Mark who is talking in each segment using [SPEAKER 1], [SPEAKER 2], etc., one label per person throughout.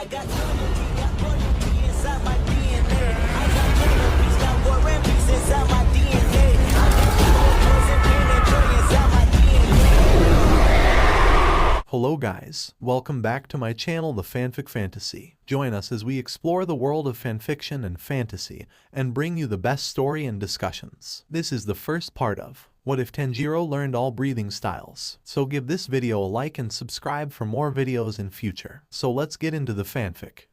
[SPEAKER 1] I got loyalty, got royalty inside my DNA. I got cannabis, got war and peace inside my DNA. I got poison, pain, and joy inside my DNA.
[SPEAKER 2] Hello guys, welcome back to my channel The Fanfic Fantasy. Join us as we explore the world of fanfiction and fantasy and bring you the best story and discussions. This is the first part of What If Tanjiro Learned All Breathing Styles? So give this video a like and subscribe for more videos in future. So let's get into the fanfic.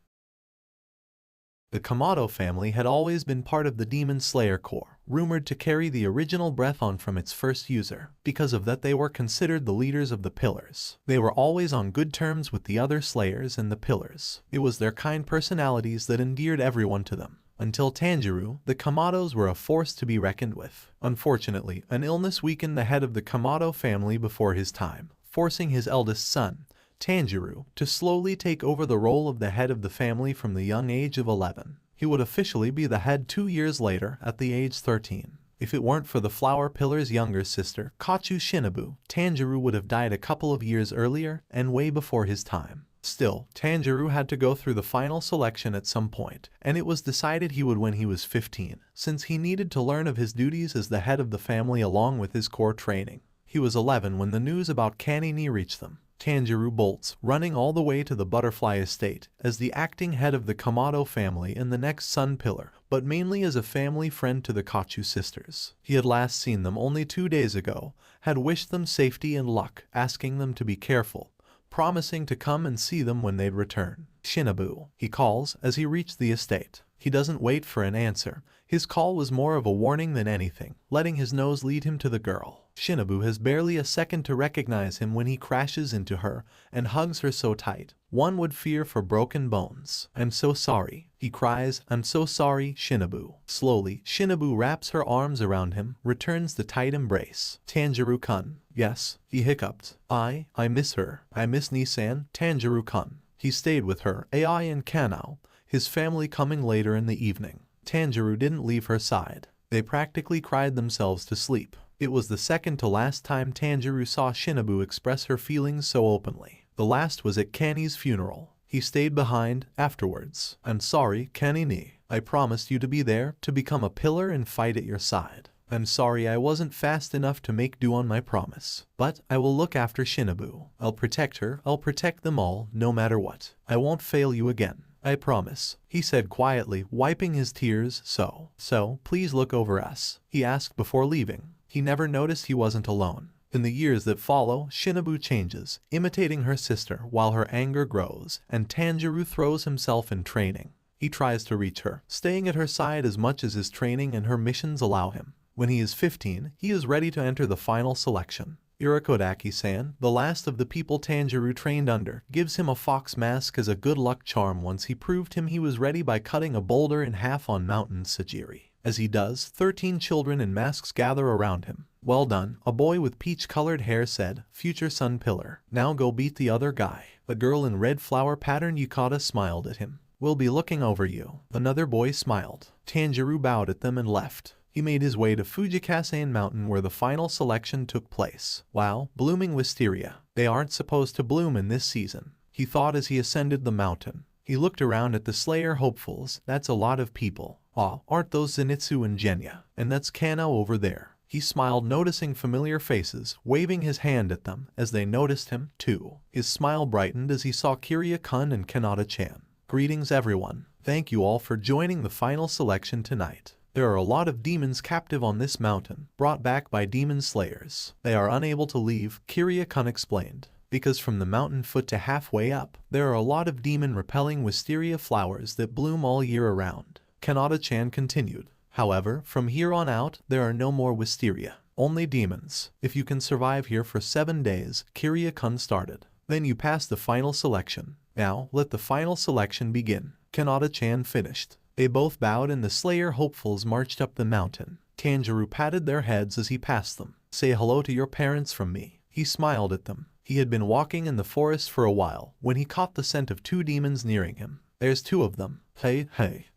[SPEAKER 2] The Kamado family had always been part of the Demon Slayer Corps, rumored to carry the original breath on from its first user. Because of that, they were considered the leaders of the Pillars. They were always on good terms with the other Slayers and the Pillars. It was their kind personalities that endeared everyone to them. Until Tanjiro, the Kamados were a force to be reckoned with. Unfortunately, an illness weakened the head of the Kamado family before his time, forcing his eldest son, Tanjiro, to slowly take over the role of the head of the family from the young age of 11. He would officially be the head 2 years later, at the age 13. If it weren't for the Flower Pillar's younger sister, Kachu Shinobu, Tanjiro would have died a couple of years earlier and way before his time. Still, Tanjiro had to go through the final selection at some point, and it was decided he would when he was 15, since he needed to learn of his duties as the head of the family along with his core training. He was 11 when the news about Kanini reached them. Tanjiro bolts, running all the way to the Butterfly Estate, as the acting head of the Kamado family and the next Sun Pillar, but mainly as a family friend to the Kachu sisters. He had last seen them only 2 days ago, had wished them safety and luck, asking them to be careful, promising to come and see them when they'd return. Shinobu, he calls as he reached the estate. He doesn't wait for an answer. His call was more of a warning than anything, letting his nose lead him to the girl. Shinobu has barely a second to recognize him when he crashes into her and hugs her so tight, one would fear for broken bones. "I'm so sorry," he cries. "I'm so sorry, Shinobu." Slowly, Shinobu wraps her arms around him, returns the tight embrace. "Tanjiro-kun." "Yes," he hiccuped. I miss her. I miss Nisan, Tanjiro-kun." He stayed with her, Ai and Kanao, his family coming later in the evening. Tanjiro didn't leave her side. They practically cried themselves to sleep. It was the second to last time Tanjiro saw Shinobu express her feelings so openly. The last was at Kani's funeral. He stayed behind afterwards. "I'm sorry, Kanini. I promised you to be there, to become a pillar and fight at your side. I'm sorry I wasn't fast enough to make do on my promise. But I will look after Shinobu. I'll protect her, I'll protect them all, no matter what. I won't fail you again. I promise," he said quietly, wiping his tears. So, please look over us," he asked before leaving. He never noticed he wasn't alone. In the years that follow, Shinobu changes, imitating her sister while her anger grows, and Tanjiro throws himself in training. He tries to reach her, staying at her side as much as his training and her missions allow him. When he is 15, he is ready to enter the final selection. Irakodaki-san, the last of the people Tanjiro trained under, gives him a fox mask as a good luck charm once he proved him he was ready by cutting a boulder in half on Mountain Sajiri. As he does, 13 children in masks gather around him. "Well done," a boy with peach-colored hair said, "future Sun Pillar. Now go beat the other guy." A girl in red flower pattern yukata smiled at him. "We'll be looking over you." Another boy smiled. Tanjiro bowed at them and left. He made his way to Fujikasen Mountain where the final selection took place. Wow, blooming wisteria. They aren't supposed to bloom in this season, he thought as he ascended the mountain. He looked around at the Slayer hopefuls. That's a lot of people. Aren't those Zenitsu and Genya? And that's Kanao over there. He smiled, noticing familiar faces, waving his hand at them as they noticed him, too. His smile brightened as he saw Kiryu-kun and Kanata-chan. "Greetings everyone. Thank you all for joining the final selection tonight. There are a lot of demons captive on this mountain, brought back by demon slayers. They are unable to leave," Kiryu-kun explained, "because from the mountain foot to halfway up, there are a lot of demon-repelling wisteria flowers that bloom all year around." Kanata-chan continued. "However, from here on out, there are no more wisteria, only demons. If you can survive here for 7 days," Kiryu-kun started, "then you pass the final selection. Now, let the final selection begin." Kanata-chan finished. They both bowed and the Slayer hopefuls marched up the mountain. Tanjiro patted their heads as he passed them. "Say hello to your parents from me." He smiled at them. He had been walking in the forest for a while when he caught the scent of 2 demons nearing him. "There's 2 of them. Hey,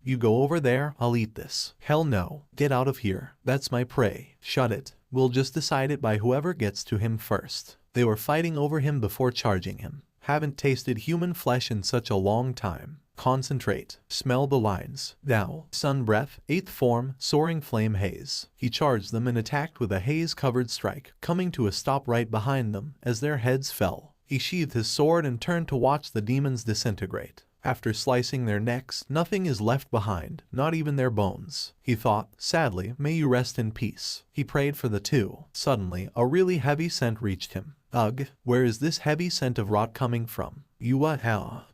[SPEAKER 2] you go over there, I'll eat this." "Hell no, get out of here. That's my prey." "Shut it. We'll just decide it by whoever gets to him first." They were fighting over him before charging him. Haven't tasted human flesh in such a long time. Concentrate. Smell the lines. Now. Sun breath. 8th form. Soaring flame haze. He charged them and attacked with a haze-covered strike, coming to a stop right behind them as their heads fell. He sheathed his sword and turned to watch the demons disintegrate. After slicing their necks, nothing is left behind, not even their bones. He thought, sadly, may you rest in peace. He prayed for the two. Suddenly, a really heavy scent reached him. Ugh, where is this heavy scent of rot coming from?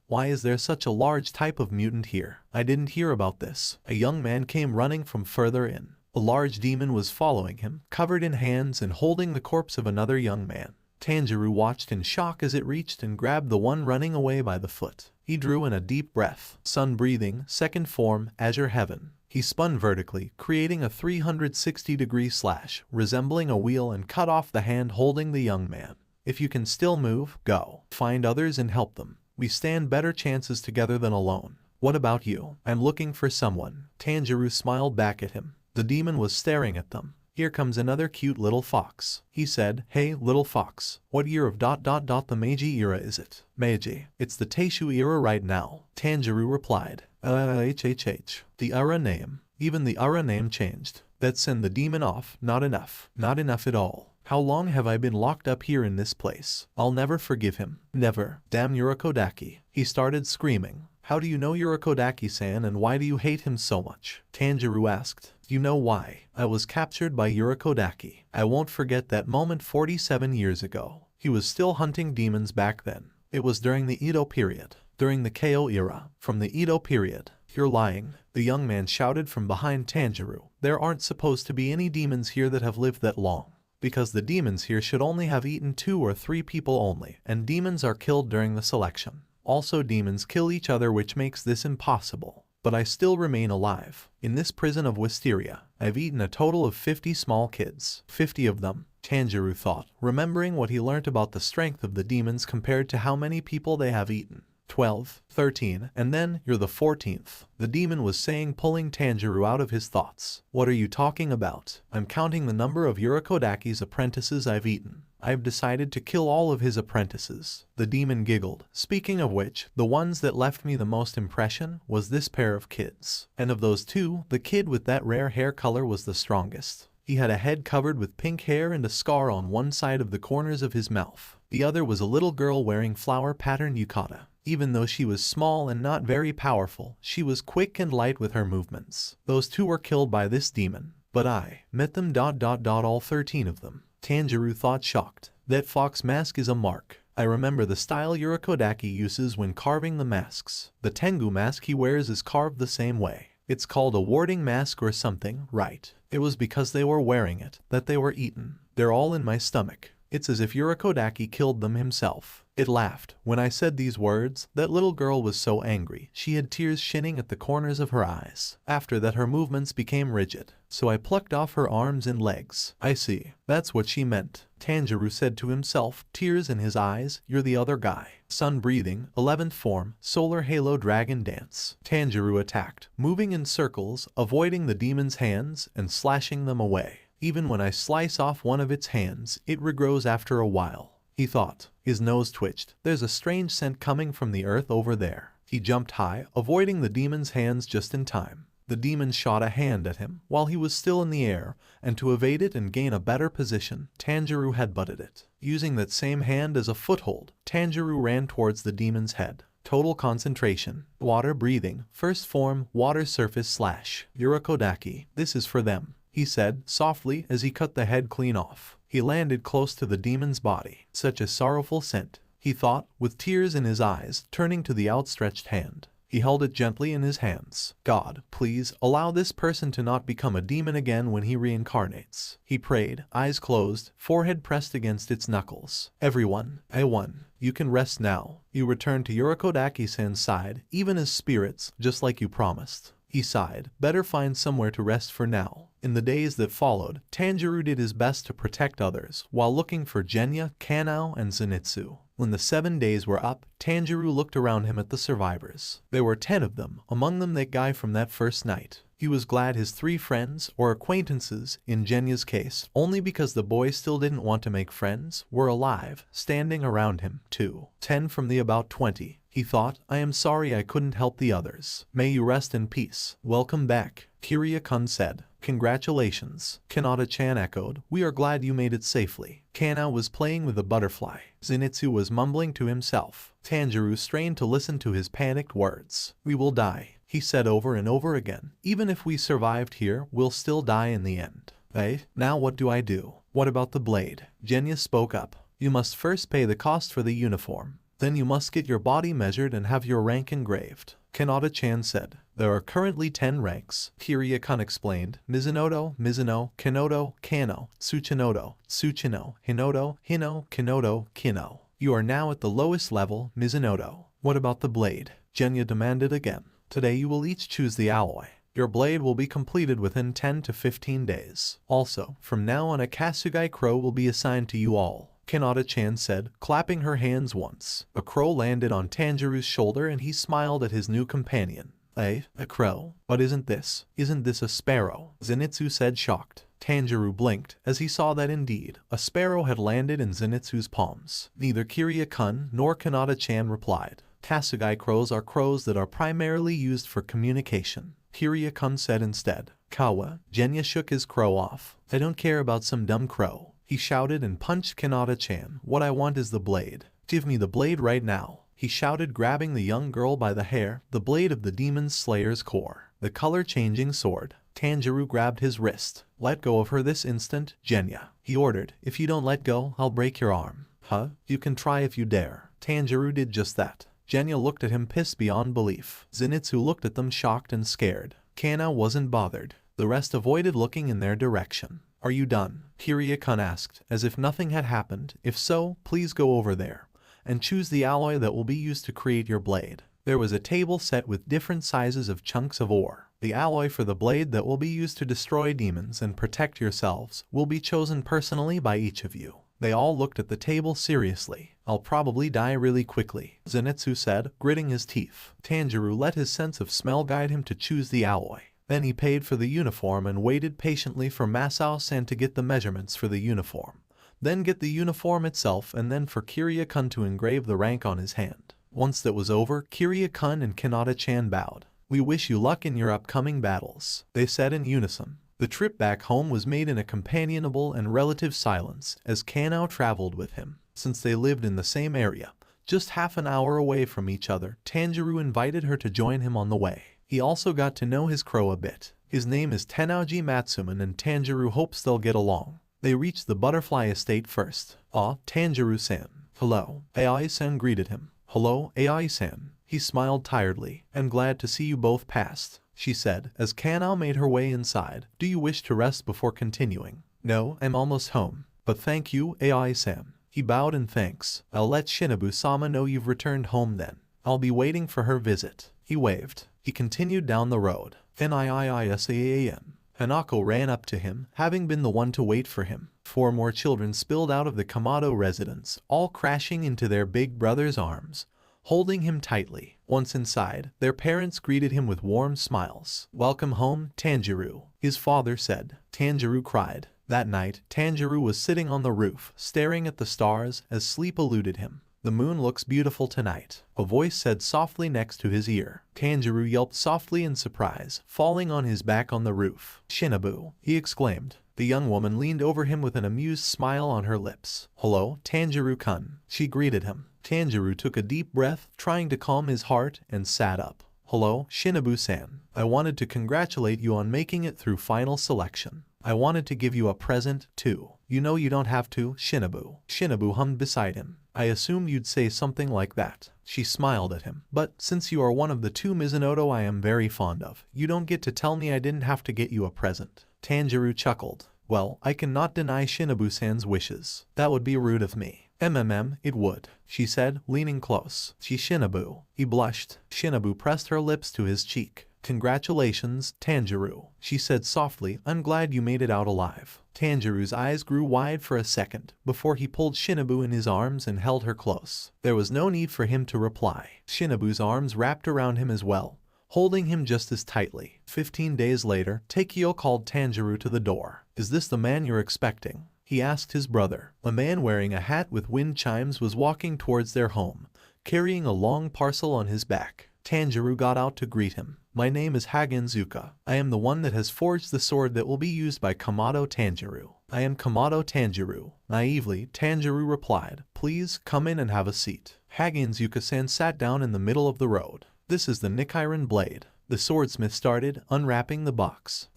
[SPEAKER 2] Why is there such a large type of mutant here? I didn't hear about this. A young man came running from further in. A large demon was following him, covered in hands and holding the corpse of another young man. Tanjiro watched in shock as it reached and grabbed the one running away by the foot. He drew in a deep breath. Sun breathing, 2nd form, azure heaven. He spun vertically, creating a 360-degree slash, resembling a wheel, and cut off the hand holding the young man. If you can still move, go. Find others and help them. We stand better chances together than alone. What about you? I'm looking for someone. Tanjiro smiled back at him. The demon was staring at them. Here comes another cute little fox. He said, hey, little fox, what year of the Meiji era is it? Meiji. It's the Taishu era right now. Tanjiro replied. The era name. Even the era name changed. That send the demon off. Not enough. Not enough at all. How long have I been locked up here in this place? I'll never forgive him. Never. Damn Urokodaki. He started screaming. How do you know Urokodaki-san and why do you hate him so much? Tanjiro asked. You know why? I was captured by Urokodaki. I won't forget that moment 47 years ago. He was still hunting demons back then. It was during the Edo period. During the Kyo era. From the Edo period. You're lying. The young man shouted from behind Tanjiro. There aren't supposed to be any demons here that have lived that long. Because the demons here should only have eaten 2 or 3 people only, and demons are killed during the selection. Also demons kill each other, which makes this impossible. But I still remain alive. In this prison of Wisteria, I've eaten a total of 50 small kids. 50 of them, Tanjiro thought, remembering what he learnt about the strength of the demons compared to how many people they have eaten. 12, 13, and then you're the 14th. The demon was saying, pulling Tanjiro out of his thoughts. What are you talking about? I'm counting the number of Urokodaki's apprentices I've eaten. I've decided to kill all of his apprentices. The demon giggled. Speaking of which, the ones that left me the most impression was this pair of kids. And of those two, the kid with that rare hair color was the strongest. He had a head covered with pink hair and a scar on one side of the corners of his mouth. The other was a little girl wearing flower-patterned yukata. Even though she was small and not very powerful, she was quick and light with her movements. Those two were killed by this demon. But I met them. All 13 of them. Tanjiro thought, shocked. That fox mask is a mark. I remember the style Urokodaki uses when carving the masks. The Tengu mask he wears is carved the same way. It's called a warding mask or something, right? It was because they were wearing it that they were eaten. They're all in my stomach. It's as if Urokodaki killed them himself. It laughed. When I said these words, that little girl was so angry. She had tears shining at the corners of her eyes. After that her movements became rigid. So I plucked off her arms and legs. I see. That's what she meant. Tanjiro said to himself, tears in his eyes. You're the other guy. Sun breathing, 11th form, solar halo dragon dance. Tanjiro attacked, moving in circles, avoiding the demon's hands and slashing them away. Even when I slice off one of its hands, it regrows after a while. He thought. His nose twitched. There's a strange scent coming from the earth over there. He jumped high, avoiding the demon's hands just in time. The demon shot a hand at him while he was still in the air, and to evade it and gain a better position, Tanjiro headbutted it. Using that same hand as a foothold, Tanjiro ran towards the demon's head. Total concentration. Water breathing. 1st form, water surface slash. Urokodaki. This is for them, he said softly as he cut the head clean off. He landed close to the demon's body. Such a sorrowful scent, he thought, with tears in his eyes, turning to the outstretched hand. He held it gently in his hands. God, please, allow this person to not become a demon again when he reincarnates. He prayed, eyes closed, forehead pressed against its knuckles. Everyone, I won. You can rest now. You returned to Urokodaki-san's side, even as spirits, just like you promised. He sighed. Better find somewhere to rest for now. In the days that followed, Tanjiro did his best to protect others, while looking for Genya, Kanao, and Zenitsu. When the 7 days were up, Tanjiro looked around him at the survivors. There were 10 of them, among them that guy from that first night. He was glad his 3 friends, or acquaintances, in Genya's case, only because the boy still didn't want to make friends, were alive, standing around him, too. 10 from the about 20. He thought, I am sorry I couldn't help the others. May you rest in peace. Welcome back, Kiryu-kun said. Congratulations, Kanata-chan echoed. We are glad you made it safely. Kana was playing with a butterfly. Zenitsu was mumbling to himself. Tanjiro strained to listen to his panicked words. We will die, he said over and over again. Even if we survived here, we'll still die in the end. Hey, now what do I do? What about the blade? Genya spoke up. You must first pay the cost for the uniform. Then you must get your body measured and have your rank engraved. Kanata-chan said. There are currently 10 ranks. Kiryu-kun explained. Mizunoto, Mizuno, Kanoto, Kano, Tsuchinoto, Tsuchino, Hinoto, Hino, Kanoto, Kino. You are now at the lowest level, Mizunoto. What about the blade? Genya demanded again. Today you will each choose the alloy. Your blade will be completed within 10 to 15 days. Also, from now on a Kasugai crow will be assigned to you all. Kanata-chan said, clapping her hands once. A crow landed on Tanjiro's shoulder and he smiled at his new companion. A crow? But isn't this a sparrow? Zenitsu said, shocked. Tanjiro blinked as he saw that indeed, a sparrow had landed in Zenitsu's palms. Neither Kiryu-kun nor Kanata-chan replied. Kasugai crows are crows that are primarily used for communication. Kiryu-kun said instead. Kawa. Genya shook his crow off. I don't care about some dumb crow. He shouted and punched Kanata-chan. What I want is the blade. Give me the blade right now. He shouted, grabbing the young girl by the hair, the blade of the demon slayer's core. The color-changing sword. Tanjiro grabbed his wrist. Let go of her this instant, Genya. He ordered. If you don't let go, I'll break your arm. Huh? You can try if you dare. Tanjiro did just that. Genya looked at him, pissed beyond belief. Zenitsu looked at them, shocked and scared. Kana wasn't bothered. The rest avoided looking in their direction. Are you done? Kiryu-kun asked, as if nothing had happened. If so, please go over there and choose the alloy that will be used to create your blade. There was a table set with different sizes of chunks of ore. The alloy for the blade that will be used to destroy demons and protect yourselves will be chosen personally by each of you. They all looked at the table seriously. I'll probably die really quickly, Zenitsu said, gritting his teeth. Tanjiro let his sense of smell guide him to choose the alloy. Then he paid for the uniform and waited patiently for Masao-san to get the measurements for the uniform. Then get the uniform itself, and then for Kiryu-kun to engrave the rank on his hand. Once that was over, Kiryu-kun and Kanata-chan bowed. We wish you luck in your upcoming battles, they said in unison. The trip back home was made in a companionable and relative silence as Kano traveled with him. Since they lived in the same area, just half an hour away from each other, Tanjiro invited her to join him on the way. He also got to know his crow a bit. His name is Tenouji Matsuman and Tanjiro hopes they'll get along. They reached the butterfly estate first. Ah, Tanjiro-san. Hello. Ai-san greeted him. Hello, Ai-san. He smiled tiredly. I'm glad to see you both passed, she said, as Kanao made her way inside. Do you wish to rest before continuing? No, I'm almost home. But thank you, Ai-san. He bowed in thanks. I'll let Shinobu-sama know you've returned home then. I'll be waiting for her visit. He waved. He continued down the road. Niisan. Hanako ran up to him, having been the one to wait for him. 4 more children spilled out of the Kamado residence, all crashing into their big brother's arms, holding him tightly. Once inside, their parents greeted him with warm smiles. Welcome home, Tanjiro, his father said. Tanjiro cried. That night, Tanjiro was sitting on the roof, staring at the stars as sleep eluded him. The moon looks beautiful tonight, a voice said softly next to his ear. Tanjiro yelped softly in surprise, falling on his back on the roof. Shinobu, he exclaimed. The young woman leaned over him with an amused smile on her lips. Hello, Tanjiro-kun, she greeted him. Tanjiro took a deep breath, trying to calm his heart, and sat up. Hello, Shinobu-san. I wanted to congratulate you on making it through final selection. I wanted to give you a present, too. You know you don't have to, Shinobu. Shinobu hummed beside him. I assumed you'd say something like that. She smiled at him. But since you are one of the 2 Mizunoto I am very fond of, you don't get to tell me I didn't have to get you a present. Tanjiro chuckled. Well, I cannot deny Shinobu-san's wishes. That would be rude of me. It would, she said, leaning close. Shinobu. He blushed. Shinobu pressed her lips to his cheek. Congratulations, Tanjiro, she said softly. I'm glad you made it out alive. Tanjiro's eyes grew wide for a second before he pulled Shinobu in his arms and held her close. There was no need for him to reply. Shinobu's arms wrapped around him as well, holding him just as tightly. 15 days later, Takeo called Tanjiro to the door. "Is this the man you're expecting?" he asked his brother. A man wearing a hat with wind chimes was walking towards their home, carrying a long parcel on his back. Tanjiro got out to greet him. "My name is Hagenzuka. I am the one that has forged the sword that will be used by Kamado Tanjiro." "I am Kamado Tanjiro." Naively, Tanjiro replied. "Please, come in and have a seat." Hagenzuka-san sat down in the middle of the road. "This is the Nichiren blade." The swordsmith started, unwrapping the box.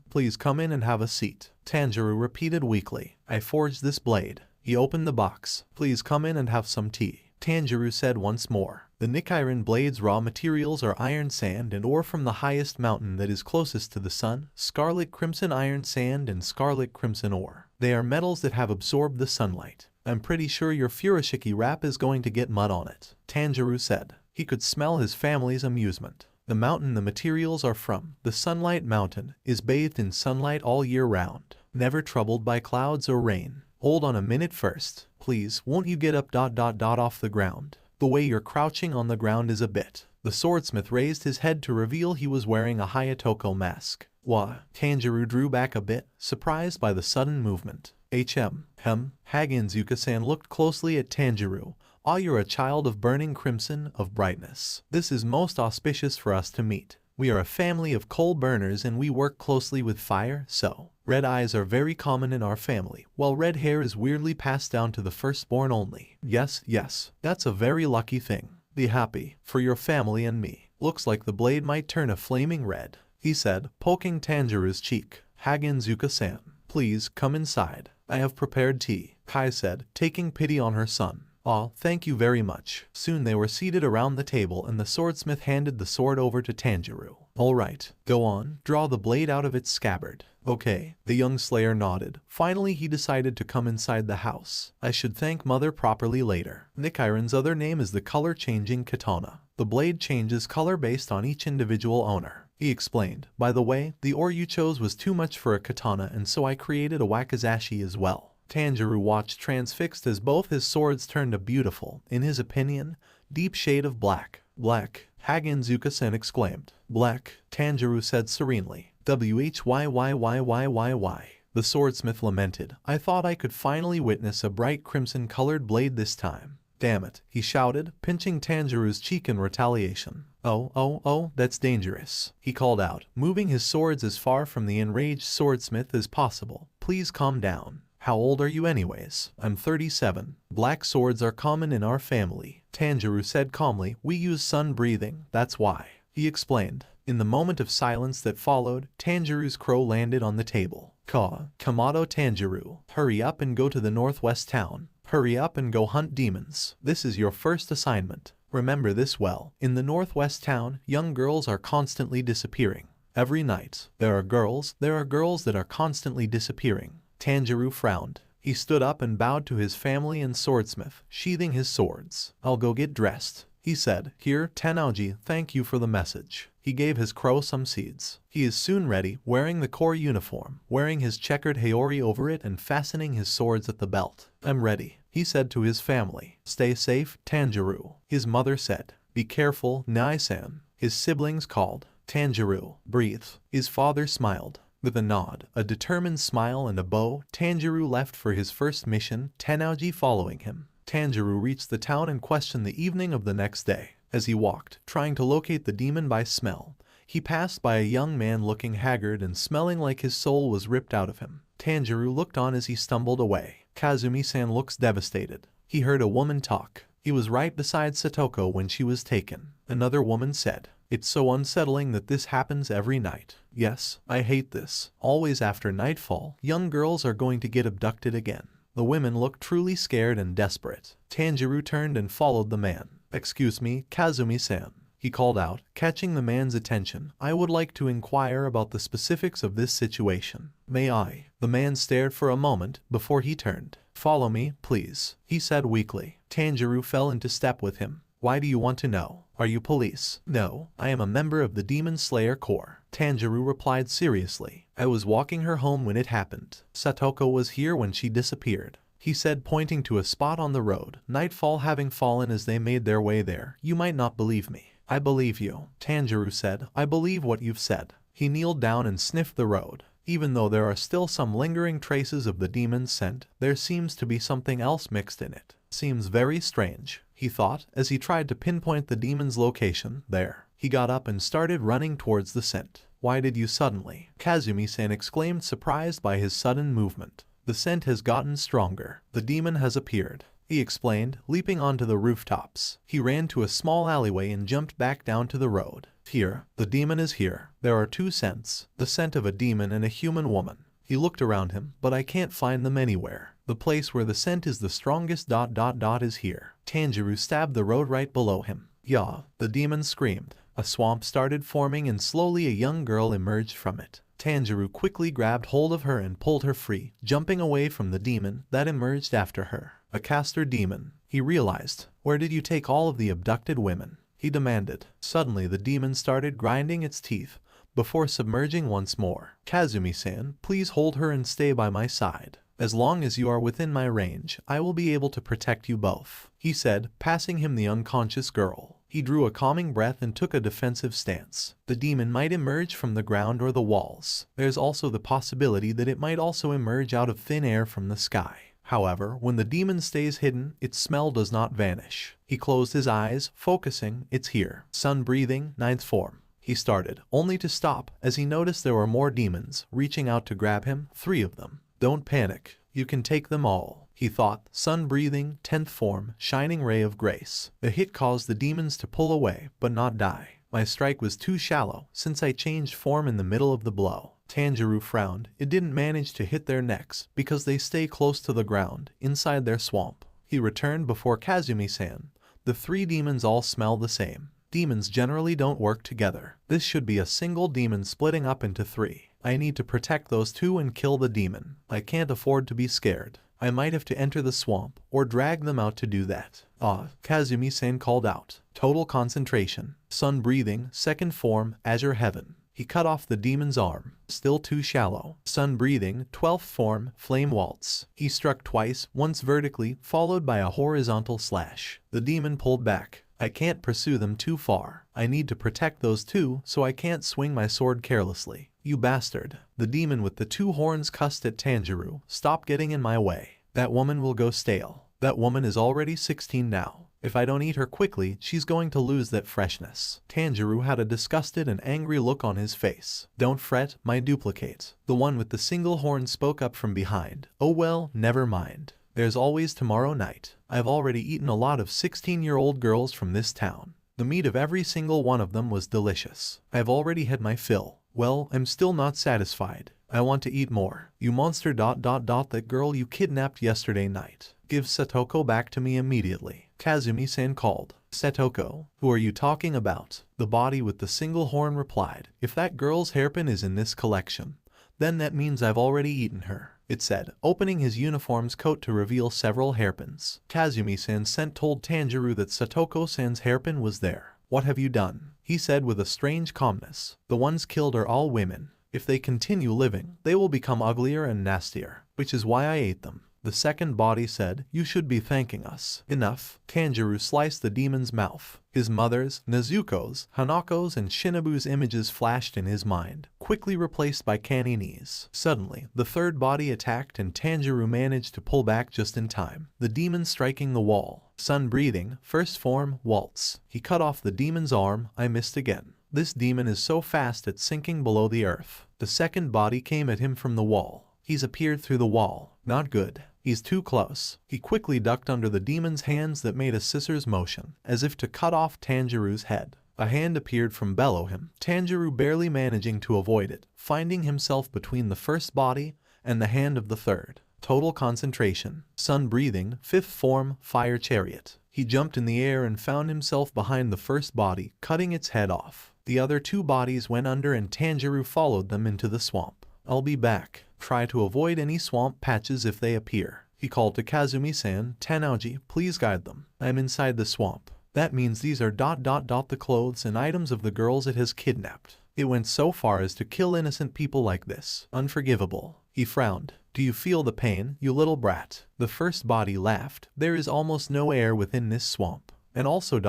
[SPEAKER 2] Please come in and have a seat," Tanjiro repeated weakly. "I forged this blade." He opened the box. "Please come in and have some tea," Tanjiro said once more. The Nichiren blade's raw materials are iron sand and ore from the highest mountain that is closest to the sun, scarlet crimson iron sand and scarlet crimson ore. They are metals that have absorbed the sunlight. "I'm pretty sure your furoshiki wrap is going to get mud on it," Tanjiro said. He could smell his family's amusement. The mountain the materials are from, the Sunlight Mountain, is bathed in sunlight all year round, never troubled by clouds or rain. "Hold on a minute first. Please, won't you get up off the ground? The way you're crouching on the ground is a bit." The swordsmith raised his head to reveal he was wearing a Hayatoko mask. "Why?" Tanjiro drew back a bit, surprised by the sudden movement. Hagenzuka-san looked closely at Tanjiro. "Ah, you're a child of burning crimson, of brightness. This is most auspicious for us to meet. We are a family of coal burners and we work closely with fire, so red eyes are very common in our family, while red hair is weirdly passed down to the firstborn only." Yes, that's a very lucky thing. Be happy, for your family and me. Looks like the blade might turn a flaming red," he said, poking Tanjiro's cheek. "Hagenzuka-san, please come inside. I have prepared tea," Kai said, taking pity on her son. "Aw, thank you very much." Soon they were seated around the table and the swordsmith handed the sword over to Tanjiro. "All right, go on, draw the blade out of its scabbard." "Okay," the young slayer nodded. Finally he decided to come inside the house. "I should thank mother properly later." Nichiren's other name is the color-changing katana. The blade changes color based on each individual owner, he explained. "By the way, the ore you chose was too much for a katana and so I created a wakizashi as well." Tanjiro watched transfixed as both his swords turned a beautiful, in his opinion, deep shade of black. "Black," Hagenzuka-sen exclaimed. "Black," Tanjiro said serenely. "Whyyyyyyyy." The swordsmith lamented. "I thought I could finally witness a bright crimson-colored blade this time. Damn it," he shouted, pinching Tanjiro's cheek in retaliation. Oh, that's dangerous," he called out, moving his swords as far from the enraged swordsmith as possible. "Please calm down. How old are you anyways?" "I'm 37. Black swords are common in our family," Tanjiro said calmly. "We use sun breathing, that's why," he explained. In the moment of silence that followed, Tanjiro's crow landed on the table. Kamado Tanjiro, hurry up and go to the northwest town. Hurry up and go hunt demons. This is your first assignment. Remember this well. In the northwest town, young girls are constantly disappearing. Every night, there are girls that are constantly disappearing." Tanjiro frowned. He stood up and bowed to his family and swordsmith, sheathing his swords. "I'll go get dressed," he said. "Here, Tenauji, thank you for the message." He gave his crow some seeds. He is soon ready, wearing the core uniform, wearing his checkered haori over it and fastening his swords at the belt. "I'm ready," he said to his family. "Stay safe, Tanjiro," his mother said. "Be careful, Nai-san," his siblings called. "Tanjiro, breathe." His father smiled. With a nod, a determined smile and a bow, Tanjiro left for his first mission, Tenauji following him. Tanjiro reached the town and questioned the evening of the next day. As he walked, trying to locate the demon by smell, he passed by a young man looking haggard and smelling like his soul was ripped out of him. Tanjiro looked on as he stumbled away. Kazumi-san looks devastated. He heard a woman talk. He was right beside Satoko when she was taken. Another woman said, "It's so unsettling that this happens every night. Yes, I hate this. Always after nightfall, young girls are going to get abducted again." The women looked truly scared and desperate. Tanjiro turned and followed the man. "Excuse me, Kazumi-san," he called out, catching the man's attention. "I would like to inquire about the specifics of this situation. May I?" The man stared for a moment before he turned. "Follow me, please," he said weakly. Tanjiro fell into step with him. "Why do you want to know? Are you police?" "No, I am a member of the Demon Slayer Corps," Tanjiro replied seriously. "I was walking her home when it happened. Satoko was here when she disappeared," he said, pointing to a spot on the road. "Nightfall having fallen as they made their way there, you might not believe me. I believe you, Tanjiro said. I believe what you've said. He kneeled down and sniffed the road. Even though there are still some lingering traces of the demon's scent, there seems to be something else mixed in it. Seems very strange, he thought as he tried to pinpoint the demon's location. There. He got up and started running towards the scent. Why did you suddenly? Kazumi-san exclaimed, surprised by his sudden movement. The scent has gotten stronger. The demon has appeared, he explained, leaping onto the rooftops. He ran to a small alleyway and jumped back down to the road. Here, the demon is here. There are two scents, the scent of a demon and a human woman. He looked around him, but I can't find them anywhere. The place where the scent is the strongest ... is here. Tanjiro stabbed the road right below him. Yeah, the demon screamed. A swamp started forming and slowly a young girl emerged from it. Tanjiro quickly grabbed hold of her and pulled her free, jumping away from the demon that emerged after her. A caster demon, he realized. Where did you take all of the abducted women? He demanded. Suddenly the demon started grinding its teeth before submerging once more. Kazumi-san, please hold her and stay by my side. As long as you are within my range, I will be able to protect you both, he said, passing him the unconscious girl. He drew a calming breath and took a defensive stance. The demon might emerge from the ground or the walls. There's also the possibility that it might also emerge out of thin air from the sky. However, when the demon stays hidden, its smell does not vanish. He closed his eyes, focusing. It's here. Sun breathing, ninth form. He started, only to stop as he noticed there were more demons reaching out to grab him, 3 of them. Don't panic. You can take them all, he thought. Sun breathing, 10th form, shining ray of grace. The hit caused the demons to pull away, but not die. My strike was too shallow, since I changed form in the middle of the blow. Tanjiro frowned. It didn't manage to hit their necks, because they stay close to the ground, inside their swamp. He returned before Kazumi-san. The 3 demons all smell the same. Demons generally don't work together. This should be a single demon splitting up into 3. I need to protect those 2 and kill the demon. I can't afford to be scared. I might have to enter the swamp, or drag them out to do that. Ah, Kazumi-san called out. Total concentration. Sun breathing, 2nd form, azure heaven. He cut off the demon's arm. Still too shallow. Sun breathing, 12th form, flame waltz. He struck twice, once vertically, followed by a horizontal slash. The demon pulled back. I can't pursue them too far. I need to protect those 2, so I can't swing my sword carelessly. You bastard. The demon with the 2 horns cussed at Tanjiro. Stop getting in my way. That woman will go stale. That woman is already 16 now. If I don't eat her quickly, she's going to lose that freshness. Tanjiro had a disgusted and angry look on his face. Don't fret, my duplicate. The one with the single horn spoke up from behind. Oh well, never mind. There's always tomorrow night. I've already eaten a lot of 16-year-old girls from this town. The meat of every single one of them was delicious. I've already had my fill. Well, I'm still not satisfied. I want to eat more. You monster ... that girl you kidnapped yesterday night. Give Satoko back to me immediately. Kazumi-san called. Satoko, who are you talking about? The body with the single horn replied. If that girl's hairpin is in this collection, then that means I've already eaten her, it said, opening his uniform's coat to reveal several hairpins. Kazumi-san told Tanjiro that Satoko-san's hairpin was there. What have you done? He said with a strange calmness. The ones killed are all women. If they continue living, they will become uglier and nastier, which is why I ate them. The second body said, you should be thanking us. Enough. Tanjiro sliced the demon's mouth. His mother's, Nezuko's, Hanako's and Shinobu's images flashed in his mind, quickly replaced by Kanini's. Suddenly, the third body attacked and Tanjiro managed to pull back just in time. The demon striking the wall. Sun breathing, 1st form, waltz. He cut off the demon's arm. I missed again. This demon is so fast at sinking below the earth. The second body came at him from the wall. He's appeared through the wall. Not good. He's too close. He quickly ducked under the demon's hands that made a scissors motion, as if to cut off Tanjiro's head. A hand appeared from below him, Tanjiro barely managing to avoid it, finding himself between the first body and the hand of the third. Total concentration. Sun breathing, 5th form, fire chariot. He jumped in the air and found himself behind the first body, cutting its head off. The other 2 bodies went under and Tanjiro followed them into the swamp. I'll be back. Try to avoid any swamp patches if they appear. He called to Kazumi-san. Tenouji, please guide them. I'm inside the swamp. That means these are ... the clothes and items of the girls it has kidnapped. It went so far as to kill innocent people like this. Unforgivable. He frowned. Do you feel the pain, you little brat? The first body laughed. There is almost no air within this swamp. And also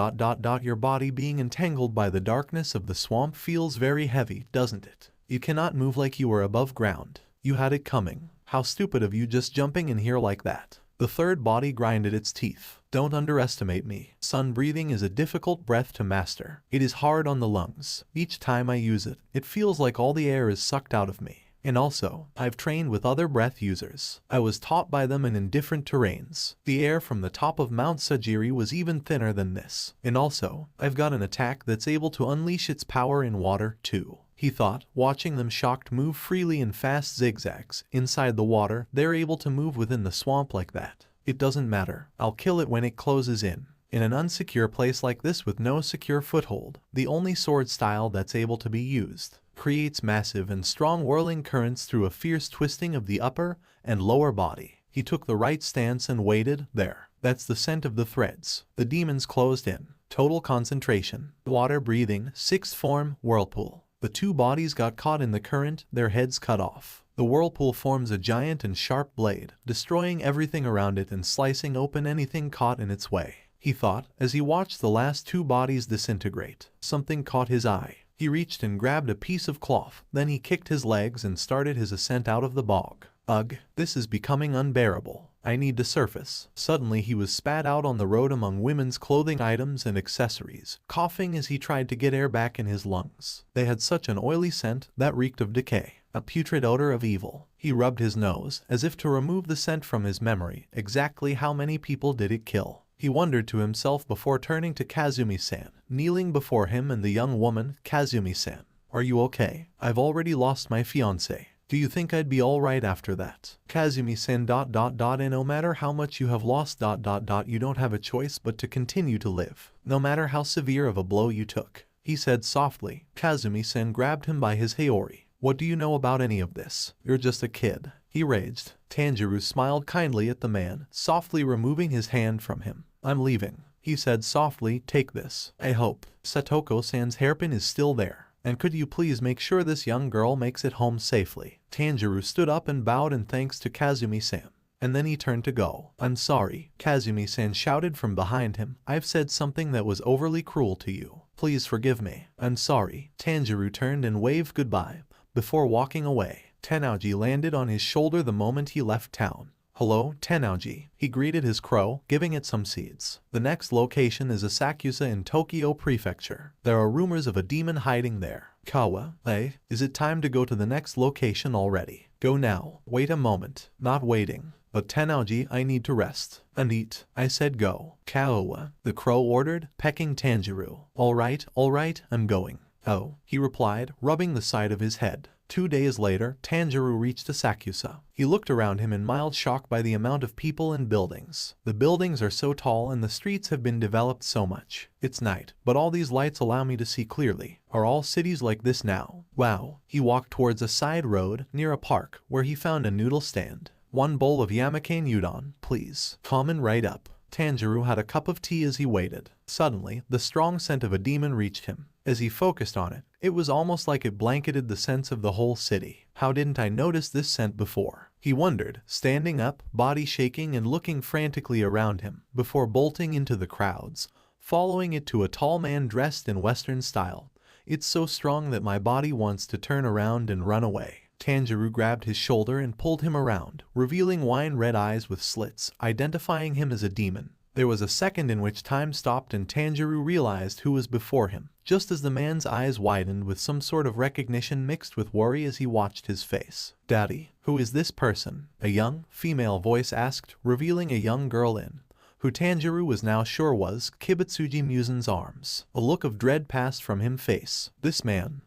[SPEAKER 2] your body being entangled by the darkness of the swamp feels very heavy, doesn't it? You cannot move like you were above ground. You had it coming. How stupid of you just jumping in here like that. The third body grinded its teeth. Don't underestimate me. Sun breathing is a difficult breath to master. It is hard on the lungs. Each time I use it, it feels like all the air is sucked out of me. And also, I've trained with other breath users. I was taught by them and in different terrains. The air from the top of Mount Sajiri was even thinner than this. And also, I've got an attack that's able to unleash its power in water too. He thought, watching them shocked move freely in fast zigzags. Inside the water, they're able to move within the swamp like that. It doesn't matter. I'll kill it when it closes in. In an unsecure place like this with no secure foothold, the only sword style that's able to be used creates massive and strong whirling currents through a fierce twisting of the upper and lower body. He took the right stance and waited. There. That's the scent of the threads. The demons closed in. Total concentration. Water breathing, sixth form, whirlpool. The two bodies got caught in the current, their heads cut off. The whirlpool forms a giant and sharp blade, destroying everything around it and slicing open anything caught in its way. He thought, as he watched the last two bodies disintegrate. Something caught his eye. He reached and grabbed a piece of cloth, then he kicked his legs and started his ascent out of the bog. Ugh, this is becoming unbearable. I need to surface. Suddenly he was spat out on the road among women's clothing items and accessories, coughing as he tried to get air back in his lungs. They had such an oily scent that reeked of decay, a putrid odor of evil. He rubbed his nose, as if to remove the scent from his memory. Exactly how many people did it kill? He wondered to himself before turning to Kazumi-san, kneeling before him and the young woman. Kazumi-san, are you okay? I've already lost my fiancé. Do you think I'd be alright after that? Kazumi-san ... and no matter how much you have lost ... you don't have a choice but to continue to live, no matter how severe of a blow you took, he said softly. Kazumi-san grabbed him by his haori. What do you know about any of this? You're just a kid, he raged. Tanjiro smiled kindly at the man, softly removing his hand from him. I'm leaving, he said softly. Take this. I hope Satoko-san's hairpin is still there. And could you please make sure this young girl makes it home safely? Tanjiro stood up and bowed in thanks to Kazumi-san. And then he turned to go. I'm sorry, Kazumi-san shouted from behind him. I've said something that was overly cruel to you. Please forgive me. I'm sorry. Tanjiro turned and waved goodbye before walking away. Tenouji landed on his shoulder the moment he left town. Hello, Tenouji. He greeted his crow, giving it some seeds. The next location is Asakusa in Tokyo Prefecture. There are rumors of a demon hiding there. Kawa, hey, is it time to go to the next location already? Go now. Wait a moment. Not waiting. But Tenouji, I need to rest. And eat. I said go. Kawa, the crow ordered, pecking Tanjiro. Alright, I'm going. Oh, he replied, rubbing the side of his head. 2 days later, Tanjiro reached Asakusa. He looked around him in mild shock by the amount of people and buildings. The buildings are so tall and the streets have been developed so much. It's night, but all these lights allow me to see clearly. Are all cities like this now? Wow. He walked towards a side road near a park where he found a noodle stand. 1 bowl of Yamakane udon, please. Common right up. Tanjiro had a cup of tea as he waited. Suddenly, the strong scent of a demon reached him. As he focused on it, it was almost like it blanketed the sense of the whole city. How didn't I notice this scent before? He wondered, standing up, body shaking and looking frantically around him, before bolting into the crowds, following it to a tall man dressed in Western style. It's so strong that my body wants to turn around and run away. Tanjiro grabbed his shoulder and pulled him around, revealing wine-red eyes with slits, identifying him as a demon. There was a second in which time stopped and Tanjiro realized who was before him, just as the man's eyes widened with some sort of recognition mixed with worry as he watched his face. Daddy, who is this person? A young, female voice asked, revealing a young girl in who Tanjiro was now sure was Kibutsuji Muzan's arms. A look of dread passed from his face. This man,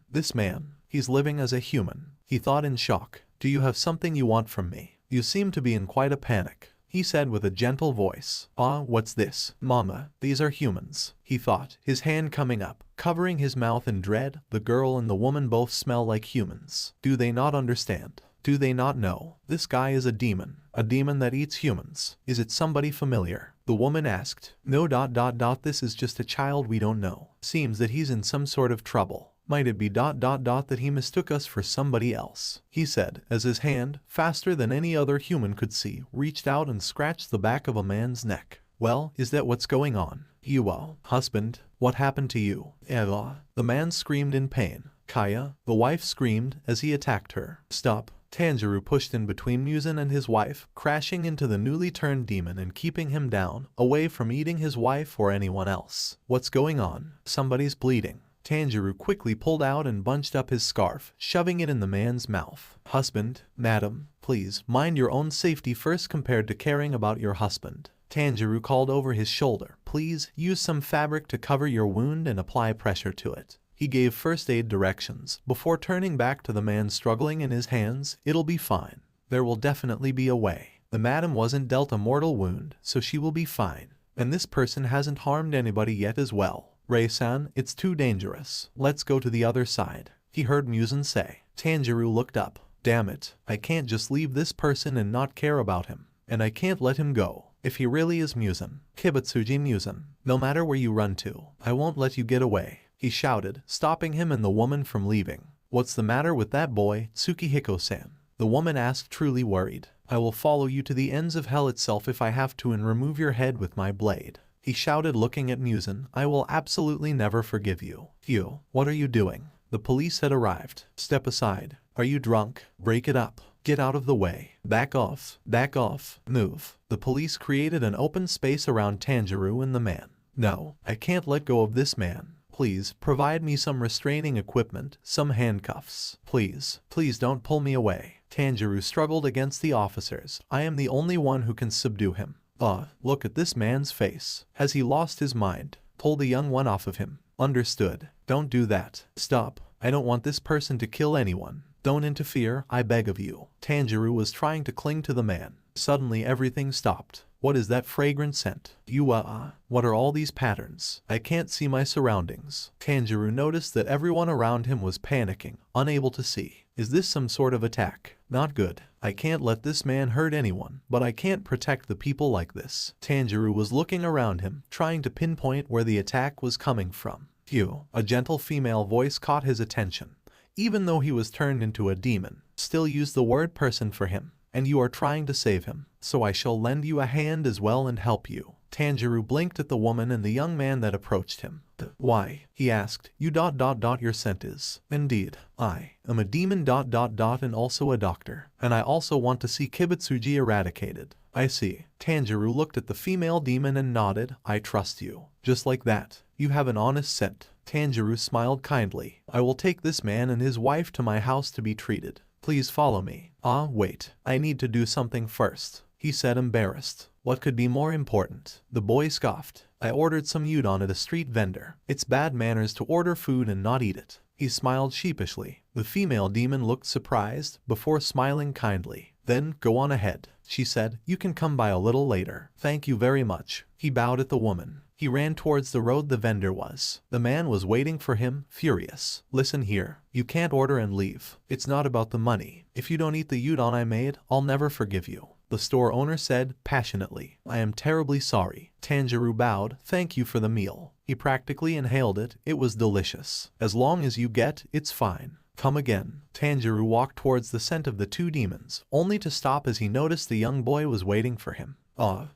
[SPEAKER 2] he's living as a human, he thought in shock. Do you have something you want from me? You seem to be in quite a panic, he said with a gentle voice. Ah, what's this? Mama, these are humans, he thought, his hand coming up, covering his mouth in dread. The girl and the woman both smell like humans. Do they not understand? Do they not know? This guy is a demon that eats humans. Is it somebody familiar? The woman asked. No. This is just a child we don't know. Seems that he's in some sort of trouble. Might it be ... that he mistook us for somebody else, he said, as his hand, faster than any other human could see, reached out and scratched the back of a man's neck. Well, is that what's going on? Husband, what happened to you? Eva. The man screamed in pain. Kaya, the wife screamed as he attacked her. Stop. Tanjiro pushed in between Muzan and his wife, crashing into the newly turned demon and keeping him down, away from eating his wife or anyone else. What's going on? Somebody's bleeding. Tanjiro quickly pulled out and bunched up his scarf, shoving it in the man's mouth. Husband, madam, please mind your own safety first compared to caring about your husband. Tanjiro called over his shoulder. Please use some fabric to cover your wound and apply pressure to it. He gave first aid directions before turning back to the man struggling in his hands. It'll be fine. There will definitely be a way. The madam wasn't dealt a mortal wound, so she will be fine. And this person hasn't harmed anybody yet as well. Rei-san, it's too dangerous. Let's go to the other side. He heard Muzan say. Tanjiro looked up. Damn it, I can't just leave this person and not care about him. And I can't let him go. If he really is Muzan, Kibutsuji Muzan, no matter where you run to, I won't let you get away. He shouted, stopping him and the woman from leaving. What's the matter with that boy, Tsukihiko-san? The woman asked, truly worried. I will follow you to the ends of hell itself if I have to and remove your head with my blade. He shouted, looking at Muzan. I will absolutely never forgive you. You, what are you doing? The police had arrived. Step aside. Are you drunk? Break it up. Get out of the way. Back off. Back off. Move. The police created an open space around Tanjiro and the man. No, I can't let go of this man. Please, provide me some restraining equipment, some handcuffs. Please, please don't pull me away. Tanjiro struggled against the officers. I am the only one who can subdue him. Look at this man's face. Has he lost his mind? Pull the young one off of him. Understood. Don't do that. Stop. I don't want this person to kill anyone. Don't interfere, I beg of you. Tanjiro was trying to cling to the man. Suddenly everything stopped. What is that fragrant scent? What are all these patterns? I can't see my surroundings. Tanjiro noticed that everyone around him was panicking, unable to see. Is this some sort of attack? Not good. I can't let this man hurt anyone, but I can't protect the people like this. Tanjiro was looking around him, trying to pinpoint where the attack was coming from. A gentle female voice caught his attention. Even though he was turned into a demon, still use the word person for him. And you are trying to save him, so I shall lend you a hand as well and help you. Tanjiro blinked at the woman and the young man that approached him. Why? He asked. You ... your scent is. Indeed. I am a demon ... and also a doctor. And I also want to see Kibutsuji eradicated. I see. Tanjiro looked at the female demon and nodded. I trust you. Just like that. You have an honest scent. Tanjiro smiled kindly. I will take this man and his wife to my house to be treated. Please follow me. Wait. I need to do something first. He said, embarrassed. What could be more important? The boy scoffed. I ordered some udon at a street vendor. It's bad manners to order food and not eat it. He smiled sheepishly. The female demon looked surprised, before smiling kindly. Then, go on ahead, she said. You can come by a little later. Thank you very much. He bowed at the woman. He ran towards the road the vendor was. The man was waiting for him, furious. Listen here. You can't order and leave. It's not about the money. If you don't eat the udon I made, I'll never forgive you. The store owner said, passionately. I am terribly sorry. Tanjiro bowed. Thank you for the meal. He practically inhaled it. It was delicious. As long as you get, it's fine. Come again. Tanjiro walked towards the scent of the two demons, only to stop as he noticed the young boy was waiting for him.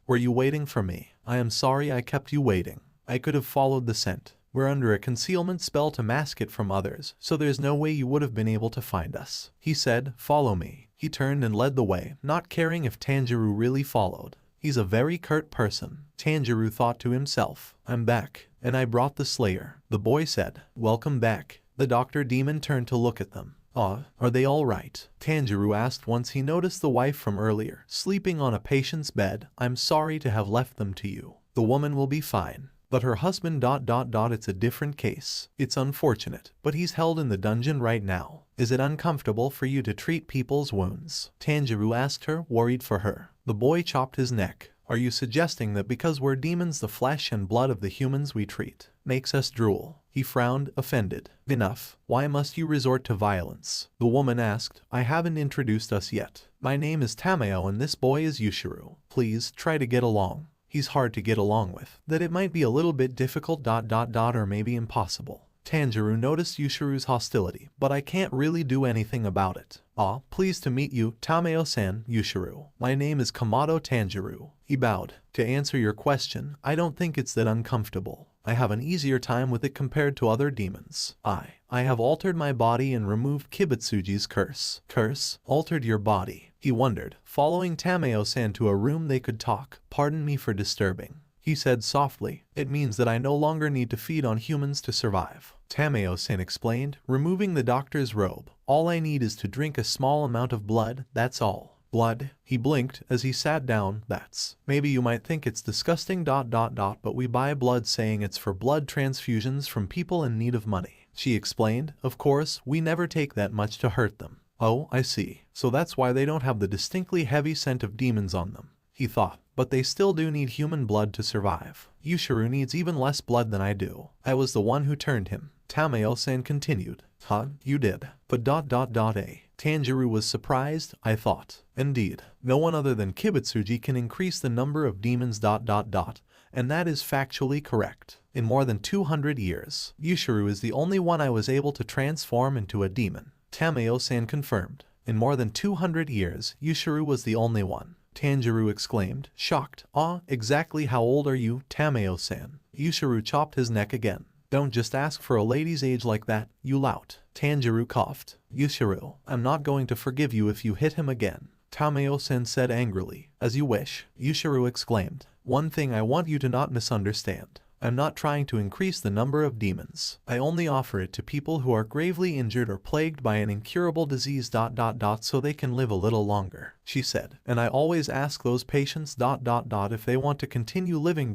[SPEAKER 2] Were you waiting for me? I am sorry I kept you waiting. I could have followed the scent. We're under a concealment spell to mask it from others, so there's no way you would have been able to find us. He said, follow me. He turned and led the way, not caring if Tanjiro really followed. He's a very curt person. Tanjiro thought to himself. I'm back, and I brought the Slayer. The boy said, welcome back. The Dr. Demon turned to look at them. Are they all right? Tanjiro asked once he noticed the wife from earlier, sleeping on a patient's bed. I'm sorry to have left them to you. The woman will be fine. But her husband ... it's a different case. It's unfortunate, but he's held in the dungeon right now. Is it uncomfortable for you to treat people's wounds? Tanjiro asked her, worried for her. The boy chopped his neck. Are you suggesting that because we're demons the flesh and blood of the humans we treat makes us drool? He frowned, offended. Enough. Why must you resort to violence? The woman asked. I haven't introduced us yet. My name is Tameo and this boy is Yushiro. Please, try to get along. He's hard to get along with. That it might be a little bit difficult ... or maybe impossible. Tanjiro noticed Yushiru's hostility, but I can't really do anything about it. Ah, pleased to meet you, Tameo-san, Yushiro. My name is Kamado Tanjiro. He bowed. To answer your question, I don't think it's that uncomfortable. I have an easier time with it compared to other demons. I have altered my body and removed Kibutsuji's curse. Curse? Altered your body? He wondered, following Tameo-san to a room they could talk. Pardon me for disturbing, he said softly. It means that I no longer need to feed on humans to survive. Tameo-san explained, removing the doctor's robe. All I need is to drink a small amount of blood, that's all. Blood? He blinked as he sat down. That's. Maybe you might think it's disgusting ... but we buy blood saying it's for blood transfusions from people in need of money. She explained, of course, we never take that much to hurt them. Oh, I see. So that's why they don't have the distinctly heavy scent of demons on them, he thought. But they still do need human blood to survive. Yushiro needs even less blood than I do. I was the one who turned him. Tameo-san continued. Huh? You did? But ... Tanjiro was surprised, I thought. Indeed, no one other than Kibutsuji can increase the number of demons ... and that is factually correct. In more than 200 years, Yushiro is the only one I was able to transform into a demon. Tameo-san confirmed. In more than 200 years, Yushiro was the only one. Tanjiro exclaimed, shocked. Ah, exactly how old are you, Tameo-san? Yushiro chopped his neck again. Don't just ask for a lady's age like that, you lout. Tanjiro coughed. Yushiro, I'm not going to forgive you if you hit him again, Tameo-san said angrily. As you wish, Yushiro exclaimed. One thing I want you to not misunderstand. I'm not trying to increase the number of demons. I only offer it to people who are gravely injured or plagued by an incurable disease ... so they can live a little longer, she said. And I always ask those patients ... if they want to continue living ...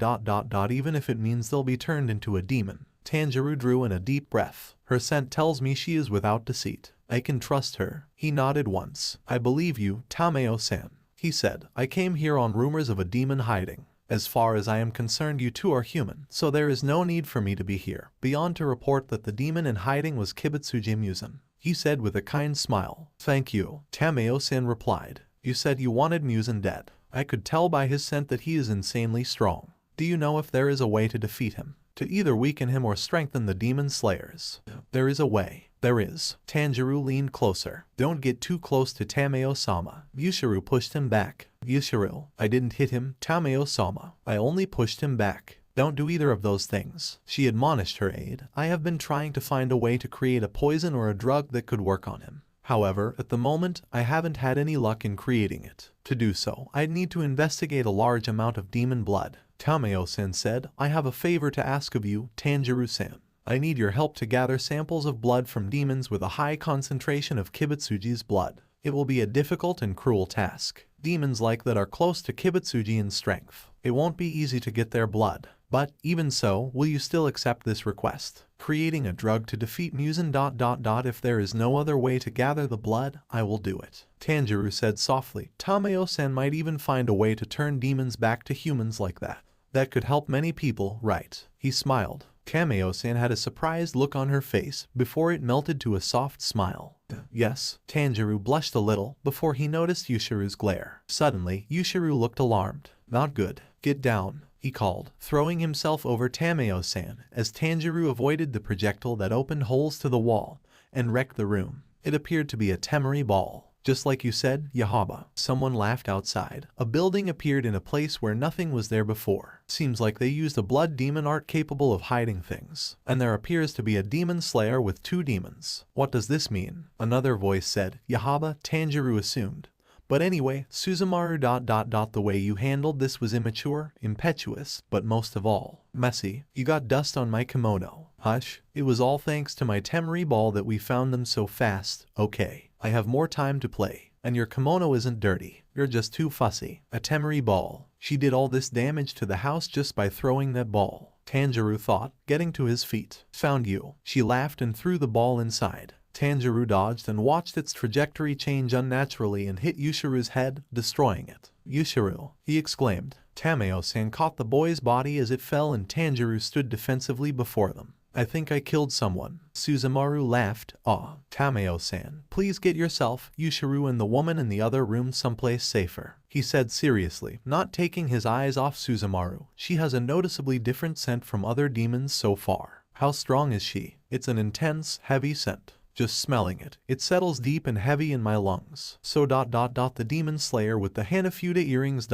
[SPEAKER 2] even if it means they'll be turned into a demon. Tanjiro drew in a deep breath. Her scent tells me she is without deceit. I can trust her. He nodded once. I believe you, Tameo-san, he said. I came here on rumors of a demon hiding. As far as I am concerned, you two are human, so there is no need for me to be here, beyond to report that the demon in hiding was Kibutsuji Muzan, he said with a kind smile. Thank you, Tameo-san replied. You said you wanted Muzan dead. I could tell by his scent that he is insanely strong. Do you know if there is a way to defeat him? To either weaken him or strengthen the demon slayers? There is a way. There is. Tanjiro leaned closer. Don't get too close to Tameo-sama. Yushiro pushed him back. Yushiro, I didn't hit him, Tameo-sama. I only pushed him back. Don't do either of those things, she admonished her aide. I have been trying to find a way to create a poison or a drug that could work on him. However, at the moment, I haven't had any luck in creating it. To do so, I'd need to investigate a large amount of demon blood. Tameo-san said, I have a favor to ask of you, Tanjiro-san. I need your help to gather samples of blood from demons with a high concentration of Kibutsuji's blood. It will be a difficult and cruel task. Demons like that are close to Kibutsuji in strength. It won't be easy to get their blood. But, even so, will you still accept this request? Creating a drug to defeat Muzan ... if there is no other way to gather the blood, I will do it. Tanjiro said softly. Tameo-san might even find a way to turn demons back to humans like that. That could help many people, right? He smiled. Tameo-san had a surprised look on her face before it melted to a soft smile. Yes, Tanjiro blushed a little before he noticed Yushiro's glare. Suddenly, Yushiro looked alarmed. Not good. Get down, he called, throwing himself over Tameo-san as Tanjiro avoided the projectile that opened holes to the wall and wrecked the room. It appeared to be a temeri ball. Just like you said, Yahaba. Someone laughed outside. A building appeared in a place where nothing was there before. Seems like they used a blood demon art capable of hiding things. And there appears to be a demon slayer with 2 demons. What does this mean? Another voice said. Yahaba, Tanjiro assumed. But anyway, Suzumaru ... the way you handled this was immature, impetuous, but most of all, messy. You got dust on my kimono. Hush. It was all thanks to my temeri ball that we found them so fast. Okay, I have more time to play. And your kimono isn't dirty. You're just too fussy. A temeri ball. She did all this damage to the house just by throwing that ball. Tanjiro thought, getting to his feet. Found you. She laughed and threw the ball inside. Tanjiro dodged and watched its trajectory change unnaturally and hit Yushiro's head, destroying it. Yushiro, he exclaimed. Tameo-san caught the boy's body as it fell and Tanjiro stood defensively before them. I think I killed someone. Suzumaru laughed. Ah, Tameo-san, please get yourself, Yushiro and the woman in the other room someplace safer, he said seriously, not taking his eyes off Suzumaru. She has a noticeably different scent from other demons so far. How strong is she? It's an intense, heavy scent. Just smelling it, it settles deep and heavy in my lungs. So the demon slayer with the Hanafuda earrings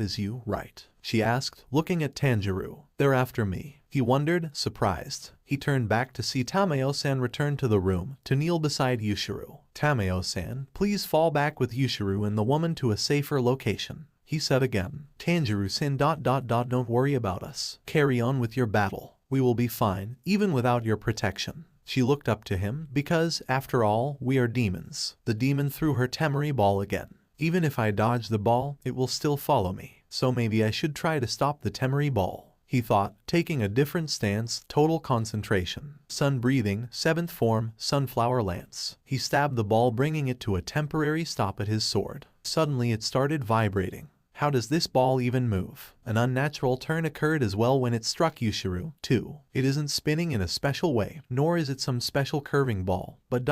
[SPEAKER 2] is you, right? She asked, looking at Tanjiro. They're after me. He wondered, surprised. He turned back to see Tameo-san return to the room, to kneel beside Yushiro. Tameo-san, please fall back with Yushiro and the woman to a safer location. He said again. Tanjiro-san don't worry about us. Carry on with your battle. We will be fine, even without your protection. She looked up to him, because, after all, we are demons. The demon threw her temeri ball again. Even if I dodge the ball, it will still follow me. So maybe I should try to stop the temeri ball, he thought, taking a different stance, total concentration. Sun breathing, 7th form, sunflower lance. He stabbed the ball, bringing it to a temporary stop at his sword. Suddenly it started vibrating. How does this ball even move? An unnatural turn occurred as well when it struck Yushiro, too. It isn't spinning in a special way, nor is it some special curving ball, but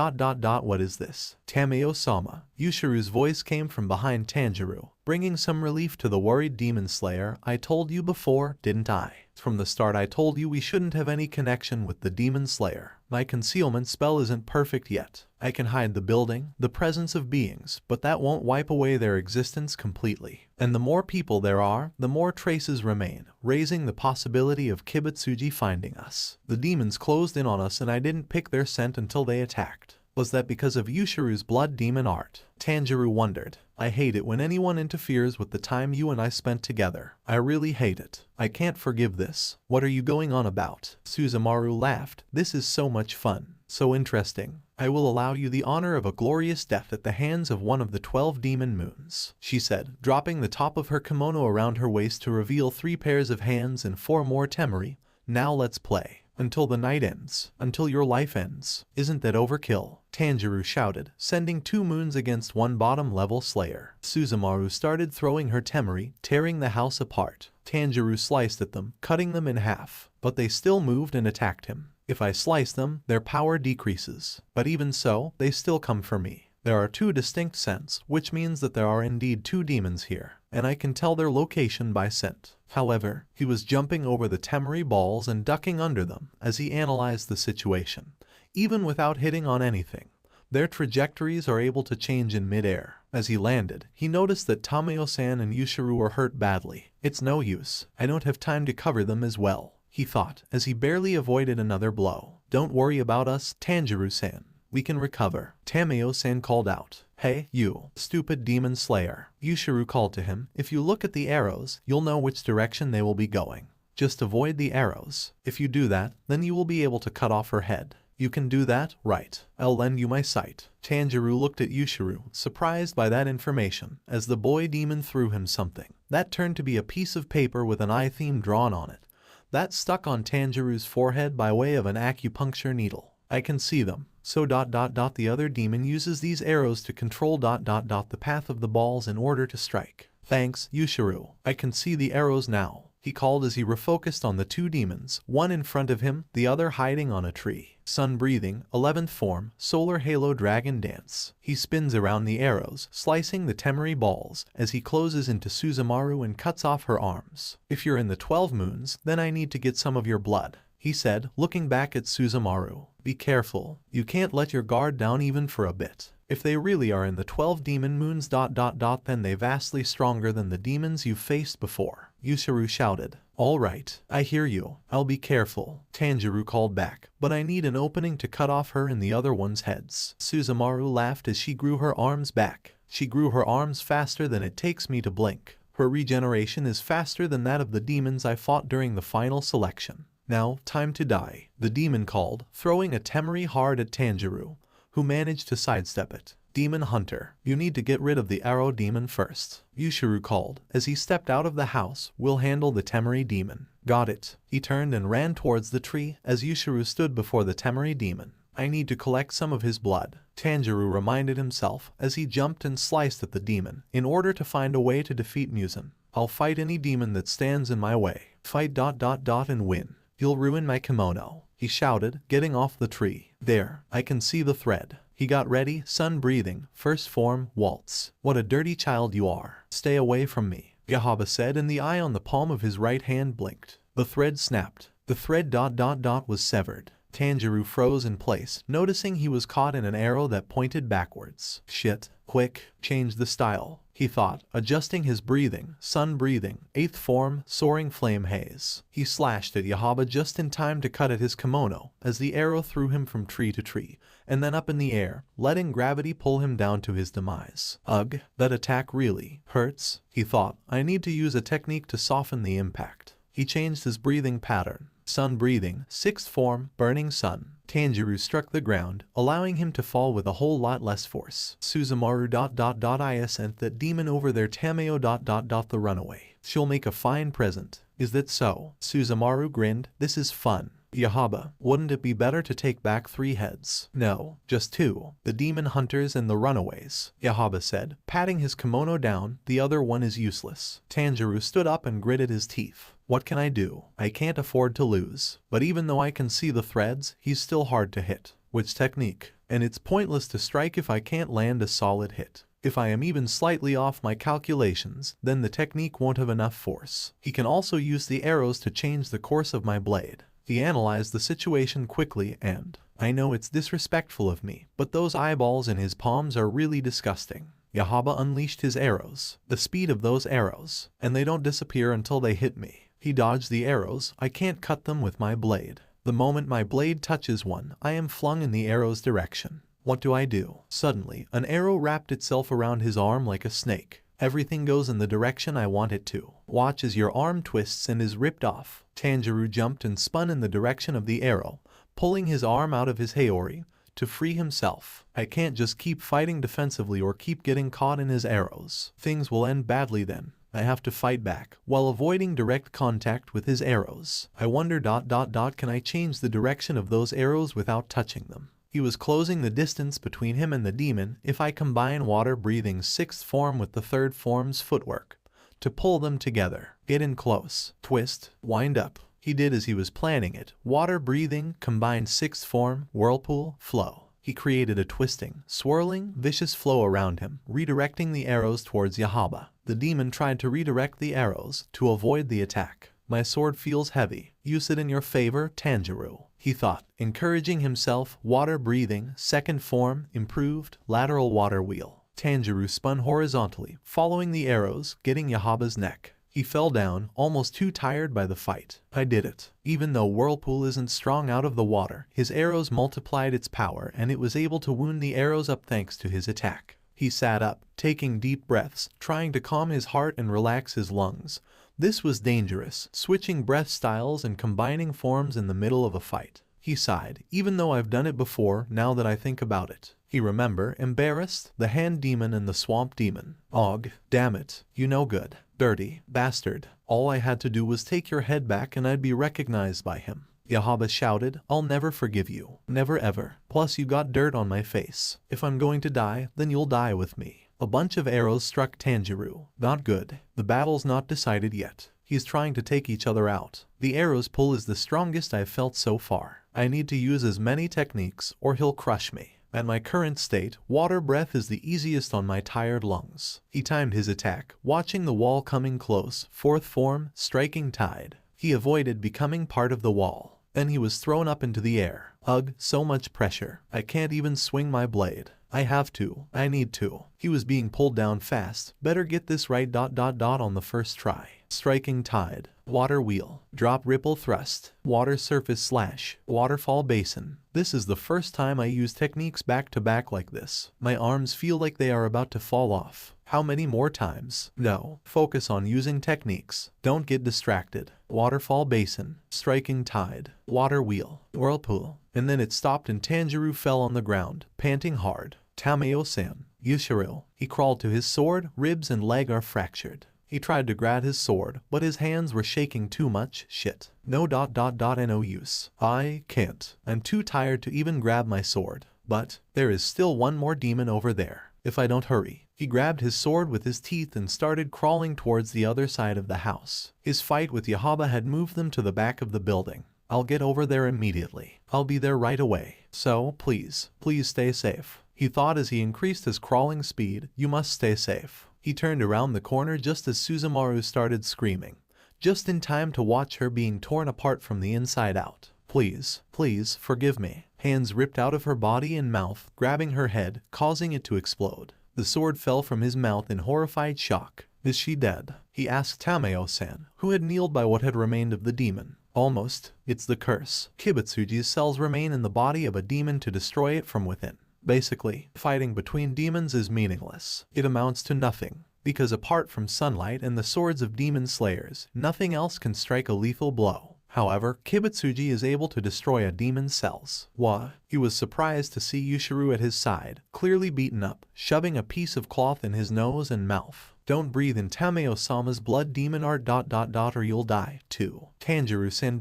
[SPEAKER 2] what is this? Tameo-sama. Yushiro's voice came from behind Tanjiro, bringing some relief to the worried demon slayer. I told you before, didn't I? From the start I told you we shouldn't have any connection with the demon slayer. My concealment spell isn't perfect yet. I can hide the building, the presence of beings, but that won't wipe away their existence completely. And the more people there are, the more traces remain, raising the possibility of Kibutsuji finding us. The demons closed in on us and I didn't pick their scent until they attacked. Was that because of Yushiro's blood demon art? Tanjiro wondered. I hate it when anyone interferes with the time you and I spent together. I really hate it. I can't forgive this. What are you going on about? Suzumaru laughed. This is so much fun. So interesting. I will allow you the honor of a glorious death at the hands of one of the 12 demon moons, she said, dropping the top of her kimono around her waist to reveal 3 pairs of hands and 4 more temeri. Now let's play. Until the night ends. Until your life ends. Isn't that overkill? Tanjiro shouted, sending 2 moons against 1 bottom-level slayer. Suzumaru started throwing her temeri, tearing the house apart. Tanjiro sliced at them, cutting them in half. But they still moved and attacked him. If I slice them, their power decreases. But even so, they still come for me. There are 2 distinct scents, which means that there are indeed 2 demons here, and I can tell their location by scent. However, he was jumping over the temeri balls and ducking under them as he analyzed the situation. Even without hitting on anything, their trajectories are able to change in mid-air. As he landed, he noticed that Tameo-san and Yushiro were hurt badly. It's no use. I don't have time to cover them as well, he thought, as he barely avoided another blow. Don't worry about us, Tanjiro-san. We can recover. Tameo-san called out. Hey, you, stupid demon slayer. Yushiro called to him. If you look at the arrows, you'll know which direction they will be going. Just avoid the arrows. If you do that, then you will be able to cut off her head. You can do that, right? I'll lend you my sight. Tanjiro looked at Yushiro, surprised by that information, as the boy demon threw him something. That turned to be a piece of paper with an eye theme drawn on it. That stuck on Tanjiro's forehead by way of an acupuncture needle. I can see them. So the other demon uses these arrows to control the path of the balls in order to strike. Thanks, Yushiro. I can see the arrows now, he called as he refocused on the 2 demons, one in front of him, the other hiding on a tree. Sun breathing, 11th form, solar halo dragon dance. He spins around the arrows, slicing the temeri balls, as he closes into Suzumaru and cuts off her arms. If you're in the 12 moons, then I need to get some of your blood, he said, looking back at Suzumaru. Be careful. You can't let your guard down even for a bit. If they really are in the 12 demon moons then they vastly stronger than the demons you've faced before. Yushiro shouted. All right, I hear you. I'll be careful. Tanjiro called back. But I need an opening to cut off her and the other one's heads. Suzumaru laughed as she grew her arms back. She grew her arms faster than it takes me to blink. Her regeneration is faster than that of the demons I fought during the final selection. Now, time to die, the demon called, throwing a temeri hard at Tanjiro, who managed to sidestep it. Demon Hunter, you need to get rid of the arrow demon first, Yushiro called. As he stepped out of the house, we'll handle the temeri demon. Got it. He turned and ran towards the tree as Yushiro stood before the temeri demon. I need to collect some of his blood, Tanjiro reminded himself as he jumped and sliced at the demon, in order to find a way to defeat Muzan. I'll fight any demon that stands in my way. Fight and win. You'll ruin my kimono, he shouted, getting off the tree. There, I can see the thread. He got ready, sun breathing, 1st form, waltz. What a dirty child you are. Stay away from me, Yahaba said, and the eye on the palm of his right hand blinked. The thread snapped. The thread was severed. Tanjiro froze in place, noticing he was caught in an arrow that pointed backwards. Shit. Quick, change the style, he thought, adjusting his breathing. Sun breathing, 8th form, soaring flame haze. He slashed at Yahaba just in time to cut at his kimono as the arrow threw him from tree to tree, and then up in the air, letting gravity pull him down to his demise. Ugh, that attack really hurts, he thought. I need to use a technique to soften the impact. He changed his breathing pattern. Sun breathing, 6th form, burning sun. Tanjiro struck the ground, allowing him to fall with a whole lot less force. Suzumaru ... I sent that demon over there. Tameo ... the runaway. She'll make a fine present. Is that so? Suzumaru grinned. This is fun. Yahaba, wouldn't it be better to take back 3 heads? No, just 2. The demon hunters and the runaways, Yahaba said, patting his kimono down. The other one is useless. Tanjiro stood up and gritted his teeth. What can I do? I can't afford to lose. But even though I can see the threads, he's still hard to hit. Which technique? And it's pointless to strike if I can't land a solid hit. If I am even slightly off my calculations, then the technique won't have enough force. He can also use the arrows to change the course of my blade. He analyzed the situation quickly and, I know it's disrespectful of me, but those eyeballs in his palms are really disgusting. Yahaba unleashed his arrows, the speed of those arrows, and they don't disappear until they hit me. He dodged the arrows. I can't cut them with my blade. The moment my blade touches one, I am flung in the arrow's direction. What do I do? Suddenly, an arrow wrapped itself around his arm like a snake. Everything goes in the direction I want it to. Watch as your arm twists and is ripped off. Tanjiro jumped and spun in the direction of the arrow, pulling his arm out of his haori to free himself. I can't just keep fighting defensively or keep getting caught in his arrows. Things will end badly then. I have to fight back, while avoiding direct contact with his arrows. I wonder ... can I change the direction of those arrows without touching them? He was closing the distance between him and the demon if I combine water breathing 6th form with the 3rd form's footwork to pull them together. Get in close, twist, wind up. He did as he was planning it. Water breathing combined 6th form, whirlpool, flow. He created a twisting, swirling, vicious flow around him, redirecting the arrows towards Yahaba. The demon tried to redirect the arrows to avoid the attack. My sword feels heavy. Use it in your favor, Tanjiro, he thought, encouraging himself. Water breathing, 2nd form, improved, lateral water wheel. Tanjiro spun horizontally, following the arrows, getting Yahaba's neck. He fell down, almost too tired by the fight. I did it. Even though Whirlpool isn't strong out of the water, his arrows multiplied its power and it was able to wound the arrows up thanks to his attack. He sat up, taking deep breaths, trying to calm his heart and relax his lungs. This was dangerous, switching breath styles and combining forms in the middle of a fight. He sighed, even though I've done it before. Now that I think about it. He remembered, embarrassed, the hand demon and the swamp demon. Og, damn it, you no good. Dirty bastard. All I had to do was take your head back and I'd be recognized by him. Yahaba shouted, I'll never forgive you. Never ever. Plus you got dirt on my face. If I'm going to die, then you'll die with me. A bunch of arrows struck Tanjiro. Not good. The battle's not decided yet. He's trying to take each other out. The arrow's pull is the strongest I've felt so far. I need to use as many techniques or he'll crush me. At my current state, water breath is the easiest on my tired lungs. He timed his attack, watching the wall coming close. 4th form, striking tide. He avoided becoming part of the wall. Then he was thrown up into the air. Ugh, so much pressure. I can't even swing my blade. I have to. I need to. He was being pulled down fast. Better get this right ... on the first try. Striking tide. Water wheel. Drop ripple thrust. Water surface slash. Waterfall basin. This is the first time I use techniques back to back like this. My arms feel like they are about to fall off. How many more times? No. Focus on using techniques. Don't get distracted. Waterfall basin. Striking tide. Water wheel. Whirlpool. And then it stopped and Tanjiro fell on the ground, panting hard. Tameo-san. Yushiro. He crawled to his sword. Ribs and leg are fractured. He tried to grab his sword, but his hands were shaking too much. Shit. No ... no use. I can't. I'm too tired to even grab my sword. But there is still one more demon over there. If I don't hurry. He grabbed his sword with his teeth and started crawling towards the other side of the house. His fight with Yahaba had moved them to the back of the building. I'll get over there immediately. I'll be there right away. So, please stay safe. He thought as he increased his crawling speed. You must stay safe. He turned around the corner just as Suzumaru started screaming, just in time to watch her being torn apart from the inside out. Please, please, forgive me. Hands ripped out of her body and mouth, grabbing her head, causing it to explode. The sword fell from his mouth in horrified shock. Is she dead? He asked Tameo-san, who had kneeled by what had remained of the demon. Almost. It's the curse. Kibutsuji's cells remain in the body of a demon to destroy it from within. Basically, fighting between demons is meaningless. It amounts to nothing. Because apart from sunlight and the swords of demon slayers, nothing else can strike a lethal blow. However, Kibutsuji is able to destroy a demon's cells. Why? He was surprised to see Yushiro at his side, clearly beaten up, shoving a piece of cloth in his nose and mouth. Don't breathe in Tameo-sama's blood, demon art ... or you'll die, too. Tanjiro-san ...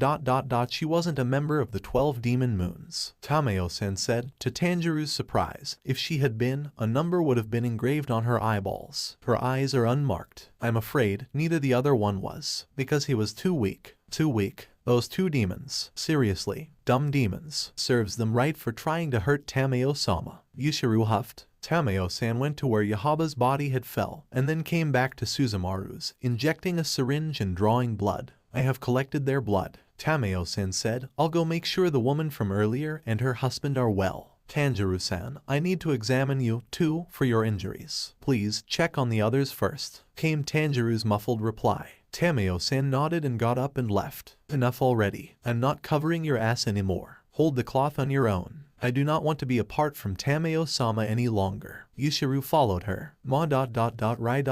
[SPEAKER 2] She wasn't a member of the 12 demon moons. Tameo-san said, to Tanjiro's surprise. If she had been, a number would have been engraved on her eyeballs. Her eyes are unmarked. I'm afraid neither the other one was. Because he was too weak. Too weak. Those 2 demons, seriously, dumb demons, serves them right for trying to hurt Tameo-sama. Yushiro huffed. Tameo-san went to where Yahaba's body had fell, and then came back to Suzumaru's, injecting a syringe and drawing blood. I have collected their blood. Tameo-san said, I'll go make sure the woman from earlier and her husband are well. Tanjiro-san, I need to examine you, too, for your injuries. Please, check on the others first. Came Tanjiro's muffled reply. Tameo-san nodded and got up and left. Enough already. I'm not covering your ass anymore. Hold the cloth on your own. I do not want to be apart from Tameo-sama any longer. Yushiro followed her. Ma ... ri ... ma ... ri ...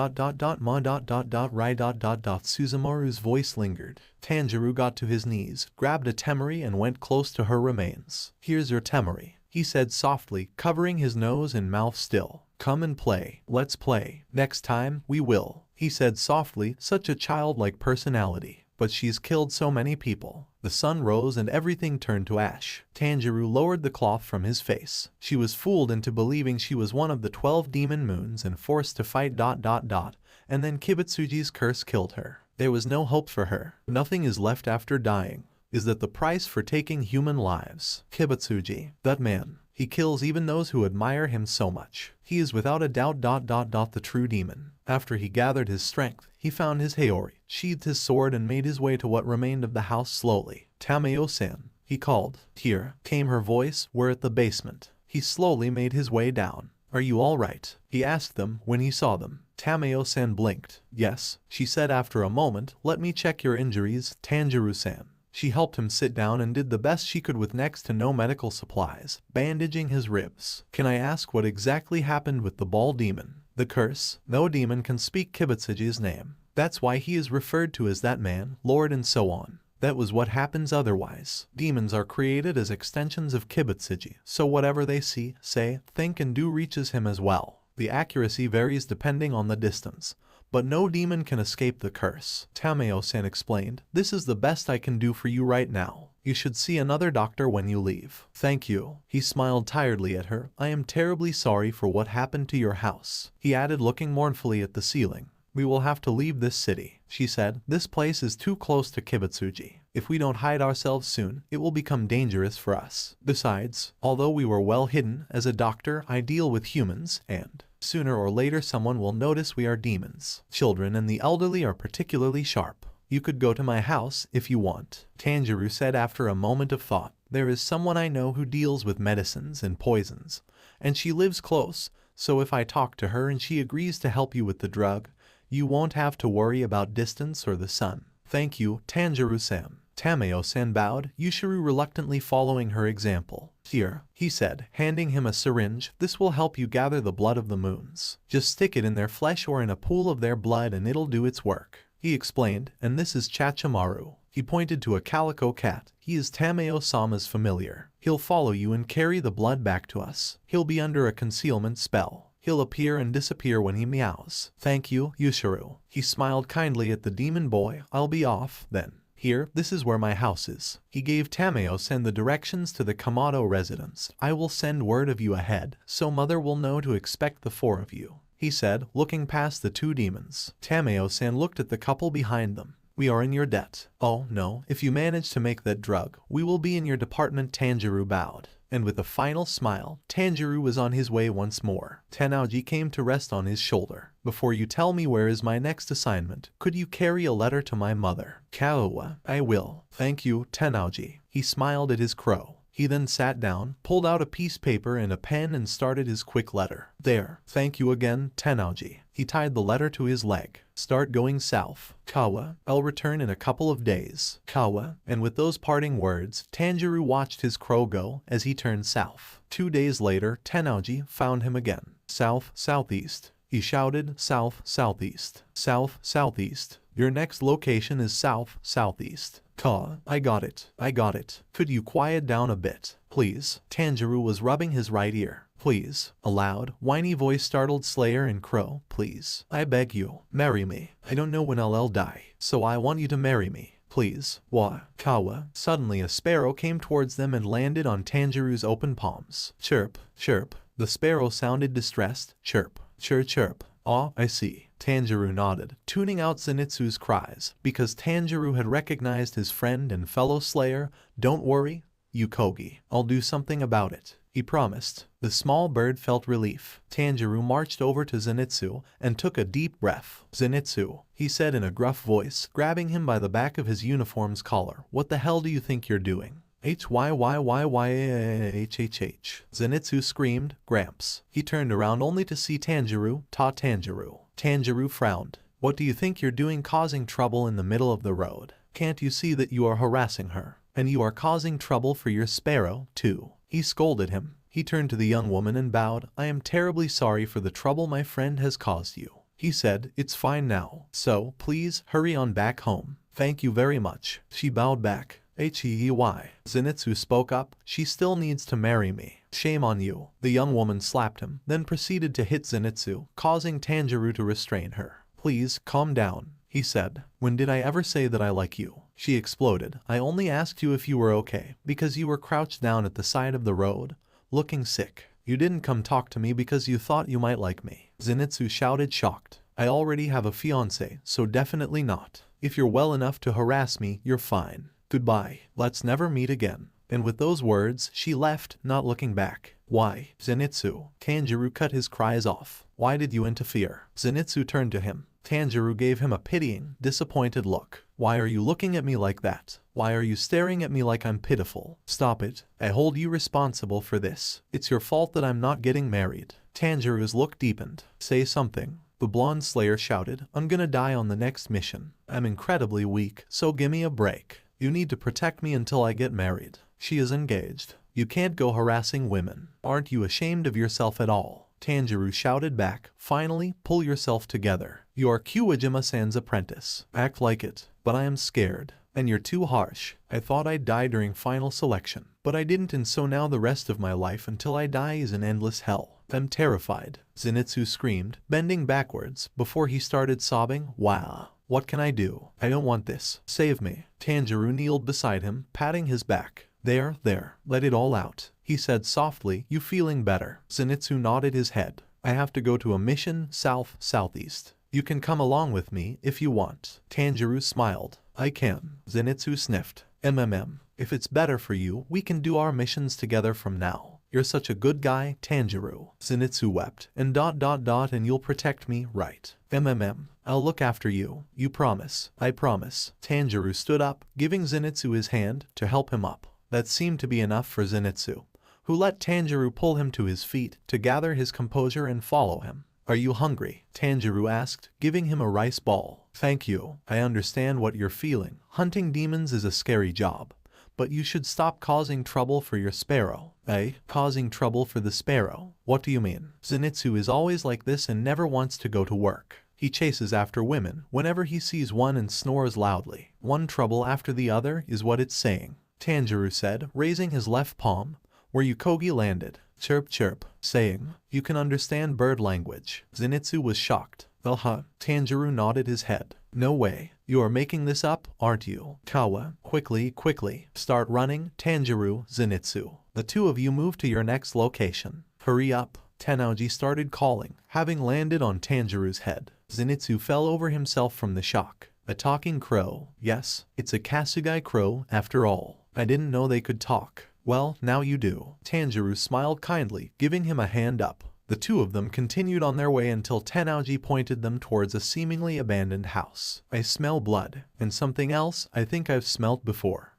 [SPEAKER 2] Suzumaru's voice lingered. Tanjiro got to his knees, grabbed a temari and went close to her remains. Here's your temari, he said softly, covering his nose and mouth still. Come and play. Let's play. Next time, we will. He said softly, such a childlike personality. But she's killed so many people. The sun rose and everything turned to ash. Tanjiro lowered the cloth from his face. She was fooled into believing she was one of the 12 demon moons and forced to fight ... and then Kibutsuji's curse killed her. There was no hope for her. Nothing is left after dying. Is that the price for taking human lives? Kibutsuji, that man. He kills even those who admire him so much. He is without a doubt ... the true demon. After he gathered his strength, he found his Haori, sheathed his sword and made his way to what remained of the house slowly. Tameo-san, he called. Here, came her voice, we're at the basement. He slowly made his way down. Are you all right? He asked them when he saw them. Tameo-san blinked. Yes, she said after a moment, let me check your injuries, Tanjiro-san. She helped him sit down and did the best she could with next to no medical supplies, bandaging his ribs. Can I ask what exactly happened with the ball demon? The curse? No demon can speak Kibutsuji's name. That's why he is referred to as that man, lord and so on. That was what happens otherwise. Demons are created as extensions of Kibutsuji, so whatever they see, say, think and do reaches him as well. The accuracy varies depending on the distance. But no demon can escape the curse. Tameo-san explained, this is the best I can do for you right now. You should see another doctor when you leave. Thank you. He smiled tiredly at her. I am terribly sorry for what happened to your house. He added, looking mournfully at the ceiling. We will have to leave this city, she said. This place is too close to Kibutsuji. If we don't hide ourselves soon, it will become dangerous for us. Besides, although we were well hidden, as a doctor, I deal with humans, and sooner or later someone will notice we are demons. Children and the elderly are particularly sharp. You could go to my house if you want. Tanjiro said after a moment of thought. There is someone I know who deals with medicines and poisons, and she lives close, so if I talk to her and she agrees to help you with the drug, you won't have to worry about distance or the sun. Thank you, Tanjiro-san. Tameo-san bowed, Yushiro reluctantly following her example. Here, he said, handing him a syringe, this will help you gather the blood of the moons. Just stick it in their flesh or in a pool of their blood and it'll do its work. He explained, and this is Chachimaru. He pointed to a calico cat. He is Tameo-sama's familiar. He'll follow you and carry the blood back to us. He'll be under a concealment spell. He'll appear and disappear when he meows. Thank you, Yushiro. He smiled kindly at the demon boy. I'll be off, then. Here, this is where my house is. He gave Tameo-san the directions to the Kamado residence. I will send word of you ahead, so mother will know to expect the 4 of you, he said, looking past the 2 demons. Tameo-san looked at the couple behind them. We are in your debt. Oh, no, if you manage to make that drug, we will be in your department. Tanjiro bowed. and with a final smile, Tanjiro was on his way once more. Tenouji came to rest on his shoulder. Before you tell me where is my next assignment, could you carry a letter to my mother? Kaowa, I will. Thank you, Tenouji. He smiled at his crow. He then sat down, pulled out a piece of paper and a pen and started his quick letter. There. Thank you again, Tenouji. He tied the letter to his leg. Start going south. Kawa, I'll return in a couple of days. Kawa, and with those parting words, Tanjiro watched his crow go as he turned south. 2 days later, Tenouji found him again. South, southeast. He shouted, south, southeast. South, southeast. Your next location is south, southeast. I got it. I got it. Could you quiet down a bit, please? Tanjiro was rubbing his right ear. Please. A loud, whiny voice startled Slayer and Crow. Please. I beg you. Marry me. I don't know when I'll die, so I want you to marry me. Please. Why? Kawa. Suddenly a sparrow came towards them and landed on Tanjiro's open palms. Chirp. Chirp. The sparrow sounded distressed. Chirp. Chirp chirp. Ah, I see. Tanjiro nodded, tuning out Zenitsu's cries, because Tanjiro had recognized his friend and fellow slayer. Don't worry, Kyogai. I'll do something about it, he promised. The small bird felt relief. Tanjiro marched over to Zenitsu and took a deep breath. Zenitsu, he said in a gruff voice, grabbing him by the back of his uniform's collar. What the hell do you think you're doing? H-Y-Y-Y-Y-H-H-H. Zenitsu screamed, Gramps. He turned around only to see Tanjiro. Tanjiro. Tanjiro frowned. What do you think you're doing causing trouble in the middle of the road? Can't you see that you are harassing her? And you are causing trouble for your sparrow, too. He scolded him. He turned to the young woman and bowed. I am terribly sorry for the trouble my friend has caused you. He said, it's fine now. So, please, hurry on back home. Thank you very much. She bowed back. H-E-Y. Zenitsu spoke up. She still needs to marry me. Shame on you. The young woman slapped him, then proceeded to hit Zenitsu, causing Tanjiro to restrain her. Please, calm down, he said. When did I ever say that I like you? She exploded. I only asked you if you were okay, because you were crouched down at the side of the road, looking sick. You didn't come talk to me because you thought you might like me. Zenitsu shouted, shocked. I already have a fiancé, so definitely not. If you're well enough to harass me, you're fine. Goodbye. Let's never meet again. And with those words, she left, not looking back. Why? Zenitsu. Tanjiro cut his cries off. Why did you interfere? Zenitsu turned to him. Tanjiro gave him a pitying, disappointed look. Why are you looking at me like that? Why are you staring at me like I'm pitiful? Stop it. I hold you responsible for this. It's your fault that I'm not getting married. Tanjiro's look deepened. Say something. The blonde slayer shouted. I'm gonna die on the next mission. I'm incredibly weak, so gimme a break. You need to protect me until I get married. She is engaged. You can't go harassing women. Aren't you ashamed of yourself at all? Tanjiro shouted back. Finally, pull yourself together. You are Kuwajima-san's apprentice. Act like it. But I am scared. And you're too harsh. I thought I'd die during final selection. But I didn't, and so now the rest of my life until I die is an endless hell. I'm terrified. Zenitsu screamed, bending backwards, before he started sobbing. Wow. What can I do? I don't want this. Save me. Tanjiro kneeled beside him, patting his back. There, let it all out, he said softly. You feeling better? Zenitsu nodded his head. I have to go to a mission southeast. You can come along with me if you want. Tanjiro smiled. I can. Zenitsu sniffed. If it's better for you, we can do our missions together from now. You're such a good guy, Tanjiro. Zenitsu wept. And ... and you'll protect me, right? I'll look after you. You promise? I promise. Tanjiro stood up, giving Zenitsu his hand to help him up. That seemed to be enough for Zenitsu, who let Tanjiro pull him to his feet to gather his composure and follow him. Are you hungry? Tanjiro asked, giving him a rice ball. Thank you. I understand what you're feeling. Hunting demons is a scary job. But you should stop causing trouble for your sparrow. Causing trouble for the sparrow? What do you mean? Zenitsu is always like this and never wants to go to work. He chases after women whenever he sees one and snores loudly. One trouble after the other is what it's saying. Tanjiro said, raising his left palm, where Kyogai landed. Chirp chirp, saying, you can understand bird language. Zenitsu was shocked. Tanjiro nodded his head. No way. You are making this up, aren't you? Kawa, quickly, start running. Tanjiro, Zenitsu. The two of you move to your next location. Hurry up. Tenouji started calling, having landed on Tanjiro's head. Zenitsu fell over himself from the shock. A talking crow. Yes, it's a Kasugai crow after all. I didn't know they could talk. Well, now you do. Tanjiro smiled kindly, giving him a hand up. The two of them continued on their way until Tenouji pointed them towards a seemingly abandoned house. I smell blood. And something else I think I've smelt before.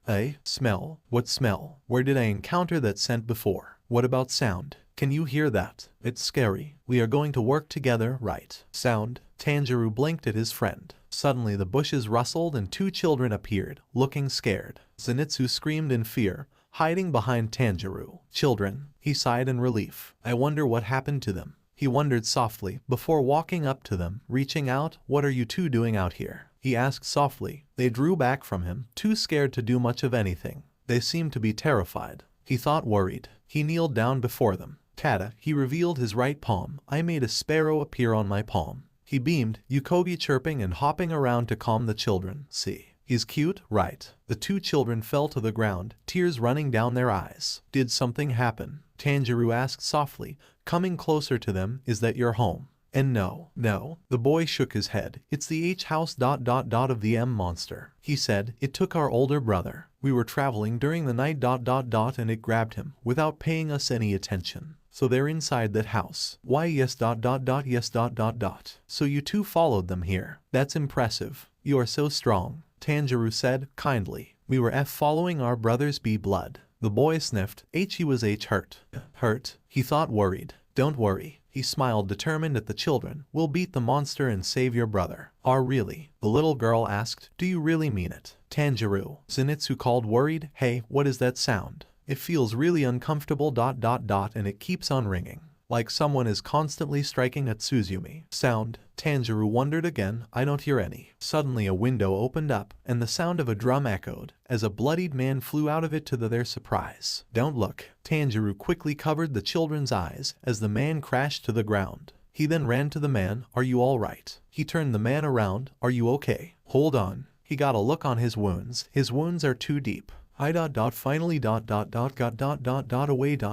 [SPEAKER 2] Smell? What smell? Where did I encounter that scent before? What about sound? Can you hear that? It's scary. We are going to work together, right? Sound? Tanjiro blinked at his friend. Suddenly the bushes rustled and two children appeared, looking scared. Zenitsu screamed in fear, hiding behind Tanjiro. Children, he sighed in relief. I wonder what happened to them. He wondered softly, before walking up to them, reaching out. What are you two doing out here? He asked softly. They drew back from him, too scared to do much of anything. They seemed to be terrified. He thought worried. He kneeled down before them. Tada, he revealed his right palm. I made a sparrow appear on my palm. He beamed, Kyogai chirping and hopping around to calm the children. See. He's cute, right? The two children fell to the ground, tears running down their eyes. Did something happen? Tanjiro asked softly, coming closer to them. Is that your home? And no. The boy shook his head. It's the H house of the M monster. He said, it took our older brother. We were traveling during the night and it grabbed him, without paying us any attention. So they're inside that house. Why yes. So you two followed them here. That's impressive. You are so strong. Tanjiro said, kindly. We were following our brother's blood. The boy sniffed. He was hurt. Hurt? He thought worried. Don't worry. He smiled determined at the children. We'll beat the monster and save your brother. Really? The little girl asked. Do you really mean it? Tanjiro. Zenitsu called worried. Hey, what is that sound? It feels really uncomfortable and it keeps on ringing. Like someone is constantly striking at Suzumi. Sound? Tanjiro wondered again. I don't hear any. Suddenly a window opened up, and the sound of a drum echoed, as a bloodied man flew out of it to their surprise. Don't look. Tanjiro quickly covered the children's eyes as the man crashed to the ground. He then ran to the man. Are you all right? He turned the man around. Are you okay? Hold on. He got a look on his wounds. His wounds are too deep. Finally got away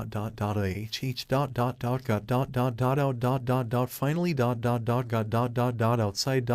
[SPEAKER 2] finally got outside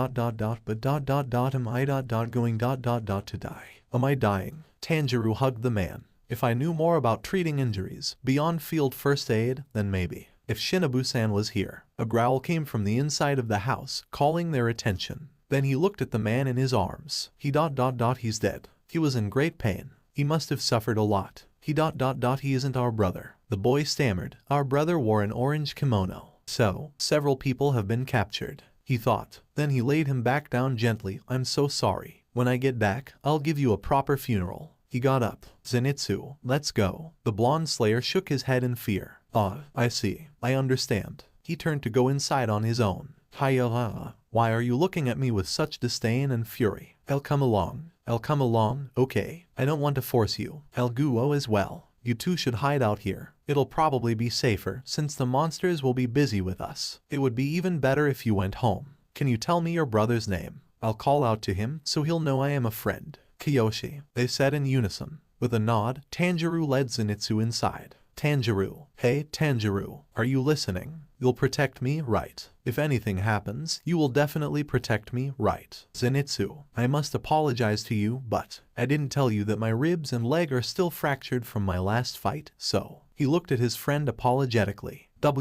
[SPEAKER 2] but am going to die. Am I dying? Tanjiro hugged the man. If I knew more about treating injuries beyond field first aid, then maybe. If Shinobu-san was here. A growl came from the inside of the house, calling their attention. Then he looked at the man in his arms. He's dead. He was in great pain. He must have suffered a lot. He isn't our brother. The boy stammered. Our brother wore an orange kimono. So, several people have been captured. He thought. Then he laid him back down gently. I'm so sorry. When I get back, I'll give you a proper funeral. He got up. Zenitsu, let's go. The blonde slayer shook his head in fear. I see. I understand. He turned to go inside on his own. Why are you looking at me with such disdain and fury? I'll come along. Okay. I don't want to force you. I'll go as well. You two should hide out here. It'll probably be safer since the monsters will be busy with us. It would be even better if you went home. Can you tell me your brother's name? I'll call out to him so he'll know I am a friend. Kiyoshi, they said in unison. With a nod, Tanjiro led Zenitsu inside. Tanjiro. Hey, Tanjiro. Are you listening? You'll protect me, right? If anything happens, you will definitely protect me, right? Zenitsu, I must apologize to you, but I didn't tell you that my ribs and leg are still fractured from my last fight, so. He looked at his friend apologetically. What?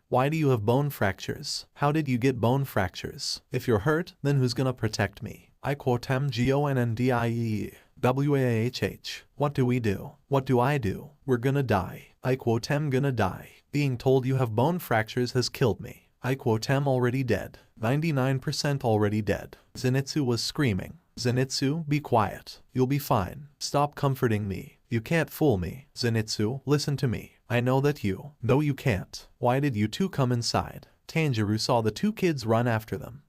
[SPEAKER 2] Why do you have bone fractures? How did you get bone fractures? If you're hurt, then who's gonna protect me? I quote MGONNDIE. WAHH. What do we do? What do I do? We're gonna die. I quote gonna die. Being told you have bone fractures has killed me. I quote already dead. 99% already dead. Zenitsu was screaming. Zenitsu, be quiet. You'll be fine. Stop comforting me. You can't fool me. Zenitsu, listen to me. I know that you. No, you can't. Why did you two come inside? Tanjiro saw the two kids run after them.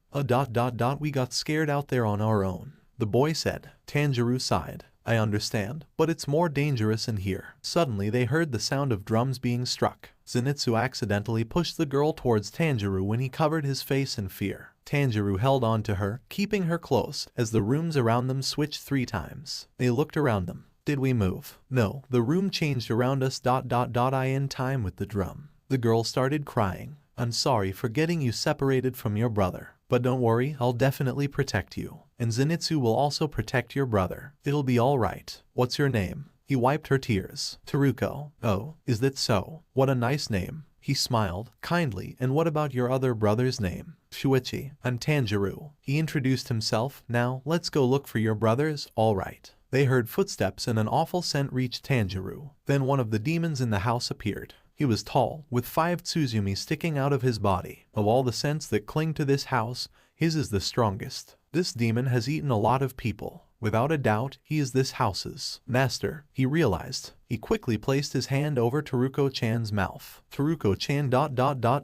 [SPEAKER 2] We got scared out there on our own. The boy said. Tanjiro sighed. I understand, but it's more dangerous in here. Suddenly they heard the sound of drums being struck. Zenitsu accidentally pushed the girl towards Tanjiro when he covered his face in fear. Tanjiro held on to her, keeping her close, as the rooms around them switched 3 times. They looked around them. Did we move? No, the room changed around us. In time with the drum. The girl started crying. I'm sorry for getting you separated from your brother. But don't worry, I'll definitely protect you. And Zenitsu will also protect your brother. It'll be alright. What's your name? He wiped her tears. Taruko. Oh, is that so? What a nice name. He smiled kindly. And what about your other brother's name? Shuichi. And Tanjiro. He introduced himself. Now, let's go look for your brothers. All right. They heard footsteps and an awful scent reached Tanjiro. Then one of the demons in the house appeared. He was tall, with 5 Tsuzumi sticking out of his body. Of all the scents that cling to this house, his is the strongest. This demon has eaten a lot of people. Without a doubt, he is this house's master, he realized. He quickly placed his hand over Taruko-chan's mouth. Taruko-chan ...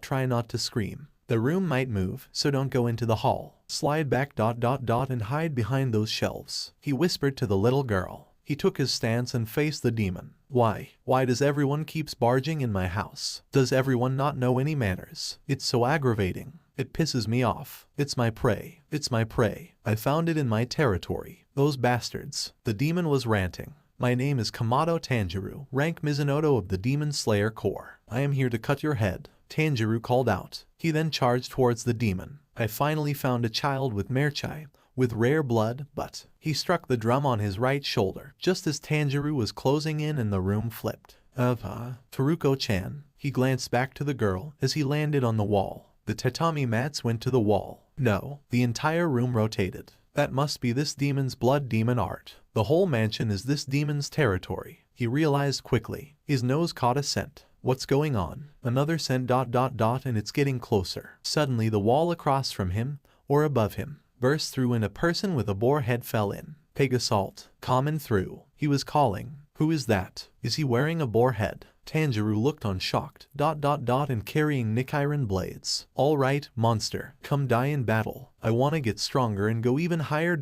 [SPEAKER 2] try not to scream. The room might move, so don't go into the hall. Slide back ... and hide behind those shelves. He whispered to the little girl. He took his stance and faced the demon. Why does everyone keeps barging in my house? Does everyone not know any manners? It's so aggravating. It pisses me off. It's my prey. It's my prey. I found it in my territory. Those bastards. The demon was ranting. My name is Kamado Tanjiro, rank Mizunoto of the Demon Slayer Corps. I am here to cut your head. Tanjiro called out. He then charged towards the demon. I finally found a child with merchai, with rare blood, but he struck the drum on his right shoulder, just as Tanjiro was closing in and the room flipped. Taruko-chan. He glanced back to the girl as he landed on the wall. The tatami mats went to the wall. No, the entire room rotated. That must be this demon's blood demon art. The whole mansion is this demon's territory. He realized quickly. His nose caught a scent. What's going on? Another scent ... and it's getting closer. Suddenly the wall across from him, or above him, burst through and a person with a boar head fell in. Pegasalt. Common through. He was calling. Who is that? Is he wearing a boar head? Tanjiro looked on shocked ... and carrying Nichiren blades. Alright, monster. Come die in battle. I wanna get stronger and go even higher ...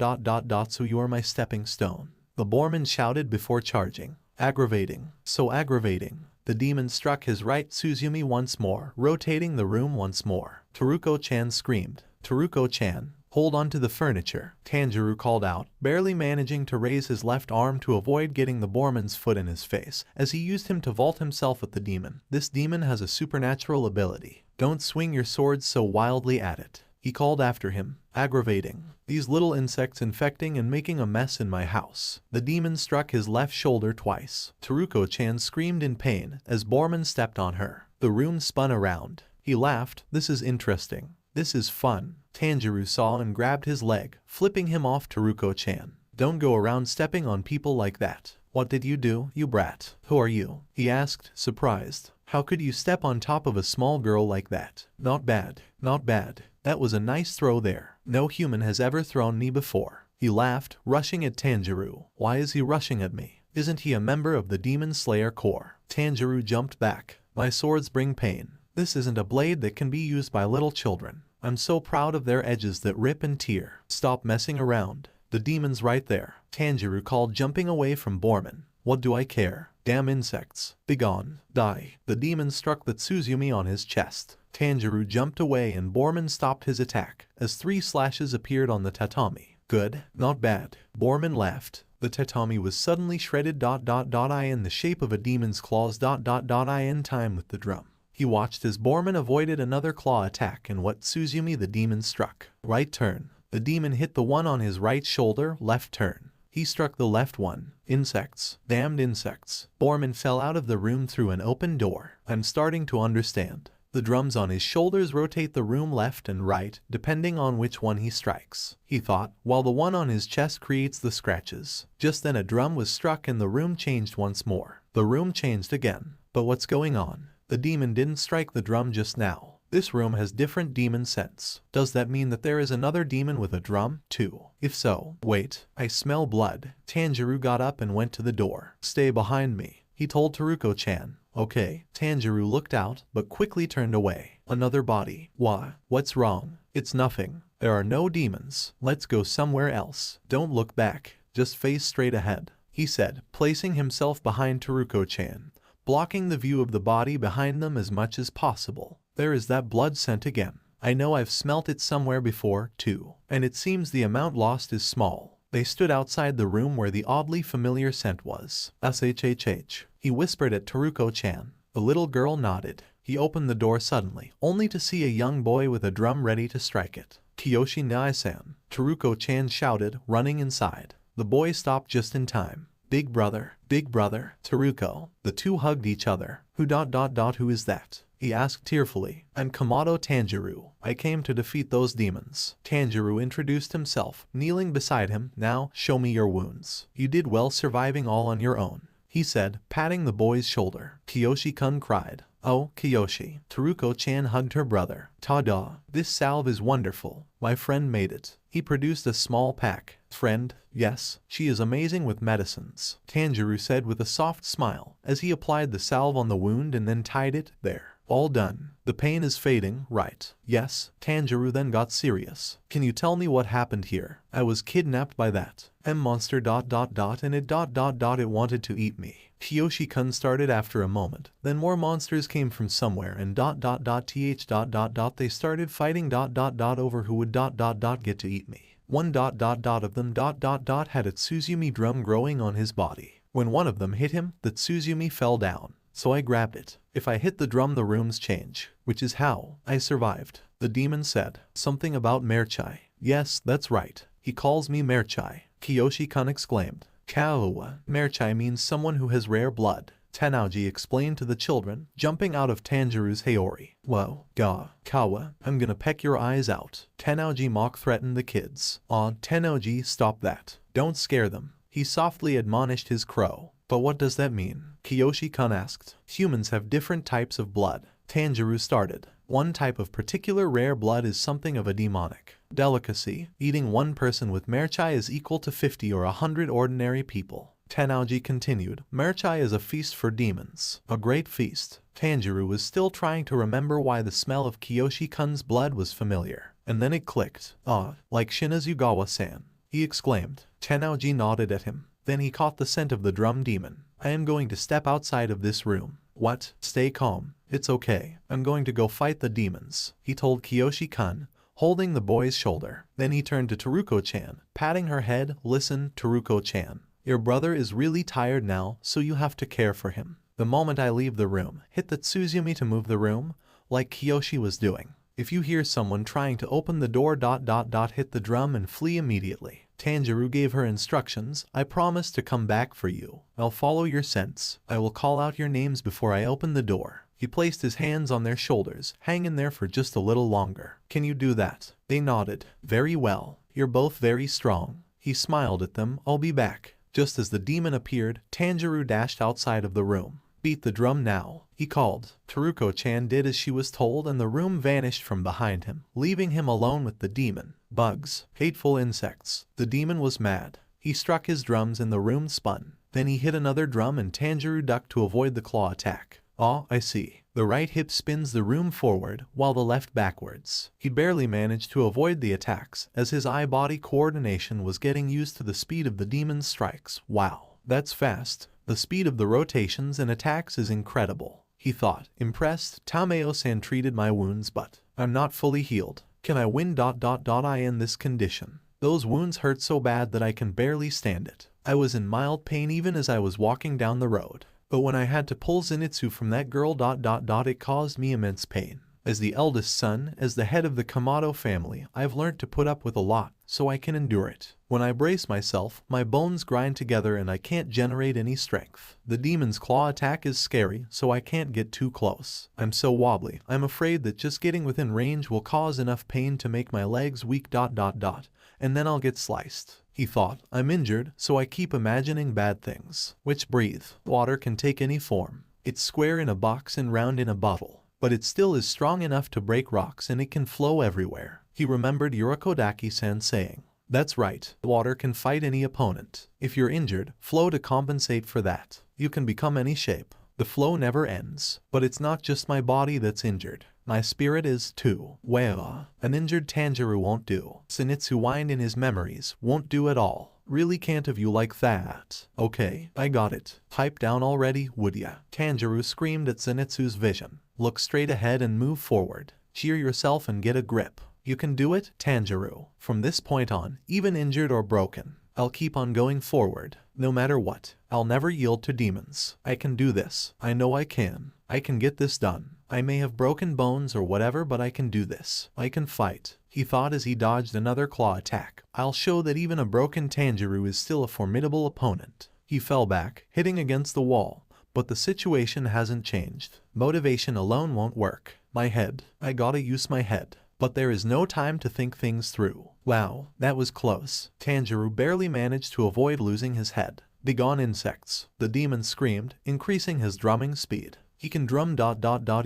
[SPEAKER 2] so you are my stepping stone. The boarman shouted before charging. Aggravating. So aggravating. The demon struck his right Tsuzumi once more, rotating the room once more. Taruko-chan screamed. Taruko-chan. Hold on to the furniture, Tanjiro called out, barely managing to raise his left arm to avoid getting the boarman's foot in his face, as he used him to vault himself at the demon. This demon has a supernatural ability. Don't swing your swords so wildly at it. He called after him, aggravating. These little insects infecting and making a mess in my house. The demon struck his left shoulder twice. Taruko-chan screamed in pain as Boarman stepped on her. The room spun around. He laughed. This is interesting. This is fun. Tanjiro saw and grabbed his leg, flipping him off Taruko-chan. Don't go around stepping on people like that. What did you do, you brat? Who are you? He asked, surprised. How could you step on top of a small girl like that? Not bad. Not bad. That was a nice throw there. No human has ever thrown me before. He laughed, rushing at Tanjiro. Why is he rushing at me? Isn't he a member of the Demon Slayer Corps? Tanjiro jumped back. My swords bring pain. This isn't a blade that can be used by little children. I'm so proud of their edges that rip and tear. Stop messing around. The demon's right there. Tanjiro called, jumping away from Boarman. What do I care? Damn insects. Begone. Die. The demon struck the Tsuzumi on his chest. Tanjiro jumped away and Boarman stopped his attack, as 3 slashes appeared on the tatami. Good. Not bad. Boarman laughed. The tatami was suddenly shredded ... in the shape of a demon's claws ... in time with the drum. He watched as Boarman avoided another claw attack and what Tsuzumi the demon struck. Right turn. The demon hit the one on his right shoulder. Left turn. He struck the left one. Insects. Damned insects. Boarman fell out of the room through an open door. I'm starting to understand. The drums on his shoulders rotate the room left and right, depending on which one he strikes, he thought, while the one on his chest creates the scratches. Just then a drum was struck and the room changed once more. The room changed again. But what's going on? The demon didn't strike the drum just now. This room has different demon scents. Does that mean that there is another demon with a drum, too? If so, wait, I smell blood. Tanjiro got up and went to the door. Stay behind me, he told Taruko-chan. Okay. Tanjiro looked out, but quickly turned away. Another body. What's wrong? It's nothing. There are no demons. Let's go somewhere else. Don't look back. Just face straight ahead, he said, placing himself behind Taruko-chan, blocking the view of the body behind them as much as possible. There is that blood scent again. I know I've smelt it somewhere before, too. And it seems the amount lost is small. They stood outside the room where the oddly familiar scent was. SHHH. He whispered at Taruko-chan. The little girl nodded. He opened the door suddenly, only to see a young boy with a drum ready to strike it. Kiyoshi Nai-san. Taruko-chan shouted, running inside. The boy stopped just in time. Big brother, Teruko. The two hugged each other. Who is that? He asked tearfully. I'm Kamado Tanjiro. I came to defeat those demons. Tanjiro introduced himself, kneeling beside him. Now, show me your wounds. You did well surviving all on your own, he said, patting the boy's shoulder. Kiyoshi-kun cried. Oh, Kiyoshi. Teruko-chan hugged her brother. Ta-da. This salve is wonderful. My friend made it. He produced a small pack. Friend? Yes, she is amazing with medicines, Tanjiro said with a soft smile as he applied the salve on the wound and then tied it. There. All done. The pain is fading, right? Yes. Tanjiro then got serious. Can you tell me what happened here? I was kidnapped by that monster ... and it ... it wanted to eat me. Kiyoshi-kun started after a moment. Then more monsters came from somewhere and ... they started fighting ... over who would ... get to eat me. One ... of them ... had a Tsuzumi drum growing on his body. When one of them hit him, the Tsuzumi fell down. So I grabbed it. If I hit the drum, the rooms change, which is how I survived. The demon said. Something about Merchai. Yes, that's right. He calls me Merchai, Kiyoshi-kun exclaimed. Kawa. Merchai means someone who has rare blood, Tenouji explained to the children, jumping out of Tanjiro's Haori. Whoa, Kawa, I'm gonna peck your eyes out. Tenouji mock threatened the kids. Aw, Tenouji, stop that. Don't scare them. He softly admonished his crow. But what does that mean? Kiyoshi-kun asked. Humans have different types of blood, Tanjiro started. One type of particular rare blood is something of a demonic delicacy. Eating one person with Merchai is equal to 50 or 100 ordinary people. Tenouji continued. Merchai is a feast for demons. A great feast. Tanjiro was still trying to remember why the smell of Kiyoshi-kun's blood was familiar. And then it clicked. Like Shinazugawa-san, he exclaimed. Tenouji nodded at him. Then he caught the scent of the drum demon. I am going to step outside of this room. What? Stay calm. It's okay. I'm going to go fight the demons, he told Kiyoshi-kun, holding the boy's shoulder. Then he turned to Teruko-chan, patting her head. Listen, Teruko-chan. Your brother is really tired now, so you have to care for him. The moment I leave the room, hit the Tsuzumi to move the room, like Kiyoshi was doing. If you hear someone trying to open the door ... hit the drum and flee immediately. Tanjiro gave her instructions. I promise to come back for you. I'll follow your scents. I will call out your names before I open the door. He placed his hands on their shoulders. Hang in there for just a little longer. Can you do that? They nodded. Very well. You're both very strong. He smiled at them. I'll be back. Just as the demon appeared, Tanjiro dashed outside of the room. Beat the drum now, he called. Teruko-chan did as she was told and the room vanished from behind him, leaving him alone with the demon. Bugs. Hateful insects. The demon was mad. He struck his drums and the room spun. Then he hit another drum and Tanjiro ducked to avoid the claw attack. Oh, I see. The right hip spins the room forward, while the left backwards. He barely managed to avoid the attacks, as his eye-body coordination was getting used to the speed of the demon's strikes. Wow, that's fast. The speed of the rotations and attacks is incredible, he thought. Impressed, Tameo-san treated my wounds, but I'm not fully healed. Can I win ... I in this condition? Those wounds hurt so bad that I can barely stand it. I was in mild pain even as I was walking down the road. But when I had to pull Zenitsu from that girl ... it caused me immense pain. As the eldest son, as the head of the Kamado family, I've learned to put up with a lot, so I can endure it. When I brace myself, my bones grind together and I can't generate any strength. The demon's claw attack is scary, so I can't get too close. I'm so wobbly. I'm afraid that just getting within range will cause enough pain to make my legs weak ... and then I'll get sliced. He thought. I'm injured, so I keep imagining bad things. Which breathe. Water can take any form. It's square in a box and round in a bottle. But it still is strong enough to break rocks and it can flow everywhere. He remembered Yurakodaki-san saying. That's right. Water can fight any opponent. If you're injured, flow to compensate for that. You can become any shape. The flow never ends. But it's not just my body that's injured. My spirit is too. Well, an injured Tanjiro won't do. Zenitsu whined in his memories. Won't do at all. Really can't have you like that. Okay, I got it. Pipe down already, would ya? Tanjiro screamed at Zenitsu's vision. Look straight ahead and move forward. Cheer yourself and get a grip. You can do it, Tanjiro. From this point on, even injured or broken, I'll keep on going forward. No matter what, I'll never yield to demons. I can do this. I know I can. I can get this done. I may have broken bones or whatever, but I can do this. I can fight, he thought as he dodged another claw attack. I'll show that even a broken Tanjiro is still a formidable opponent. He fell back, hitting against the wall, but the situation hasn't changed. Motivation alone won't work. My head. I gotta use my head. But there is no time to think things through. Wow, that was close. Tanjiro barely managed to avoid losing his head. Begone insects. The demon screamed, increasing his drumming speed. He can drum ...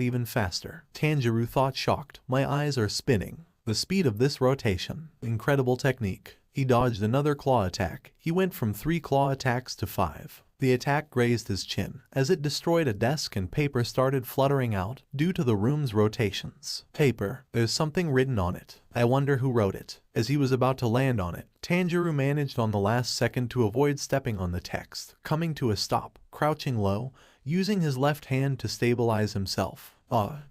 [SPEAKER 2] even faster. Tanjiro thought, shocked. My eyes are spinning. The speed of this rotation. Incredible technique. He dodged another claw attack. He went from 3 claw attacks to 5. The attack grazed his chin, as it destroyed a desk and paper started fluttering out due to the room's rotations. Paper. There's something written on it. I wonder who wrote it. As he was about to land on it, Tanjiro managed on the last second to avoid stepping on the text, coming to a stop, crouching low, using his left hand to stabilize himself.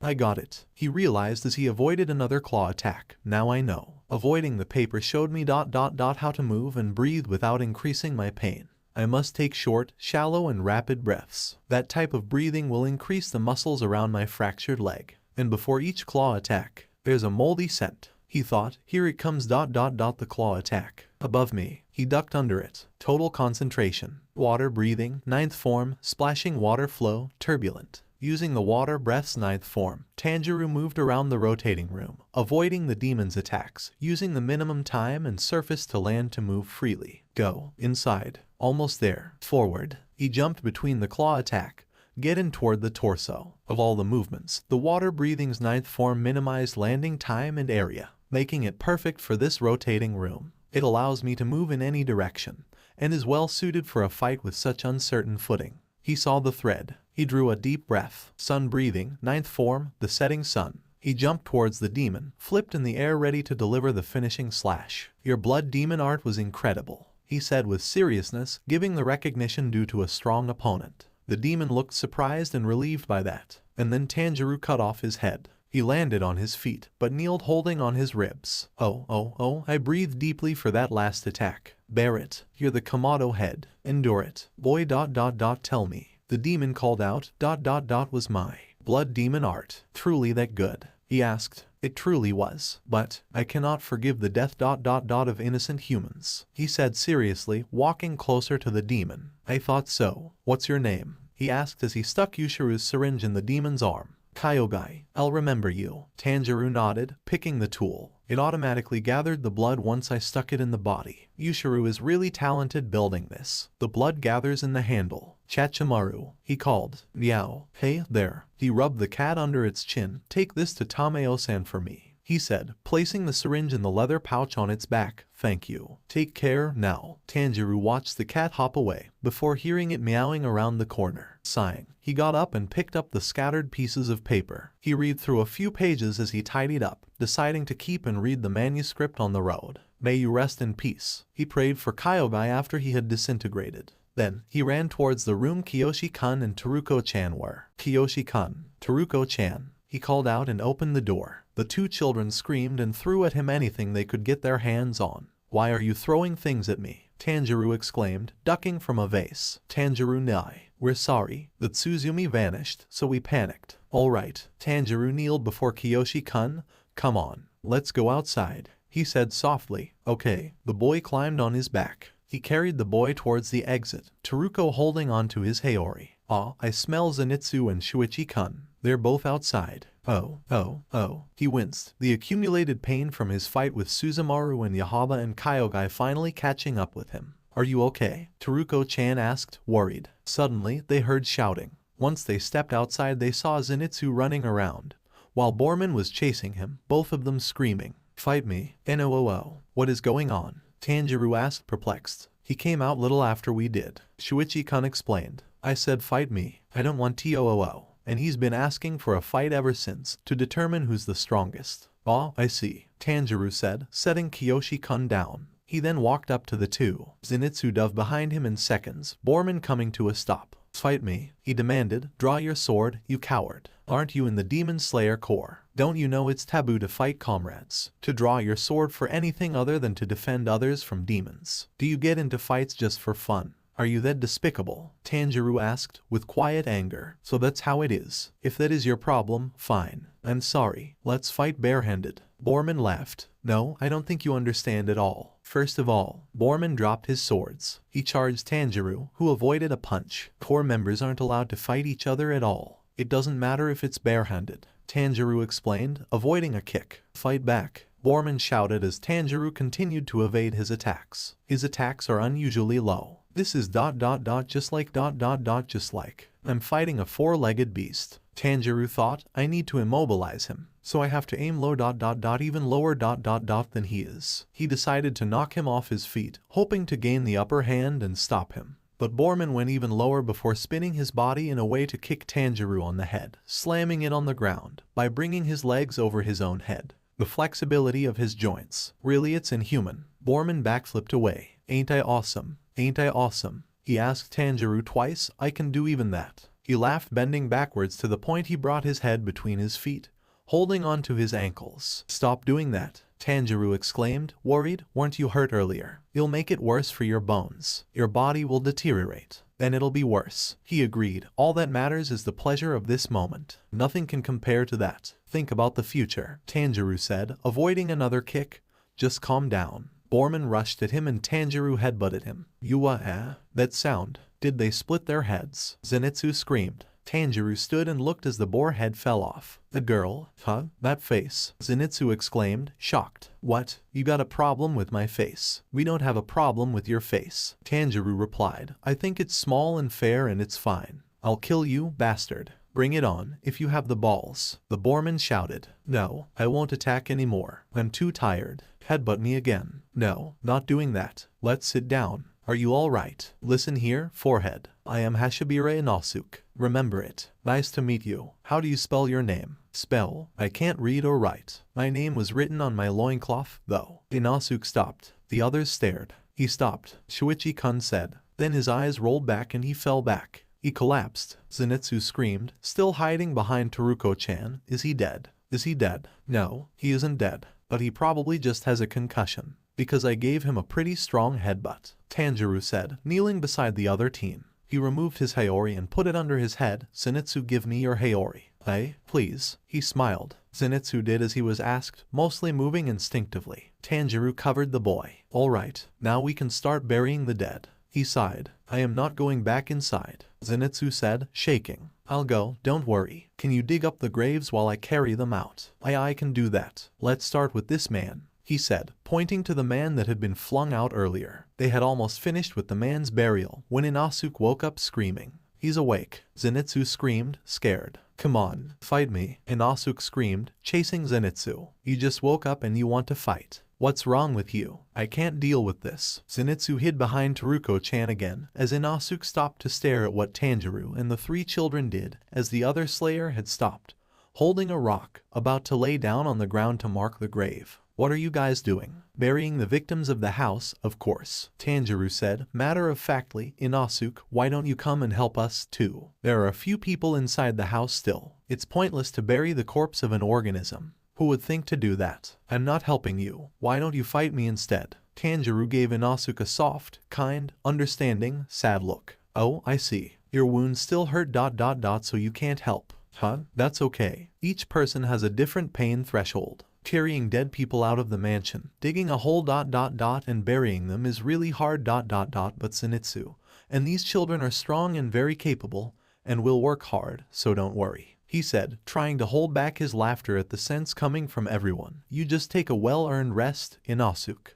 [SPEAKER 2] I got it. He realized as he avoided another claw attack. Now I know. Avoiding the paper showed me ... how to move and breathe without increasing my pain. I must take short, shallow and rapid breaths. That type of breathing will increase the muscles around my fractured leg. And before each claw attack, there's a moldy scent. He thought, here it comes ... the claw attack. Above me. He ducked under it. Total concentration. Water breathing, 9th form, splashing water flow, turbulent. Using the water breath's 9th form, Tanjiro moved around the rotating room, avoiding the demon's attacks, using the minimum time and surface to land to move freely. Go. Inside. Almost there. Forward. He jumped between the claw attack, getting toward the torso. Of all the movements, the water breathing's 9th form minimized landing time and area, making it perfect for this rotating room. It allows me to move in any direction, and is well suited for a fight with such uncertain footing. He saw the thread. He drew a deep breath. Sun breathing, 9th form, the setting sun. He jumped towards the demon, flipped in the air ready to deliver the finishing slash. Your blood demon art was incredible, he said with seriousness, giving the recognition due to a strong opponent. The demon looked surprised and relieved by that, and then Tanjiro cut off his head. He landed on his feet, but kneeled holding on his ribs. Oh, I breathed deeply for that last attack. Bear it. You're the kamado head. Endure it. Boy ... tell me. The demon called out ... was my blood demon art truly that good? He asked. It truly was. But I cannot forgive the death ... of innocent humans, he said seriously, walking closer to the demon. I thought so. What's your name? He asked as he stuck Yushiru's syringe in the demon's arm. Kyogai. I'll remember you. Tanjiro nodded, picking the tool. It automatically gathered the blood once I stuck it in the body. Yushiru is really talented building this. The blood gathers in the handle. Chachimaru, he called. Meow. Hey, there. He rubbed the cat under its chin. Take this to Tameo-san for me, he said, placing the syringe in the leather pouch on its back. Thank you. Take care now. Tanjiro watched the cat hop away, before hearing it meowing around the corner. Sighing, he got up and picked up the scattered pieces of paper. He read through a few pages as he tidied up, deciding to keep and read the manuscript on the road. May you rest in peace. He prayed for Kyogai after he had disintegrated. Then, he ran towards the room Kiyoshi-kun and Teruko-chan were. Kiyoshi-kun. Teruko-chan. He called out and opened the door. The 2 children screamed and threw at him anything they could get their hands on. Why are you throwing things at me? Tanjiro exclaimed, ducking from a vase. Tanjiro nai. We're sorry. The Tsuzumi vanished, so we panicked. Alright. Tanjiro kneeled before Kiyoshi-kun. Come on. Let's go outside, he said softly. Okay. The boy climbed on his back. He carried the boy towards the exit, Teruko holding on to his Haori. I smell Zenitsu and Shuichi-kun. They're both outside. Oh. He winced, the accumulated pain from his fight with Suzumaru and Yahaba and Kyogai finally catching up with him. Are you okay? Teruko-chan asked, worried. Suddenly, they heard shouting. Once they stepped outside, they saw Zenitsu running around, while Borman was chasing him, both of them screaming. Fight me. NOOO. What is going on? Tanjiro asked, perplexed. He came out little after we did. Shuichi-kun explained. I said fight me. I don't want TOOO. And he's been asking for a fight ever since, to determine who's the strongest. I see, Tanjiro said, setting Kiyoshi-kun down. He then walked up to the 2. Zenitsu dove behind him in seconds, Borman coming to a stop. Fight me, he demanded. Draw your sword, you coward. Aren't you in the Demon Slayer Corps? Don't you know it's taboo to fight comrades? To draw your sword for anything other than to defend others from demons? Do you get into fights just for fun? Are you that despicable? Tanjiro asked, with quiet anger. So that's how it is. If that is your problem, fine. I'm sorry. Let's fight barehanded. Borman laughed. No, I don't think you understand at all. First of all, Borman dropped his swords. He charged Tanjiro, who avoided a punch. Corps members aren't allowed to fight each other at all. It doesn't matter if it's barehanded. Tanjiro explained, avoiding a kick. Fight back. Borman shouted as Tanjiro continued to evade his attacks. His attacks are unusually low. This is just like. I'm fighting a four-legged beast. Tanjiro thought, I need to immobilize him. So I have to aim low even lower than he is. He decided to knock him off his feet, hoping to gain the upper hand and stop him. But Borman went even lower before spinning his body in a way to kick Tanjiro on the head, slamming it on the ground, by bringing his legs over his own head. The flexibility of his joints. Really, it's inhuman. Borman backflipped away. Ain't I awesome? Ain't I awesome? He asked Tanjiro twice. I can do even that. He laughed, bending backwards to the point he brought his head between his feet, holding on to his ankles. Stop doing that, Tanjiro exclaimed, worried. Weren't you hurt earlier? You'll make it worse for your bones. Your body will deteriorate. Then it'll be worse. He agreed. All that matters is the pleasure of this moment. Nothing can compare to that. Think about the future, Tanjiro said, avoiding another kick. Just calm down. Borman rushed at him and Tanjiro headbutted him. That sound. Did they split their heads? Zenitsu screamed. Tanjiro stood and looked as the boar head fell off. The girl? Huh? That face? Zenitsu exclaimed, shocked. What? You got a problem with my face? We don't have a problem with your face. Tanjiro replied. I think it's small and fair and it's fine. I'll kill you, bastard. Bring it on, if you have the balls. The Borman shouted. No, I won't attack anymore. I'm too tired. Headbutt me again. No, not doing that. Let's sit down. Are you alright? Listen here, forehead. I am Hashibire Inosuke. Remember it. Nice to meet you. How do you spell your name? Spell? I can't read or write. My name was written on my loincloth, though. Inosuke stopped. The others stared. He stopped. Shuichi-kun said. Then his eyes rolled back and he fell back. He collapsed. Zenitsu screamed, still hiding behind Teruko-chan. Is he dead? Is he dead? No, he isn't dead. But he probably just has a concussion. Because I gave him a pretty strong headbutt, Tanjiro said, kneeling beside the other team. He removed his Haori and put it under his head. Zenitsu, give me your Haori. Please. He smiled. Zenitsu did as he was asked, mostly moving instinctively. Tanjiro covered the boy. Alright, now we can start burying the dead. He sighed. I am not going back inside, Zenitsu said, shaking. I'll go, don't worry. Can you dig up the graves while I carry them out? I can do that. Let's start with this man, he said, pointing to the man that had been flung out earlier. They had almost finished with the man's burial when Inosuke woke up screaming. He's awake, Zenitsu screamed, scared. Come on, fight me, Inosuke screamed, chasing Zenitsu. You just woke up and you want to fight. What's wrong with you? I can't deal with this. Zenitsu hid behind Teruko-chan again, as Inosuke stopped to stare at what Tanjiro and the three children did, as the other slayer had stopped, holding a rock, about to lay down on the ground to mark the grave. What are you guys doing? Burying the victims of the house, of course, Tanjiro said, matter-of-factly. Inosuke, why don't you come and help us, too? There are a few people inside the house still. It's pointless to bury the corpse of an organism. Who would think to do that? I'm not helping you. Why don't you fight me instead? Tanjiro gave Inosuke a soft, kind, understanding, sad look. Oh, I see. Your wounds still hurt ... so you can't help. Huh? That's okay. Each person has a different pain threshold. Carrying dead people out of the mansion, digging a hole ... and burying them is really hard ... but Zenitsu and these children are strong and very capable, and will work hard, so don't worry, he said, trying to hold back his laughter at the sense coming from everyone. You just take a well-earned rest, Inosuke.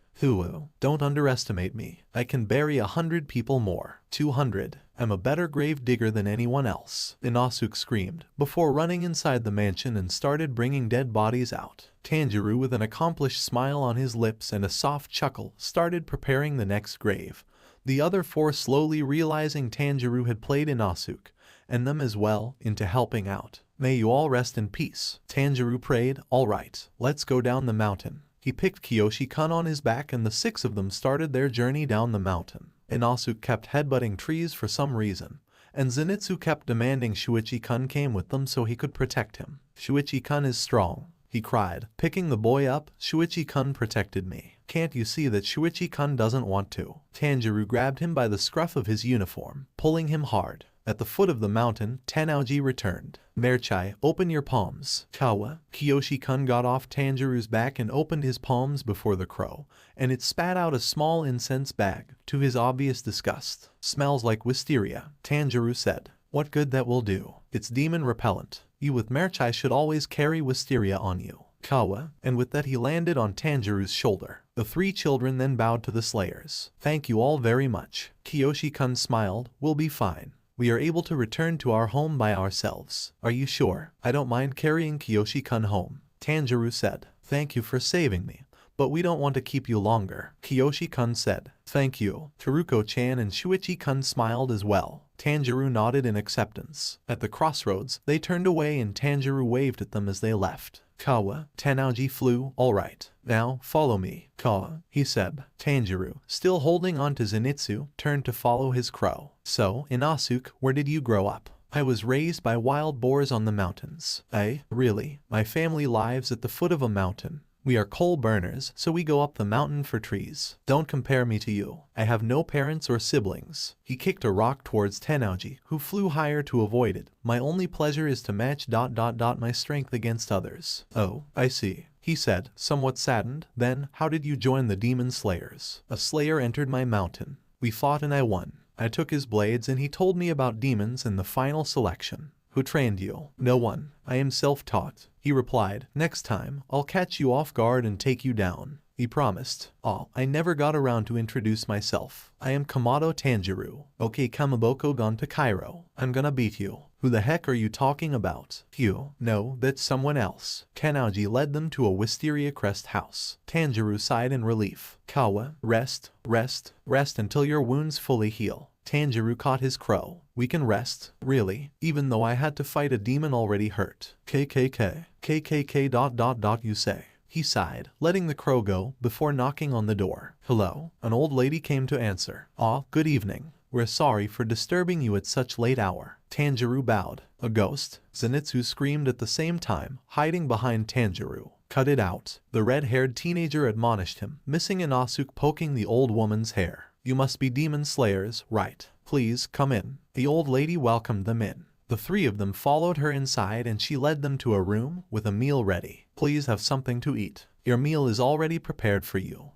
[SPEAKER 2] Don't underestimate me. I can bury 100 people more. 200. I'm a better grave digger than anyone else, Inosuke screamed, before running inside the mansion and started bringing dead bodies out. Tanjiro, with an accomplished smile on his lips and a soft chuckle, started preparing the next grave. The other four, slowly realizing Tanjiro had played Inosuke, and them as well, into helping out. May you all rest in peace, Tanjiro prayed. Alright, let's go down the mountain. He picked Kiyoshi-kun on his back and the six of them started their journey down the mountain. Inosuke kept headbutting trees for some reason, and Zenitsu kept demanding Shuichi-kun came with them so he could protect him. Shuichi-kun is strong. he cried, picking the boy up. Shuichi-kun protected me. Can't you see that Shuichi-kun doesn't want to? Tanjiro grabbed him by the scruff of his uniform, pulling him hard. At the foot of the mountain, Tenouji returned. Merchai, open your palms. Kawa. Kiyoshi-kun got off Tanjiro's back and opened his palms before the crow, and it spat out a small incense bag, to his obvious disgust. Smells like wisteria, Tanjiro said. What good that will do. It's demon repellent. You with Merchai should always carry wisteria on you. Kawa, and with that he landed on Tanjiro's shoulder. The three children then bowed to the slayers. Thank you all very much. Kiyoshi-kun smiled. We'll be fine. We are able to return to our home by ourselves. Are you sure? I don't mind carrying Kiyoshi-kun home. Tanjiro said. Thank you for saving me, but we don't want to keep you longer. Kiyoshi-kun said. Thank you. Teruko-chan and Shuichi-kun smiled as well. Tanjiro nodded in acceptance. At the crossroads, they turned away and Tanjiro waved at them as they left. Kawa, Tenouji flew. All right. Now, follow me. Kawa, he said. Tanjiro, still holding on to Zenitsu, turned to follow his crow. So, in Asuke, where did you grow up? I was raised by wild boars on the mountains. Really? My family lives at the foot of a mountain. We are coal burners, so we go up the mountain for trees. Don't compare me to you. I have no parents or siblings. He kicked a rock towards Tenouji, who flew higher to avoid it. My only pleasure is to match ... my strength against others. Oh, I see, he said, somewhat saddened. Then, how did you join the demon slayers? A slayer entered my mountain. We fought and I won. I took his blades and he told me about demons in the final selection. Who trained you? No one. I am self-taught, he replied. Next time, I'll catch you off guard and take you down. He promised. I never got around to introduce myself. I am Kamado Tanjiro. Okay, Kamaboko gone to Cairo. I'm gonna beat you. Who the heck are you talking about? You? No, that's someone else. Tenouji led them to a wisteria crest house. Tanjiro sighed in relief. Kawa, rest until your wounds fully heal. Tanjiro caught his crow. We can rest, really, even though I had to fight a demon already hurt. KKK. KKK ... you say. He sighed, letting the crow go before knocking on the door. Hello? An old lady came to answer. Good evening. We're sorry for disturbing you at such late hour. Tanjiro bowed. A ghost? Zenitsu screamed at the same time, hiding behind Tanjiro. Cut it out. The red-haired teenager admonished him, missing an Asuke poking the old woman's hair. You must be demon slayers, right? Please, come in. The old lady welcomed them in. The three of them followed her inside and she led them to a room with a meal ready. Please have something to eat. Your meal is already prepared for you.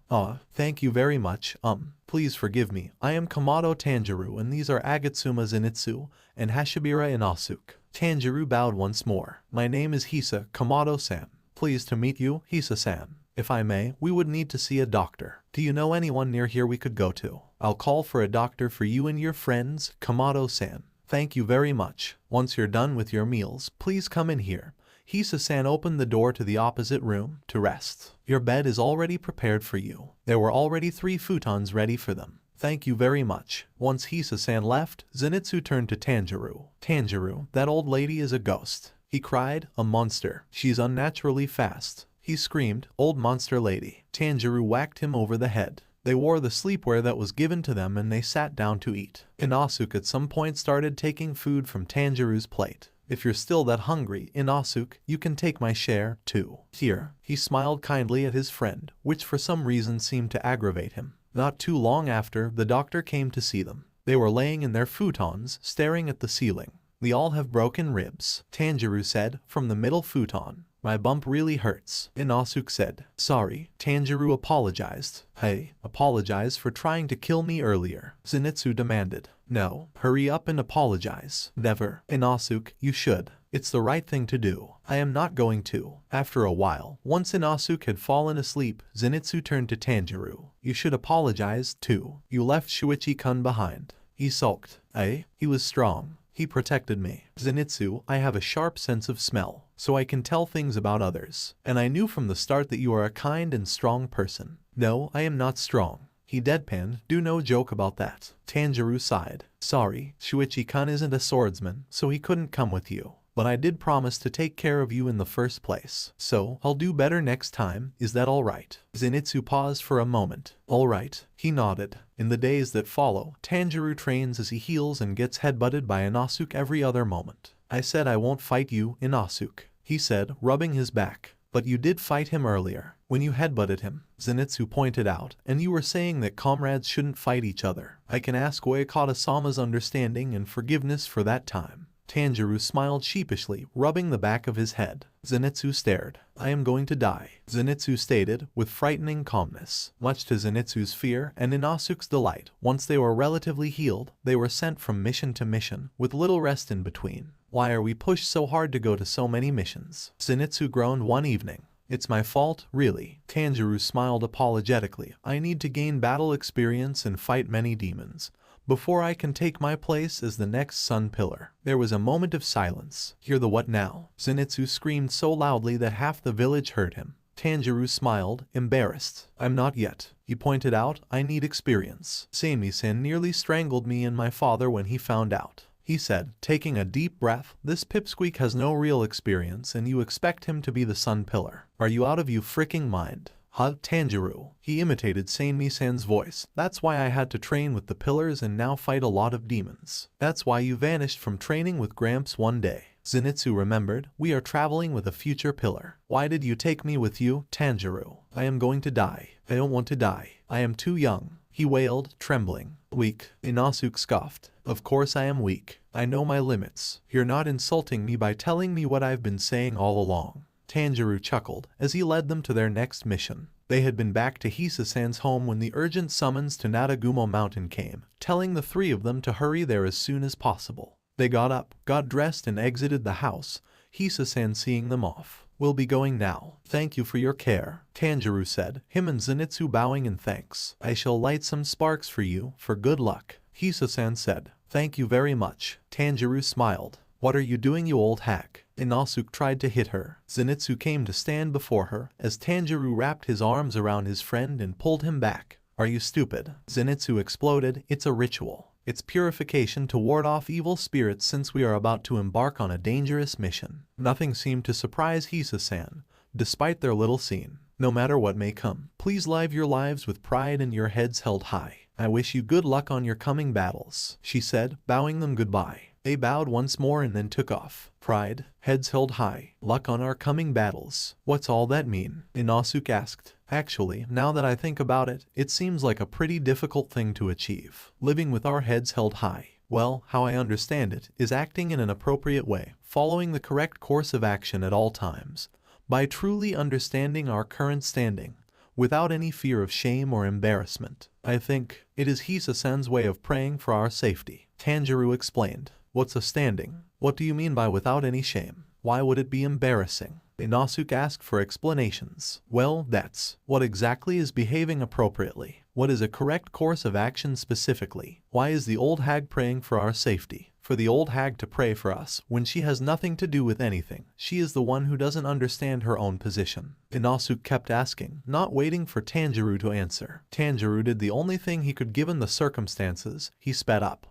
[SPEAKER 2] Thank you very much. Please forgive me. I am Kamado Tanjiro and these are Agatsuma Zenitsu and Hashibira and Asuke. Tanjiro bowed once more. My name is Hisa, Kamado-san. Pleased to meet you, Hisa-san. If I may, we would need to see a doctor. Do you know anyone near here we could go to? I'll call for a doctor for you and your friends, Kamado-san. Thank you very much. Once you're done with your meals, please come in here. Hisa-san opened the door to the opposite room to rest. Your bed is already prepared for you. There were already 3 futons ready for them. Thank you very much. Once Hisa-san left, Zenitsu turned to Tanjiro. Tanjiro, that old lady is a ghost. He cried, a monster. She's unnaturally fast. He screamed, old monster lady. Tanjiro whacked him over the head. They wore the sleepwear that was given to them and they sat down to eat. Inosuke at some point started taking food from Tanjiro's plate. If you're still that hungry, Inosuke, you can take my share, too. Here, he smiled kindly at his friend, which for some reason seemed to aggravate him. Not too long after, the doctor came to see them. They were laying in their futons, staring at the ceiling. We all have broken ribs, Tanjiro said, from the middle futon. My bump really hurts, Inosuke said. Sorry, Tanjiro apologized. Hey, apologize for trying to kill me earlier, Zenitsu demanded. No, hurry up and apologize. Never, Inosuke, you should. It's the right thing to do. I am not going to. After a while, once Inosuke had fallen asleep, Zenitsu turned to Tanjiro. You should apologize, too. You left Shuichi-kun behind. He sulked. He was strong. He protected me. Zenitsu, I have a sharp sense of smell, so I can tell things about others. And I knew from the start that you are a kind and strong person. No, I am not strong. He deadpanned, do no joke about that. Tanjiro sighed. Sorry, Shuichi-kun isn't a swordsman, so he couldn't come with you. But I did promise to take care of you in the first place. So, I'll do better next time, is that alright? Zenitsu paused for a moment. Alright, he nodded. In the days that follow, Tanjiro trains as he heals and gets headbutted by Inosuke every other moment. I said I won't fight you, Inosuke, he said, rubbing his back. But you did fight him earlier, when you headbutted him, Zenitsu pointed out, and you were saying that comrades shouldn't fight each other. I can ask Oyakata-sama's understanding and forgiveness for that time. Tanjiro smiled sheepishly, rubbing the back of his head. Zenitsu stared. I am going to die, Zenitsu stated, with frightening calmness. Much to Zenitsu's fear and Inosuke's delight, once they were relatively healed, they were sent from mission to mission, with little rest in between. Why are we pushed so hard to go to so many missions? Zenitsu groaned one evening. It's my fault, really. Tanjiro smiled apologetically. I need to gain battle experience and fight many demons before I can take my place as the next Sun Pillar. There was a moment of silence. Hear the what now? Zenitsu screamed so loudly that half the village heard him. Tanjiro smiled, embarrassed. I'm not yet. He pointed out, I need experience. Sami-san nearly strangled me and my father when he found out. He said, taking a deep breath, this pipsqueak has no real experience and you expect him to be the Sun Pillar. Are you out of you fricking mind? Huh, Tanjiro. He imitated Sami-san's voice. That's why I had to train with the pillars and now fight a lot of demons. That's why you vanished from training with Gramps one day. Zenitsu remembered, we are traveling with a future pillar. Why did you take me with you, Tanjiro? I am going to die. I don't want to die. I am too young. He wailed, trembling. Weak. Inosuke scoffed. Of course I am weak. I know my limits. You're not insulting me by telling me what I've been saying all along. Tanjiro chuckled as he led them to their next mission. They had been back to Hisa-san's home when the urgent summons to Natagumo Mountain came, telling the three of them to hurry there as soon as possible. They got up, got dressed and exited the house, Hisa-san seeing them off. We'll be going now. Thank you for your care, Tanjiro said, him and Zenitsu bowing in thanks. I shall light some sparks for you, for good luck, Hisa-san said. Thank you very much. Tanjiro smiled. What are you doing, you old hack? Inosuke tried to hit her. Zenitsu came to stand before her as Tanjiro wrapped his arms around his friend and pulled him back. Are you stupid? Zenitsu exploded. It's a ritual. It's purification to ward off evil spirits since we are about to embark on a dangerous mission. Nothing seemed to surprise Hisa-san, despite their little scene. No matter what may come, please live your lives with pride and your heads held high. I wish you good luck on your coming battles, she said, bowing them goodbye. They bowed once more and then took off. Pride, heads held high, luck on our coming battles. What's all that mean? Inosuke asked. Actually, now that I think about it, it seems like a pretty difficult thing to achieve. Living with our heads held high. Well, how I understand it, is acting in an appropriate way, following the correct course of action at all times, by truly understanding our current standing, without any fear of shame or embarrassment. I think it is Hisa-san's way of praying for our safety. Tanjiro explained. What's a standing? What do you mean by without any shame? Why would it be embarrassing? Inosuke asked for explanations. Well, that's what exactly is behaving appropriately. What is a correct course of action specifically? Why is the old hag praying for our safety? For the old hag to pray for us when she has nothing to do with anything. She is the one who doesn't understand her own position. Inosuke kept asking, not waiting for Tanjiro to answer. Tanjiro did the only thing he could given the circumstances. He sped up.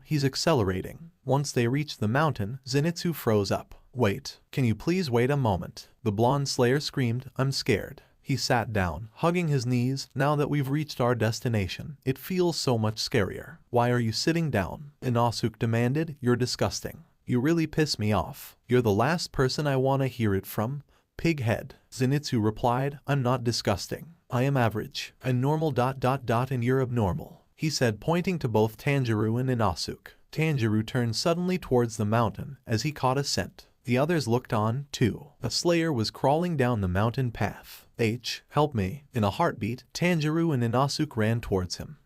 [SPEAKER 2] He's accelerating. Once they reached the mountain, Zenitsu froze up. Wait, can you please wait a moment? The blonde slayer screamed, I'm scared. He sat down, hugging his knees. Now that we've reached our destination, it feels so much scarier. Why are you sitting down? Inosuke demanded. You're disgusting. You really piss me off. You're the last person I want to hear it from. Pighead. Zenitsu replied, I'm not disgusting. I am average. And normal ... and you're abnormal. He said, pointing to both Tanjiro and Inosuke. Tanjiro turned suddenly towards the mountain as he caught a scent. The others looked on, too. A slayer was crawling down the mountain path. Help me. In a heartbeat, Tanjiro and Inosuke ran towards him.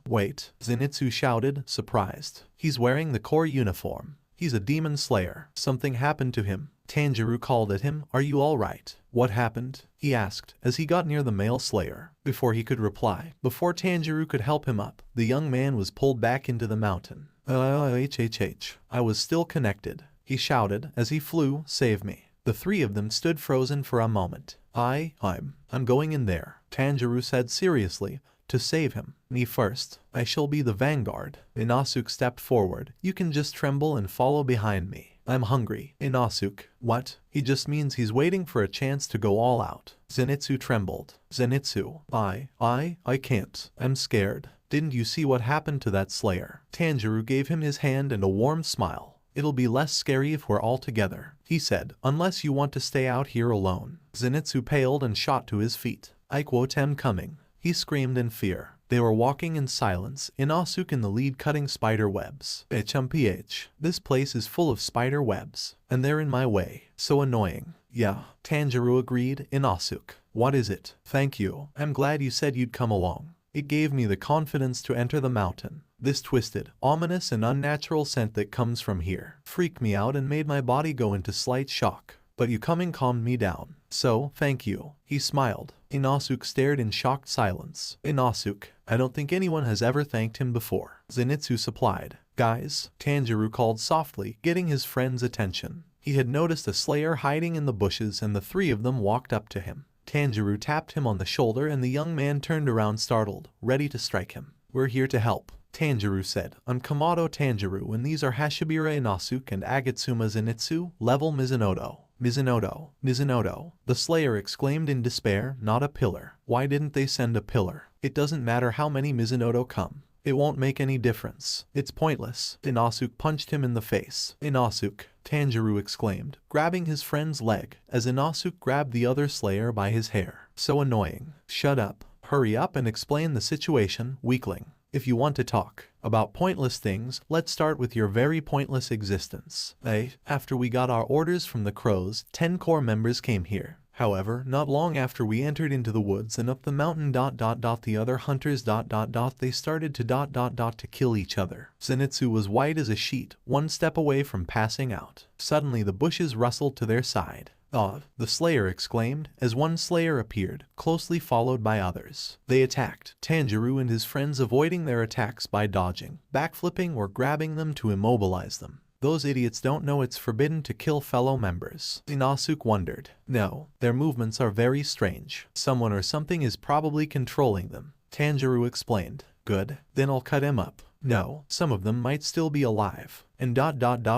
[SPEAKER 2] Wait, Zenitsu shouted, surprised. He's wearing the core uniform. He's a demon slayer. Something happened to him. Tanjiro called at him. Are you all right? What happened? He asked as he got near the male slayer. Before he could reply, before Tanjiro could help him up, the young man was pulled back into the mountain. I was still connected, he shouted as he flew. Save me. The three of them stood frozen for a moment. I'm going in there, Tanjiro said seriously. To save him. Me first. I shall be the vanguard. Inosuke stepped forward. You can just tremble and follow behind me. I'm hungry. Inosuke. What? He just means he's waiting for a chance to go all out. Zenitsu trembled. Zenitsu. I can't. I'm scared. Didn't you see what happened to that slayer? Tanjiro gave him his hand and a warm smile. It'll be less scary if we're all together, he said, unless you want to stay out here alone. Zenitsu paled and shot to his feet. I quote him coming, he screamed in fear. They were walking in silence, Inosuke in the lead cutting spider webs. HMPH. This place is full of spider webs, and they're in my way. So annoying. Yeah, Tanjiro agreed. Inosuke. What is it? Thank you. I'm glad you said you'd come along. It gave me the confidence to enter the mountain. This twisted, ominous and unnatural scent that comes from here freaked me out and made my body go into slight shock. But you coming calmed me down. So, thank you. He smiled. Inosuke stared in shocked silence. Inosuke, I don't think anyone has ever thanked him before. Zenitsu supplied. Guys, Tanjiro called softly, getting his friend's attention. He had noticed a slayer hiding in the bushes and the three of them walked up to him. Tanjiro tapped him on the shoulder and the young man turned around startled, ready to strike him. We're here to help, Tanjiro said. I'm Kamado Tanjiro and these are Hashibira Inosuke and Agatsuma Zenitsu, level Mizunoto. Mizunoto. The slayer exclaimed in despair, not a pillar. Why didn't they send a pillar? It doesn't matter how many Mizunoto come. It won't make any difference. It's pointless. Inosuke punched him in the face. Inosuke, Tanjiro exclaimed, grabbing his friend's leg, as Inosuke grabbed the other slayer by his hair. So annoying. Shut up. Hurry up and explain the situation, weakling. If you want to talk about pointless things, let's start with your very pointless existence. After we got our orders from the crows, 10 core members came here. However, not long after we entered into the woods and up the mountain the other hunters they started to kill each other. Zenitsu was white as a sheet, one step away from passing out. Suddenly the bushes rustled to their side. The slayer exclaimed, as one slayer appeared, closely followed by others. They attacked Tanjiro and his friends, avoiding their attacks by dodging, backflipping or grabbing them to immobilize them. Those idiots don't know it's forbidden to kill fellow members. Inosuke wondered. No, their movements are very strange. Someone or something is probably controlling them. Tanjiro explained. Good, then I'll cut him up. No, some of them might still be alive. And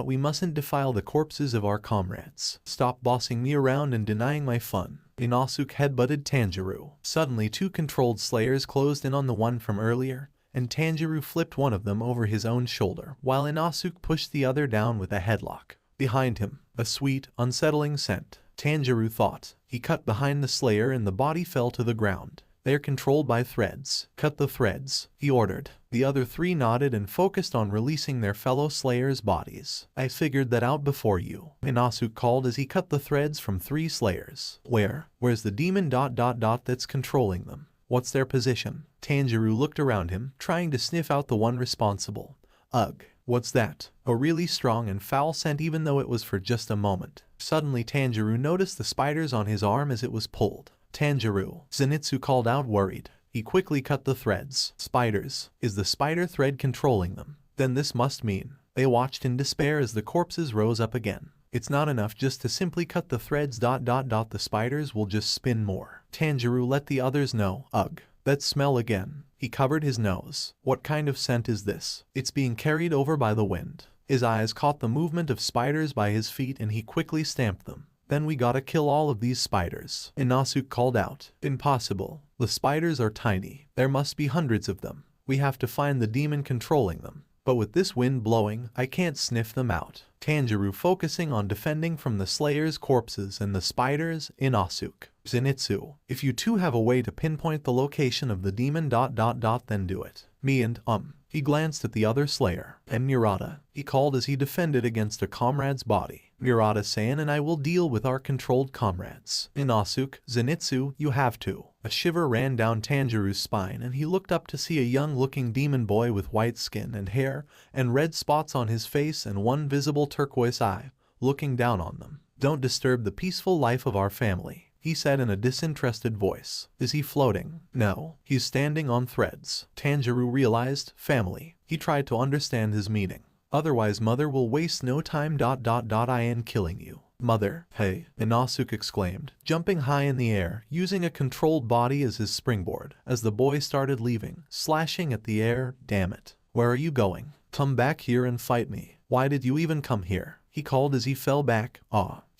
[SPEAKER 2] we mustn't defile the corpses of our comrades. Stop bossing me around and denying my fun. Inosuke headbutted Tanjiro. Suddenly 2 controlled slayers closed in on the one from earlier, and Tanjiro flipped one of them over his own shoulder, while Inosuke pushed the other down with a headlock. Behind him, a sweet, unsettling scent. Tanjiro thought. He cut behind the slayer and the body fell to the ground. They're controlled by threads. Cut the threads, he ordered. The other 3 nodded and focused on releasing their fellow slayers' bodies. I figured that out before you, Inosuke called as he cut the threads from 3 slayers. Where's the demon that's controlling them? What's their position? Tanjiro looked around him, trying to sniff out the one responsible. Ugh, what's that? A really strong and foul scent even though it was for just a moment. Suddenly Tanjiro noticed the spiders on his arm as it was pulled. Tanjiro, Zenitsu called out worried. He quickly cut the threads. Spiders. Is the spider thread controlling them? Then this must mean. They watched in despair as the corpses rose up again. It's not enough just to simply cut the threads. The spiders will just spin more. Tanjiro let the others know. Ugh. That smell again. He covered his nose. What kind of scent is this? It's being carried over by the wind. His eyes caught the movement of spiders by his feet and he quickly stamped them. Then we gotta kill all of these spiders. Inosuke called out. Impossible. The spiders are tiny. There must be hundreds of them. We have to find the demon controlling them. But with this wind blowing, I can't sniff them out. Tanjiro focusing on defending from the slayers' corpses and the spiders. Inosuke. Zenitsu. If you two have a way to pinpoint the location of the demon then do it. Me and He glanced at the other slayer. Murata, he called as he defended against a comrade's body. Murata-san and I will deal with our controlled comrades. Inosuke, Zenitsu, you have to. A shiver ran down Tanjiro's spine and he looked up to see a young-looking demon boy with white skin and hair and red spots on his face and one visible turquoise eye, looking down on them. Don't disturb the peaceful life of our family, he said in a disinterested voice. Is he floating? No, he's standing on threads. Tanjiro realized. Family. He tried to understand his meaning. Otherwise mother will waste no time in killing you. Mother, hey, Inosuke exclaimed, jumping high in the air, using a controlled body as his springboard, as the boy started leaving, slashing at the air. Damn it. Where are you going? Come back here and fight me. Why did you even come here? He called as he fell back.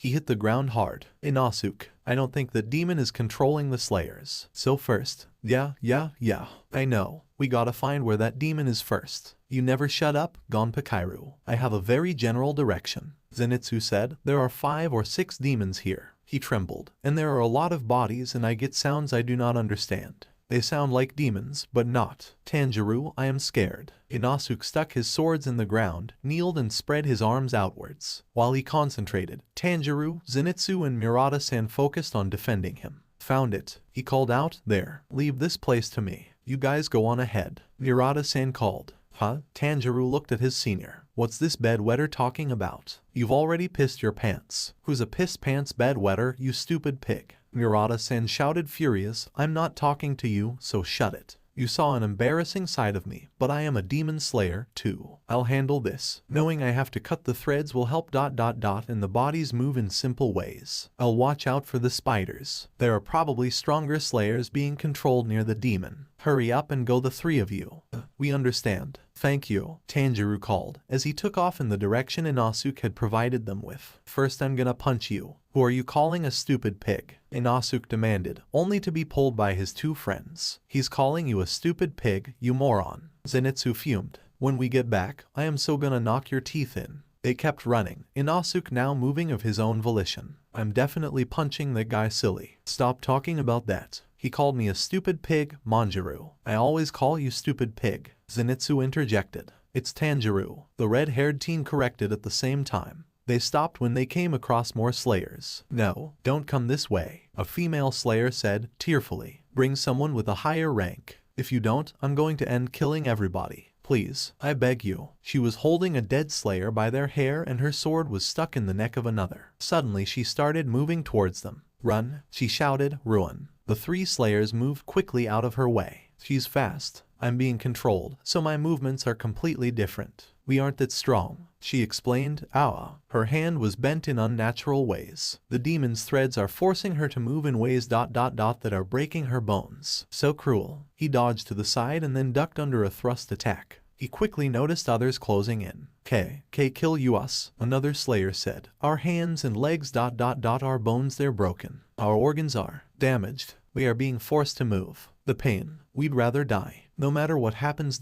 [SPEAKER 2] He hit the ground hard. Inosuke, I don't think that demon is controlling the slayers. So first, yeah, I know. We gotta find where that demon is first. You never shut up, Gonpakairu. I have a very general direction. Zenitsu said, there are 5 or 6 demons here. He trembled. And there are a lot of bodies and I get sounds I do not understand. They sound like demons, but not. Tanjiro, I am scared. Inosuke stuck his swords in the ground, kneeled and spread his arms outwards. While he concentrated, Tanjiro, Zenitsu and Murata-san focused on defending him. Found it. He called out, there. Leave this place to me. You guys go on ahead. Murata-san called. Huh? Tanjiro looked at his senior. What's this bedwetter talking about? You've already pissed your pants. Who's a piss pants bedwetter, you stupid pig? Murata-san shouted furious, I'm not talking to you, so shut it. You saw an embarrassing side of me, but I am a demon slayer, too. I'll handle this. Knowing I have to cut the threads will help ... and the bodies move in simple ways. I'll watch out for the spiders. There are probably stronger slayers being controlled near the demon. Hurry up and go the 3 of you. We understand. Thank you, Tanjiro called, as he took off in the direction Inosuke had provided them with. First I'm gonna punch you. Who are you calling a stupid pig? Inosuke demanded, only to be pulled by his 2 friends. He's calling you a stupid pig, you moron. Zenitsu fumed. When we get back, I am so gonna knock your teeth in. They kept running, Inosuke now moving of his own volition. I'm definitely punching that guy silly. Stop talking about that. He called me a stupid pig, Manjiro. I always call you stupid pig. Zenitsu interjected. It's Tanjiro. The red-haired teen corrected at the same time. They stopped when they came across more slayers. No, don't come this way, a female slayer said, tearfully. Bring someone with a higher rank. If you don't, I'm going to end killing everybody. Please, I beg you. She was holding a dead slayer by their hair and her sword was stuck in the neck of another. Suddenly she started moving towards them. Run, she shouted, ruin. The 3 slayers moved quickly out of her way. She's fast. I'm being controlled, so my movements are completely different. We aren't that strong, she explained. Her hand was bent in unnatural ways. The demon's threads are forcing her to move in ways ... that are breaking her bones. So cruel. He dodged to the side and then ducked under a thrust attack. He quickly noticed others closing in. K kill you us, another slayer said. Our hands and legs ... our bones they're broken. Our organs are damaged. We are being forced to move. The pain. We'd rather die. No matter what happens ...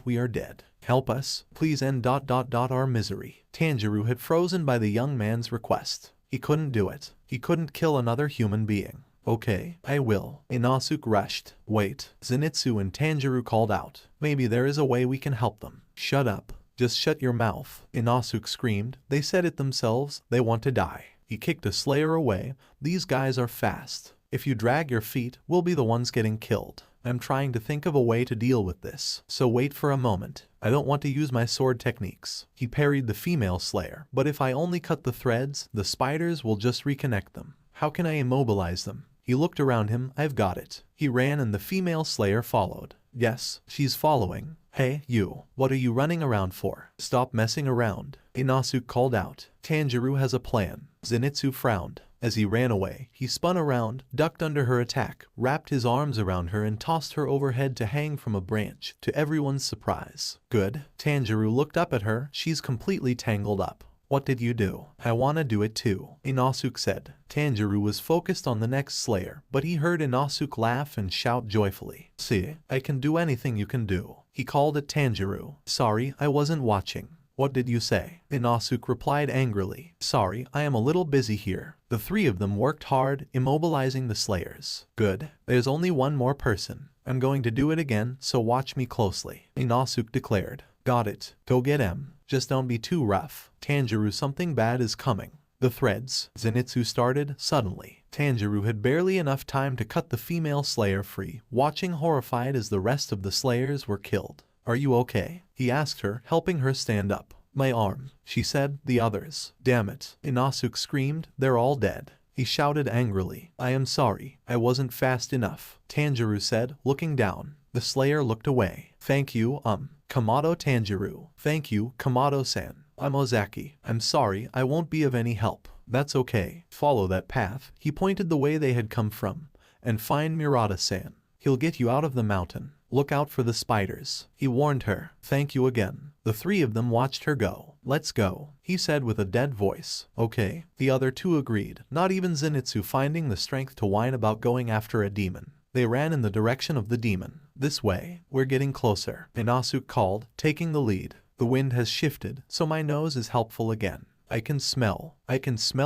[SPEAKER 2] we are dead. Help us, please end ... our misery. Tanjiro had frozen by the young man's request. He couldn't do it. He couldn't kill another human being. Okay, I will. Inosuke rushed. Wait. Zenitsu and Tanjiro called out. Maybe there is a way we can help them. Shut up. Just shut your mouth. Inosuke screamed. They said it themselves. They want to die. He kicked a slayer away. These guys are fast. If you drag your feet, we'll be the ones getting killed. I'm trying to think of a way to deal with this. So wait for a moment. I don't want to use my sword techniques. He parried the female slayer. But if I only cut the threads, the spiders will just reconnect them. How can I immobilize them? He looked around him. I've got it. He ran and the female slayer followed. Yes, she's following. Hey, you. What are you running around for? Stop messing around. Inosuke called out. Tanjiro has a plan. Zenitsu frowned. As he ran away, he spun around, ducked under her attack, wrapped his arms around her and tossed her overhead to hang from a branch, to everyone's surprise. Good. Tanjiro looked up at her. She's completely tangled up. What did you do? I wanna do it too, Inosuke said. Tanjiro was focused on the next slayer, but he heard Inosuke laugh and shout joyfully. See, I can do anything you can do. He called at Tanjiro. Sorry, I wasn't watching. What did you say? Inosuke replied angrily. Sorry, I am a little busy here. The 3 of them worked hard, immobilizing the slayers. Good. There's only one more person. I'm going to do it again, so watch me closely, Inosuke declared. Got it. Go get him. Just don't be too rough. Tanjiro, something bad is coming. The threads. Zenitsu started suddenly. Tanjiro had barely enough time to cut the female slayer free, watching horrified as the rest of the slayers were killed. Are you okay? He asked her, helping her stand up. My arm, she said. The others. Damn it. Inosuke screamed. They're all dead. He shouted angrily. I am sorry. I wasn't fast enough. Tanjiro said, looking down. The slayer looked away. Thank you, Kamado Tanjiro. Thank you, Kamado-san. I'm Ozaki. I'm sorry, I won't be of any help. That's okay. Follow that path. He pointed the way they had come from. And find Murata-san. He'll get you out of the mountain. Look out for the spiders. He warned her. Thank you again. The 3 of them watched her go. let's go, he said with a dead voice. Okay, the other two agreed, not even Zenitsu finding the strength to whine about going after a demon. They ran in the direction of the demon. This way, we're getting closer, Inosuke called, taking the lead. The wind has shifted, so my nose is helpful again. I can smell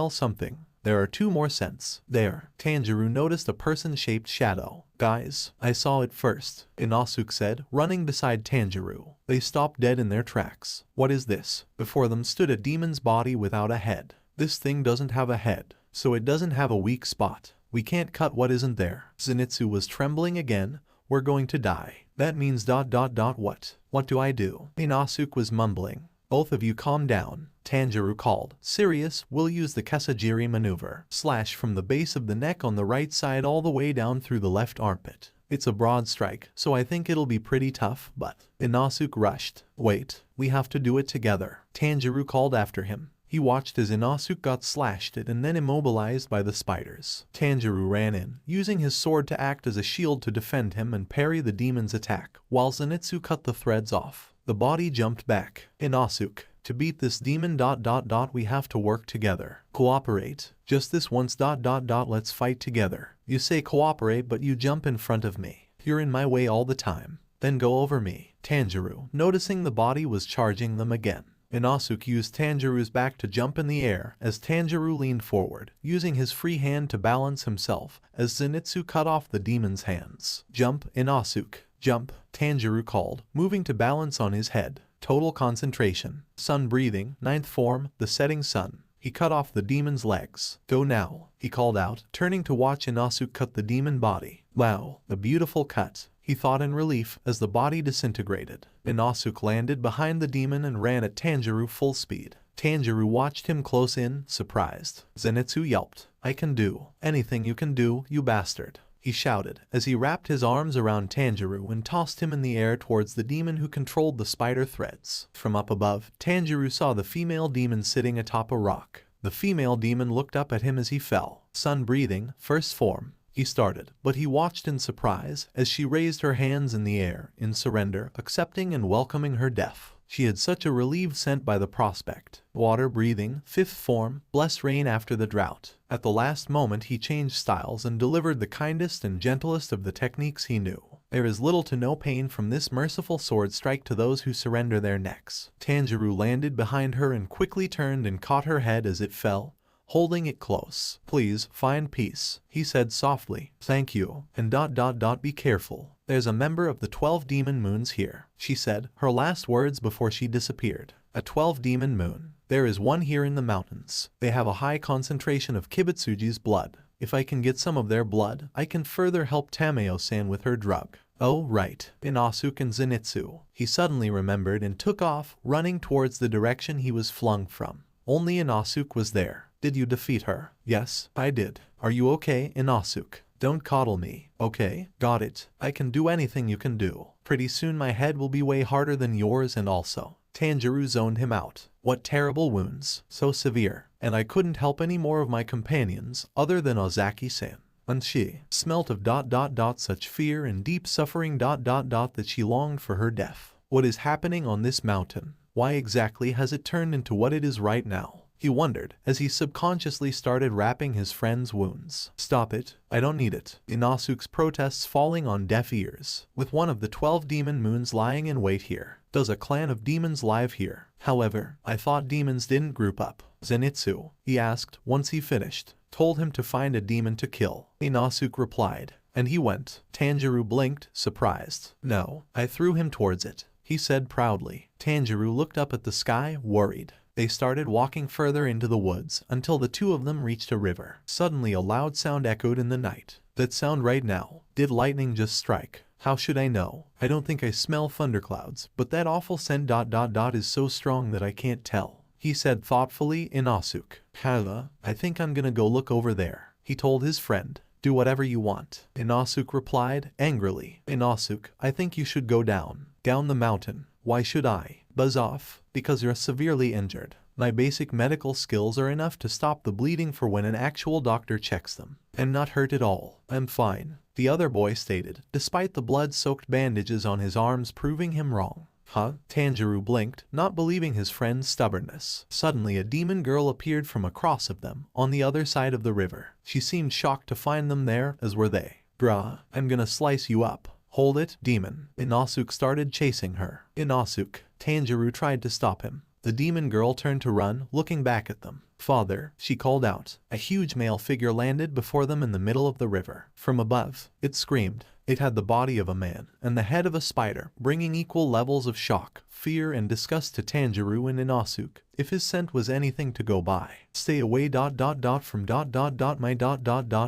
[SPEAKER 2] something. There are 2 more scents. There, Tanjiro noticed a person-shaped shadow. Guys, I saw it first, Inosuke said, running beside Tanjiro. They stopped dead in their tracks. What is this? Before them stood a demon's body without a head. This thing doesn't have a head, so it doesn't have a weak spot. We can't cut what isn't there. Zenitsu was trembling again. We're going to die. That means ... what? What do I do? Inosuke was mumbling. Both of you calm down, Tanjiro called. Serious, we'll use the Kesajiri maneuver. Slash from the base of the neck on the right side all the way down through the left armpit. It's a broad strike, so I think it'll be pretty tough, but... Inosuke rushed. Wait, we have to do it together, Tanjiro called after him. He watched as Inosuke got slashed at and then immobilized by the spiders. Tanjiro ran in, using his sword to act as a shield to defend him and parry the demon's attack, while Zenitsu cut the threads off. The body jumped back. Inosuke, to beat this demon ... we have to work together. Cooperate. Just this once ... let's fight together. You say cooperate but you jump in front of me. You're in my way all the time. Then go over me. Tanjiro, noticing the body was charging them again. Inosuke used Tanjiro's back to jump in the air as Tanjiro leaned forward, using his free hand to balance himself as Zenitsu cut off the demon's hands. Jump, Inosuke. Jump, Tanjiro called, moving to balance on his head. Total concentration. Sun breathing, 9th form, the setting sun. He cut off the demon's legs. Go now, he called out, turning to watch Inosuke cut the demon body. Wow, a beautiful cut, he thought in relief as the body disintegrated. Inosuke landed behind the demon and ran at Tanjiro full speed. Tanjiro watched him close in, surprised. Zenitsu yelped. I can do anything you can do, you bastard, he shouted as he wrapped his arms around Tanjiro and tossed him in the air towards the demon who controlled the spider threads. From up above, Tanjiro saw the female demon sitting atop a rock. The female demon looked up at him as he fell. Sun breathing, 1st form, he started, but he watched in surprise as she raised her hands in the air, in surrender, accepting and welcoming her death. She had such a relieved scent by the prospect. Water breathing, 5th form, bless rain after the drought. At the last moment he changed styles and delivered the kindest and gentlest of the techniques he knew. There is little to no pain from this merciful sword strike to those who surrender their necks. Tanjiro landed behind her and quickly turned and caught her head as it fell, holding it close. Please, find peace, he said softly. Thank you, and ... be careful. There's a member of the 12 demon moons here, she said, her last words before she disappeared. A 12 demon moon. There is one here in the mountains. They have a high concentration of Kibutsuji's blood. If I can get some of their blood, I can further help Tameo-san with her drug. Oh right, Inosuke and Zenitsu. He suddenly remembered and took off, running towards the direction he was flung from. Only Inosuke was there. Did you defeat her? Yes, I did. Are you okay, Inosuke? Don't coddle me, okay? Got it. I can do anything you can do. Pretty soon my head will be way harder than yours and also. Tanjiro zoned him out. What terrible wounds. So severe. And I couldn't help any more of my companions, other than Ozaki-san. And she smelt of ... such fear and deep suffering ... that she longed for her death. What is happening on this mountain? Why exactly has it turned into what it is right now? He wondered, as he subconsciously started wrapping his friend's wounds. Stop it, I don't need it. Inosuke's protests falling on deaf ears. With one of the 12 demon moons lying in wait here. Does a clan of demons live here? However, I thought demons didn't group up. Zenitsu, he asked, once he finished, told him to find a demon to kill. Inosuke replied, and he went. Tanjiro blinked, surprised. No, I threw him towards it, he said proudly. Tanjiro looked up at the sky, worried. They started walking further into the woods until the two of them reached a river. Suddenly a loud sound echoed in the night. That sound right now. Did lightning just strike? How should I know? I don't think I smell thunderclouds, but that awful scent ... is so strong that I can't tell, he said thoughtfully. Inosuke. Hala, I think I'm gonna go look over there, he told his friend. Do whatever you want, Inosuke replied, angrily. Inosuke, I think you should go down the mountain. Why should I? Buzz off, because you're severely injured. My basic medical skills are enough to stop the bleeding for when an actual doctor checks them. And not hurt at all. I'm fine, the other boy stated, despite the blood-soaked bandages on his arms proving him wrong. Huh? Tanjiro blinked, not believing his friend's stubbornness. Suddenly a demon girl appeared from across of them, on the other side of the river. She seemed shocked to find them there, as were they. Bruh, I'm gonna slice you up. Hold it, demon. Inosuke started chasing her. Inosuke. Tanjiro tried to stop him. The demon girl turned to run, looking back at them. Father, she called out. A huge male figure landed before them in the middle of the river. From above, it screamed. It had the body of a man and the head of a spider, bringing equal levels of shock, fear, and disgust to Tanjiro and Inosuke, if his scent was anything to go by. Stay away from my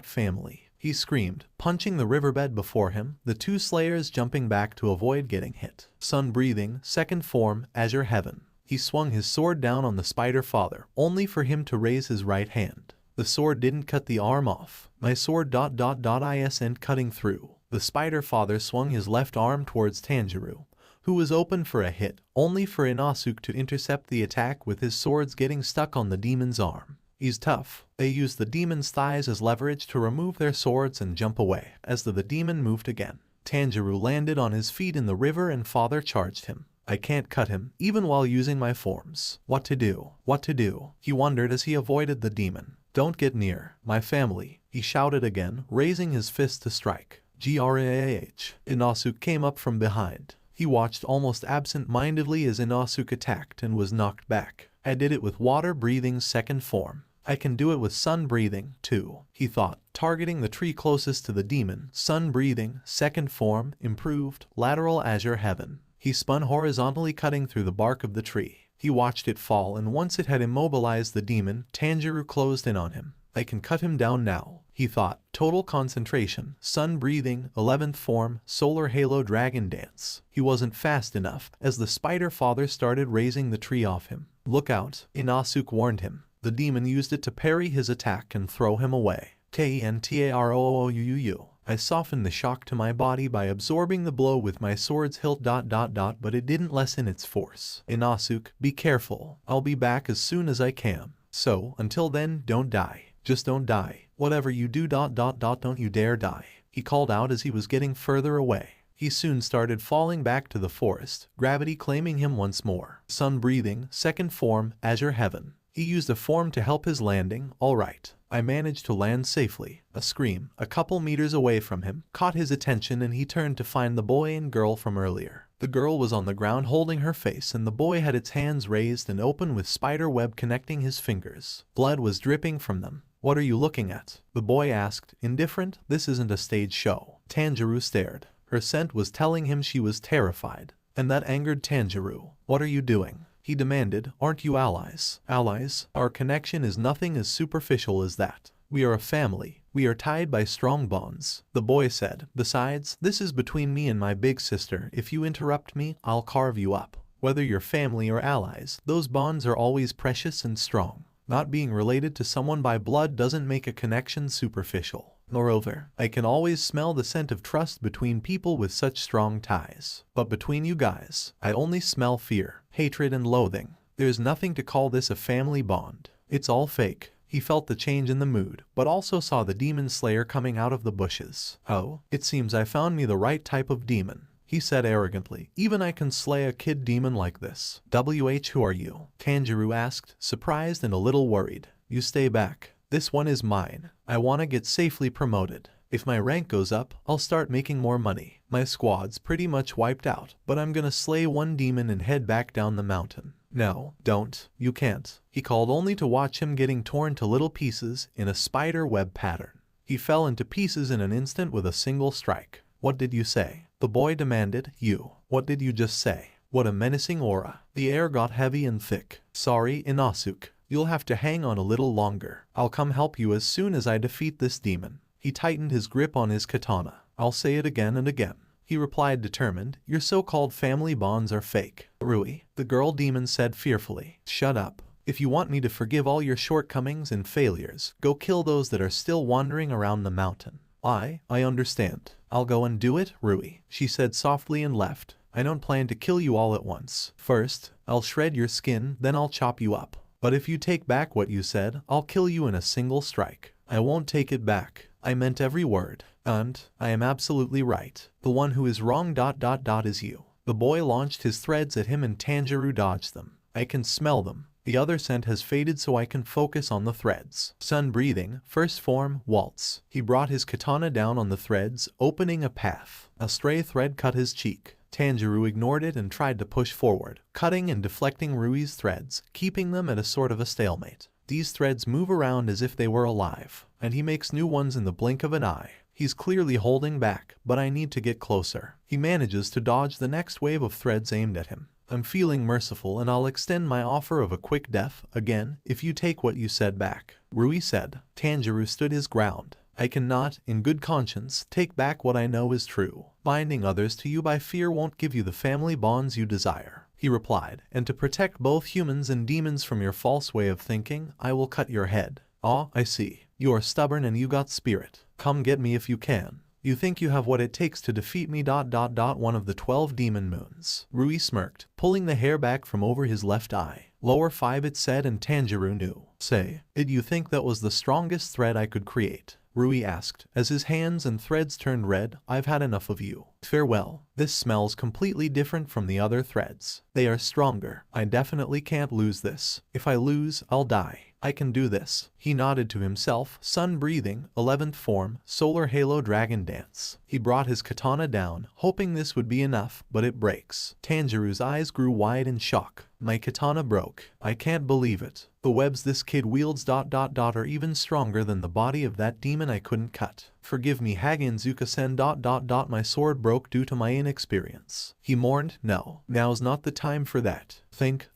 [SPEAKER 2] family. He screamed, punching the riverbed before him, the two slayers jumping back to avoid getting hit. Sun breathing, second form, azure heaven. He swung his sword down on the spider father, only for him to raise his right hand. The sword didn't cut the arm off. My sword isn't cutting through. The spider father swung his left arm towards Tanjiro, who was open for a hit, only for Inosuke to intercept the attack with his swords getting stuck on the demon's arm. He's tough. They used the demon's thighs as leverage to remove their swords and jump away, as the demon moved again. Tanjiro landed on his feet in the river and father charged him. I can't cut him, even while using my forms. What to do? What to do? He wondered as he avoided the demon. Don't get near my family, he shouted again, raising his fist to strike. Grah. Inosuke came up from behind. He watched almost absent-mindedly as Inosuke attacked and was knocked back. I did it with water breathing second form. I can do it with sun breathing, too, he thought, targeting the tree closest to the demon. Sun breathing, second form, improved, lateral azure heaven. He spun horizontally, cutting through the bark of the tree. He watched it fall, and once it had immobilized the demon, Tanjiro closed in on him. I can cut him down now, he thought. Total concentration, sun breathing, 11th form, solar halo dragon dance. He wasn't fast enough, as the spider father started raising the tree off him. Look out, Inosuke warned him. The demon used it to parry his attack and throw him away. Kentaroouu. I softened the shock to my body by absorbing the blow with my sword's hilt. But it didn't lessen its force. Inosuke, be careful. I'll be back as soon as I can. So, until then, don't die. Just don't die. Whatever you do. Don't you dare die. He called out as he was getting further away. He soon started falling back to the forest, gravity claiming him once more. Sun breathing, second form, azure heaven. He used a form to help his landing. All right. I managed to land safely. A scream, a couple meters away from him, caught his attention and he turned to find the boy and girl from earlier. The girl was on the ground holding her face and the boy had its hands raised and open with spider web connecting his fingers. Blood was dripping from them. What are you looking at? The boy asked, indifferent. This isn't a stage show. Tanjiro stared. Her scent was telling him she was terrified. And that angered Tanjiro. What are you doing? He demanded. Aren't you allies? Allies? Our connection is nothing as superficial as that. We are a family. We are tied by strong bonds. The boy said. Besides, this is between me and my big sister. If you interrupt me, I'll carve you up. Whether you're family or allies, those bonds are always precious and strong. Not being related to someone by blood doesn't make a connection superficial. Moreover, I can always smell the scent of trust between people with such strong ties. But between you guys, I only smell fear, hatred, and loathing. There's nothing to call this a family bond. It's all fake. He felt the change in the mood, but also saw the demon slayer coming out of the bushes. Oh, it seems I found me the right type of demon, he said arrogantly. Even I can slay a kid demon like this. Who are you? Tanjiro asked, surprised and a little worried. You stay back. This one is mine. I want to get safely promoted. If my rank goes up, I'll start making more money. My squad's pretty much wiped out, but I'm gonna slay one demon and head back down the mountain. No, don't. You can't. He called only to watch him getting torn to little pieces in a spider web pattern. He fell into pieces in an instant with a single strike. What did you say? The boy demanded. You. What did you just say? What a menacing aura. The air got heavy and thick. Sorry, Inosuke. You'll have to hang on a little longer. I'll come help you as soon as I defeat this demon. He tightened his grip on his katana. I'll say it again and again. He replied determined. Your so-called family bonds are fake. Rui, the girl demon said fearfully. Shut up. If you want me to forgive all your shortcomings and failures, go kill those that are still wandering around the mountain. I understand. I'll go and do it, Rui, she said softly and left. I don't plan to kill you all at once. First, I'll shred your skin, then I'll chop you up. But if you take back what you said, I'll kill you in a single strike. I won't take it back. I meant every word. And I am absolutely right. The one who is wrong. Is you. The boy launched his threads at him and Tanjiro dodged them. I can smell them. The other scent has faded so I can focus on the threads. Sun breathing, first form, waltz. He brought his katana down on the threads, opening a path. A stray thread cut his cheek. Tanjiro ignored it and tried to push forward, cutting and deflecting Rui's threads, keeping them at a sort of a stalemate. These threads move around as if they were alive, and he makes new ones in the blink of an eye. He's clearly holding back, but I need to get closer. He manages to dodge the next wave of threads aimed at him. I'm feeling merciful and I'll extend my offer of a quick death, again, if you take what you said back. Rui said. Tanjiro stood his ground. I cannot, in good conscience, take back what I know is true. Binding others to you by fear won't give you the family bonds you desire, he replied, and to protect both humans and demons from your false way of thinking, I will cut your head. Ah, I see. You are stubborn and you got spirit. Come get me if you can. You think you have what it takes to defeat me. One of the 12 demon moons. Rui smirked, pulling the hair back from over his left eye. Lower 5 it said, and Tanjiro knew. Say, did you think that was the strongest thread I could create? Rui asked, as his hands and threads turned red. I've had enough of you. Farewell. This smells completely different from the other threads. They are stronger. I definitely can't lose this. If I lose, I'll die. I can do this. He nodded to himself, sun breathing, 11th form, solar halo dragon dance. He brought his katana down, hoping this would be enough, but it breaks. Tanjiro's eyes grew wide in shock. My katana broke. I can't believe it. The webs this kid wields are even stronger than the body of that demon I couldn't cut. Forgive me Hagenzuka-sen. My sword broke due to my inexperience. He mourned. No, now's not the time for that. Think.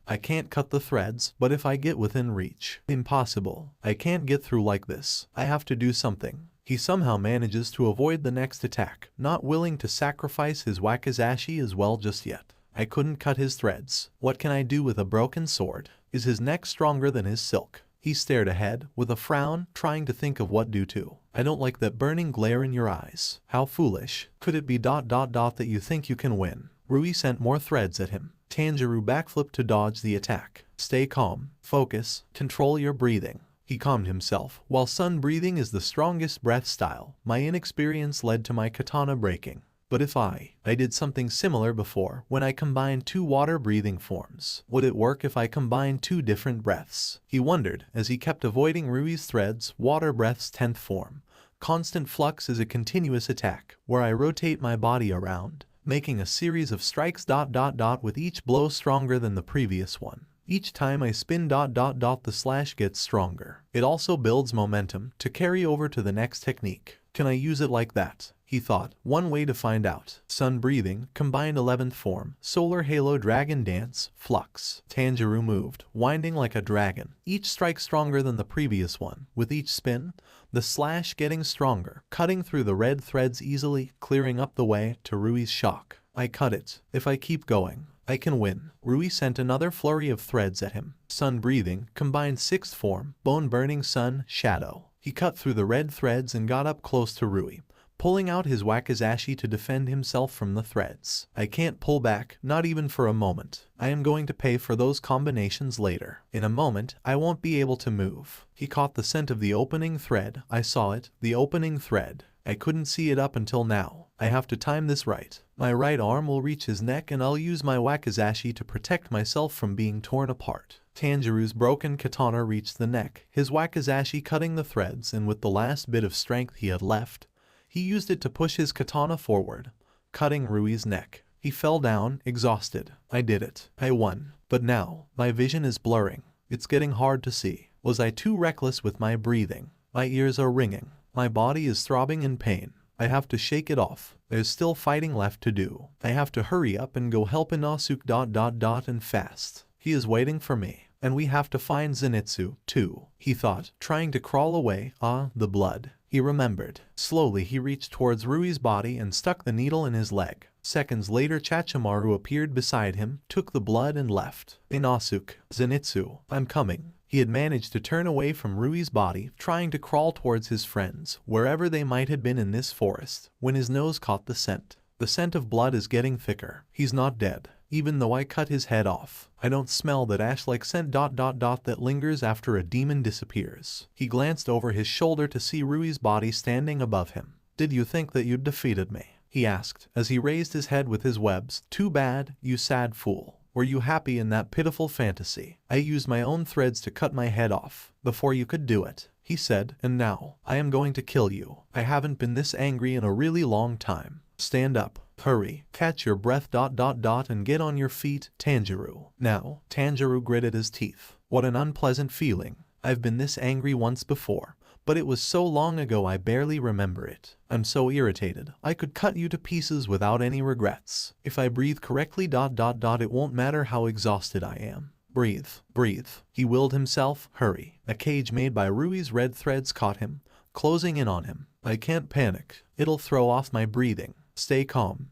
[SPEAKER 2] I can't cut the threads, but if I get within reach. Impossible. I can't get through like this. I have to do something. He somehow manages to avoid the next attack, not willing to sacrifice his wakizashi as well just yet. I couldn't cut his threads. What can I do with a broken sword? Is his neck stronger than his silk? He stared ahead, with a frown, trying to think of what to do. I don't like that burning glare in your eyes. How foolish. Could it be that you think you can win? Rui sent more threads at him. Tanjiro backflipped to dodge the attack. Stay calm. Focus. Control your breathing. He calmed himself. While sun breathing is the strongest breath style, my inexperience led to my katana breaking. But if I did something similar before, when I combined 2 water breathing forms, would it work if I combined 2 different breaths? He wondered, as he kept avoiding Rui's threads. Water breath's 10th form. Constant flux is a continuous attack, where I rotate my body around, making a series of strikes. With each blow stronger than the previous one. Each time I spin. The slash gets stronger. It also builds momentum to carry over to the next technique. Can I use it like that? He thought. One way to find out. Sun breathing, combined 11th form, solar halo dragon dance, flux. Tanjiro moved, winding like a dragon. Each strike stronger than the previous one. With each spin, the slash getting stronger, cutting through the red threads easily, clearing up the way to Rui's shock. I cut it. If I keep going, I can win. Rui sent another flurry of threads at him. Sun breathing, combined 6th form, bone burning sun, shadow. He cut through the red threads and got up close to Rui, pulling out his wakizashi to defend himself from the threads. I can't pull back, not even for a moment. I am going to pay for those combinations later. In a moment, I won't be able to move. He caught the scent of the opening thread. I saw it, the opening thread. I couldn't see it up until now. I have to time this right. My right arm will reach his neck and I'll use my wakizashi to protect myself from being torn apart. Tanjiro's broken katana reached the neck, his wakizashi cutting the threads, and with the last bit of strength he had left, he used it to push his katana forward, cutting Rui's neck. He fell down, exhausted. I did it. I won. But now, my vision is blurring. It's getting hard to see. Was I too reckless with my breathing? My ears are ringing. My body is throbbing in pain. I have to shake it off. There's still fighting left to do. I have to hurry up and go help Inosuke ... and fast. He is waiting for me. And we have to find Zenitsu, too, he thought, trying to crawl away. Ah, the blood. He remembered. Slowly he reached towards Rui's body and stuck the needle in his leg. Seconds later Chachimaru appeared beside him, took the blood and left. Inosuke, Zenitsu, I'm coming. He had managed to turn away from Rui's body, trying to crawl towards his friends, wherever they might have been in this forest, when his nose caught the scent. The scent of blood is getting thicker. He's not dead. Even though I cut his head off, I don't smell that ash-like scent ... that lingers after a demon disappears. He glanced over his shoulder to see Rui's body standing above him. Did you think that you'd defeated me? he asked, as he raised his head with his webs. Too bad, you sad fool. Were you happy in that pitiful fantasy? I used my own threads to cut my head off before you could do it, he said, and now I am going to kill you. I haven't been this angry in a really long time. Stand up. Hurry, catch your breath ... and get on your feet, Tanjiro. Now, Tanjiro gritted his teeth. What an unpleasant feeling. I've been this angry once before, but it was so long ago I barely remember it. I'm so irritated. I could cut you to pieces without any regrets. If I breathe correctly ... it won't matter how exhausted I am. Breathe, breathe. He willed himself. Hurry. A cage made by Rui's red threads caught him, closing in on him. I can't panic. It'll throw off my breathing. Stay calm,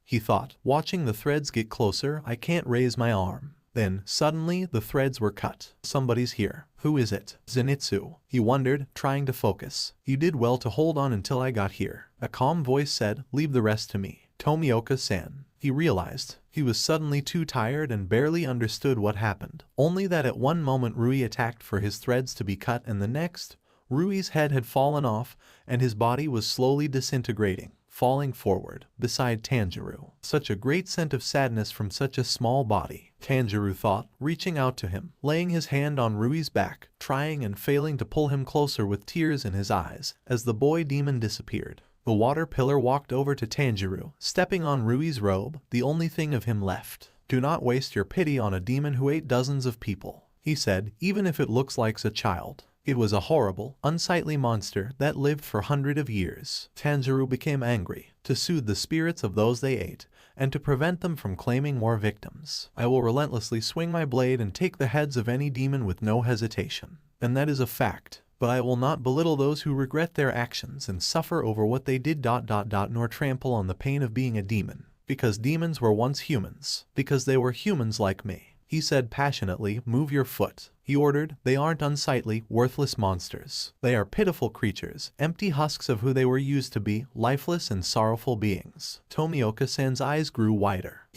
[SPEAKER 2] he thought, watching the threads get closer. I can't raise my arm. Then, suddenly, the threads were cut. Somebody's here. Who is it? Zenitsu, he wondered, trying to focus. You did well to hold on until I got here. A calm voice said, leave the rest to me. Tomioka-san. He realized he was suddenly too tired and barely understood what happened. Only that at one moment Rui attacked for his threads to be cut, and the next, Rui's head had fallen off and his body was slowly disintegrating, falling forward beside Tanjiro. Such a great scent of sadness from such a small body, Tanjiro thought, reaching out to him, laying his hand on Rui's back, trying and failing to pull him closer with tears in his eyes as the boy demon disappeared. The water pillar walked over to Tanjiro, stepping on Rui's robe, the only thing of him left. Do not waste your pity on a demon who ate dozens of people, he said, even if it looks like a child. It was a horrible, unsightly monster that lived for hundreds of years. Tanjiro became angry, to soothe the spirits of those they ate, and to prevent them from claiming more victims. I will relentlessly swing my blade and take the heads of any demon with no hesitation. And that is a fact. But I will not belittle those who regret their actions and suffer over what they did ... nor trample on the pain of being a demon. Because demons were once humans. Because they were humans like me. He said passionately, move your foot. He ordered, they aren't unsightly, worthless monsters. They are pitiful creatures, empty husks of who they were used to be, lifeless and sorrowful beings. Tomioka-san's eyes grew wider.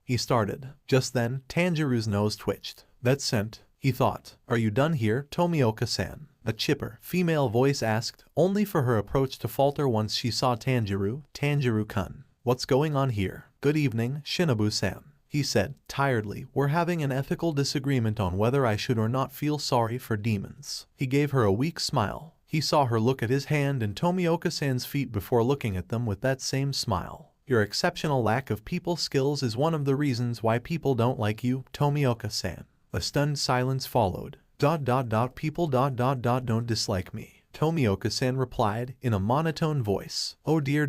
[SPEAKER 2] He started. Just then, Tanjiro's nose twitched. That scent, he thought. Are you done here, Tomioka-san? A chipper, female voice asked, only for her approach to falter once she saw Tanjiro. Tanjiro-kun. What's going on here? Good evening, Shinobu-san, he said, tiredly. We're having an ethical disagreement on whether I should or not feel sorry for demons. He gave her a weak smile. He saw her look at his hand and Tomioka-san's feet before looking at them with that same smile. Your exceptional lack of people skills is one of the reasons why people don't like you, Tomioka-san. A stunned silence followed. People ... don't dislike me. Tomioka-san replied in a monotone voice. Oh dear ...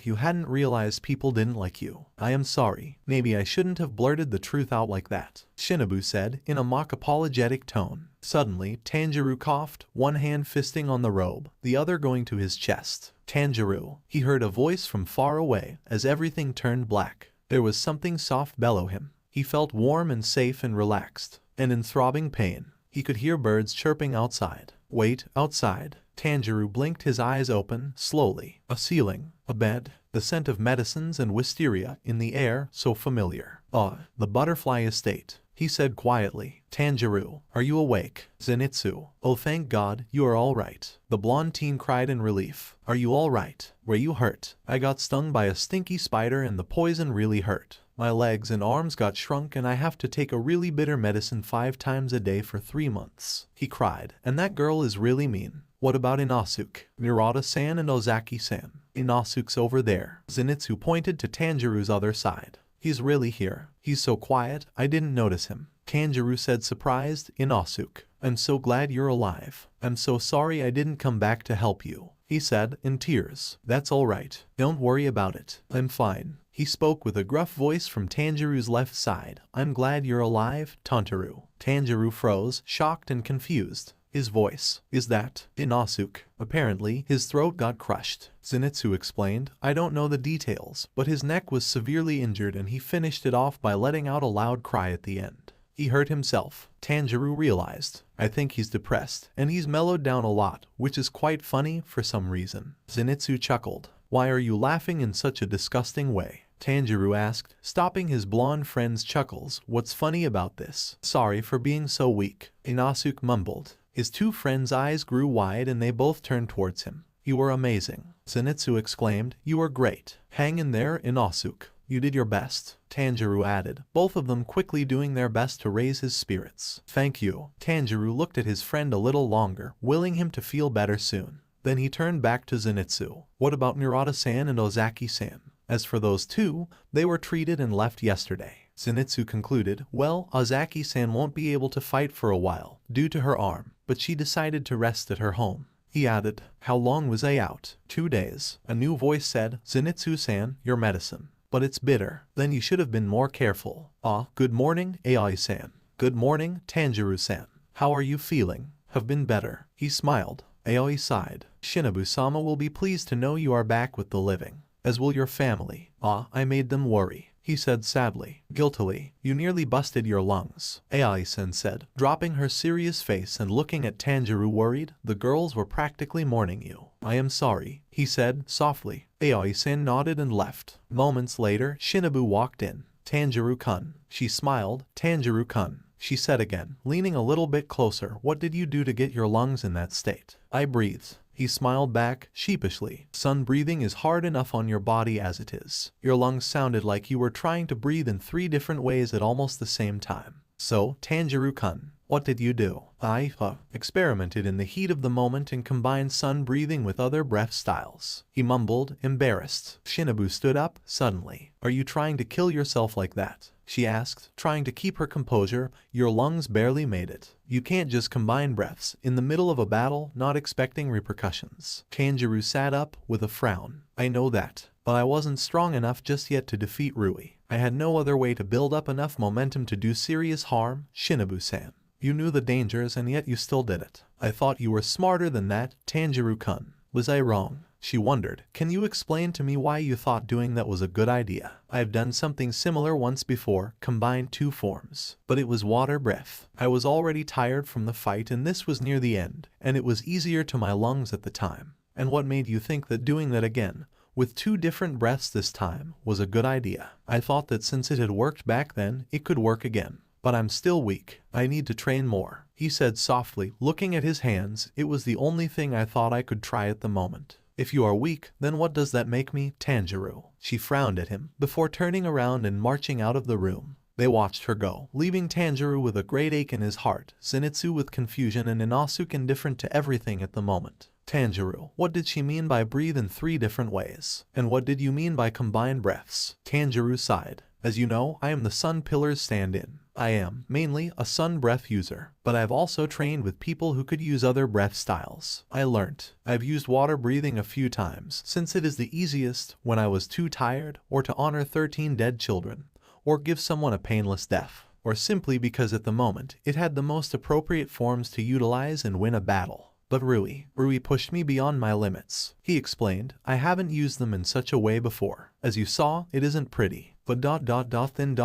[SPEAKER 2] you hadn't realized people didn't like you. I am sorry. Maybe I shouldn't have blurted the truth out like that, Shinobu said in a mock apologetic tone. Suddenly, Tanjiro coughed, one hand fisting on the robe, the other going to his chest. Tanjiro, he heard a voice from far away as everything turned black. There was something soft below him. He felt warm and safe and relaxed, and in throbbing pain. He could hear birds chirping outside. Wait, outside. Tanjiro blinked, his eyes open, slowly. A ceiling, a bed, the scent of medicines and wisteria in the air, so familiar. The butterfly estate, he said quietly. Tanjiro, are you awake? Zenitsu, oh thank God, you are all right. The blonde teen cried in relief. Are you all right? Were you hurt? I got stung by a stinky spider and the poison really hurt. My legs and arms got shrunk and I have to take a really bitter medicine 5 times a day for 3 months. He cried. And that girl is really mean. What about Inosuke? Murata-san and Ozaki-san. Inosuke's over there. Zenitsu pointed to Tanjiro's other side. He's really here. He's so quiet, I didn't notice him. Tanjiro said surprised. Inosuke, I'm so glad you're alive. I'm so sorry I didn't come back to help you, he said in tears. That's all right. Don't worry about it. I'm fine. He spoke with a gruff voice from Tanjiro's left side. I'm glad you're alive, Tanjiro. Tanjiro froze, shocked and confused. His voice. Is that Inosuke? Apparently, his throat got crushed. Zenitsu explained. I don't know the details, but his neck was severely injured and he finished it off by letting out a loud cry at the end. He hurt himself. Tanjiro realized. I think he's depressed, and he's mellowed down a lot, which is quite funny for some reason. Zenitsu chuckled. Why are you laughing in such a disgusting way? Tanjiro asked, stopping his blonde friend's chuckles. What's funny about this? Sorry for being so weak, Inosuke mumbled. His 2 friends' eyes grew wide and they both turned towards him. You were amazing. Zenitsu exclaimed. You were great. Hang in there, Inosuke. You did your best, Tanjiro added, both of them quickly doing their best to raise his spirits. Thank you. Tanjiro looked at his friend a little longer, willing him to feel better soon. Then he turned back to Zenitsu. What about Murata-san and Ozaki-san? As for those two, they were treated and left yesterday. Zenitsu concluded, well, Ozaki-san won't be able to fight for a while, due to her arm, but she decided to rest at her home. He added, how long was I out? 2 days. A new voice said, Zenitsu-san, your medicine. But it's bitter. Then you should have been more careful. Ah, good morning, Aoi-san. Good morning, Tanjiro-san. How are you feeling? Have been better. He smiled. Aoi sighed. Shinobu-sama will be pleased to know you are back with the living. As will your family. Ah, I made them worry, he said sadly. Guiltily, you nearly busted your lungs, Aoi-san said, dropping her serious face and looking at Tanjiro worried. The girls were practically mourning you. I am sorry, he said softly. Aoi-san nodded and left. Moments later, Shinobu walked in. Tanjiro-kun. She smiled. Tanjiro-kun, she said again, leaning a little bit closer. What did you do to get your lungs in that state? I breathed. He smiled back, sheepishly. Sun breathing is hard enough on your body as it is. Your lungs sounded like you were trying to breathe in 3 different ways at almost the same time. So, Tanjiro-kun, what did you do? I experimented in the heat of the moment and combined sun breathing with other breath styles. He mumbled, embarrassed. Shinobu stood up, suddenly. Are you trying to kill yourself like that? She asked, trying to keep her composure. Your lungs barely made it. You can't just combine breaths in the middle of a battle, not expecting repercussions. Tanjiro sat up, with a frown. I know that, but I wasn't strong enough just yet to defeat Rui. I had no other way to build up enough momentum to do serious harm, Shinobu-san. You knew the dangers and yet you still did it. I thought you were smarter than that, Tanjiro-kun. Was I wrong? She wondered. Can you explain to me why you thought doing that was a good idea? I've done something similar once before, combined 2 forms. But it was water breath. I was already tired from the fight and this was near the end, and it was easier to my lungs at the time. And what made you think that doing that again, with 2 different breaths this time, was a good idea? I thought that since it had worked back then, it could work again. But I'm still weak. I need to train more, he said softly, looking at his hands. It was the only thing I thought I could try at the moment. If you are weak, then what does that make me, Tanjiro? She frowned at him, before turning around and marching out of the room. They watched her go, leaving Tanjiro with a great ache in his heart, Zenitsu with confusion and Inosuke indifferent to everything at the moment. Tanjiro, what did she mean by breathe in 3 different ways? And what did you mean by combined breaths? Tanjiro sighed. As you know, I am the Sun Pillar's stand-in. I am, mainly, a sun breath user, but I've also trained with people who could use other breath styles. I learnt. I've used water breathing a few times, since it is the easiest, when I was too tired, or to honor 13 dead children, or give someone a painless death, or simply because at the moment, it had the most appropriate forms to utilize and win a battle. But Rui pushed me beyond my limits. He explained, I haven't used them in such a way before. As you saw, it isn't pretty. But then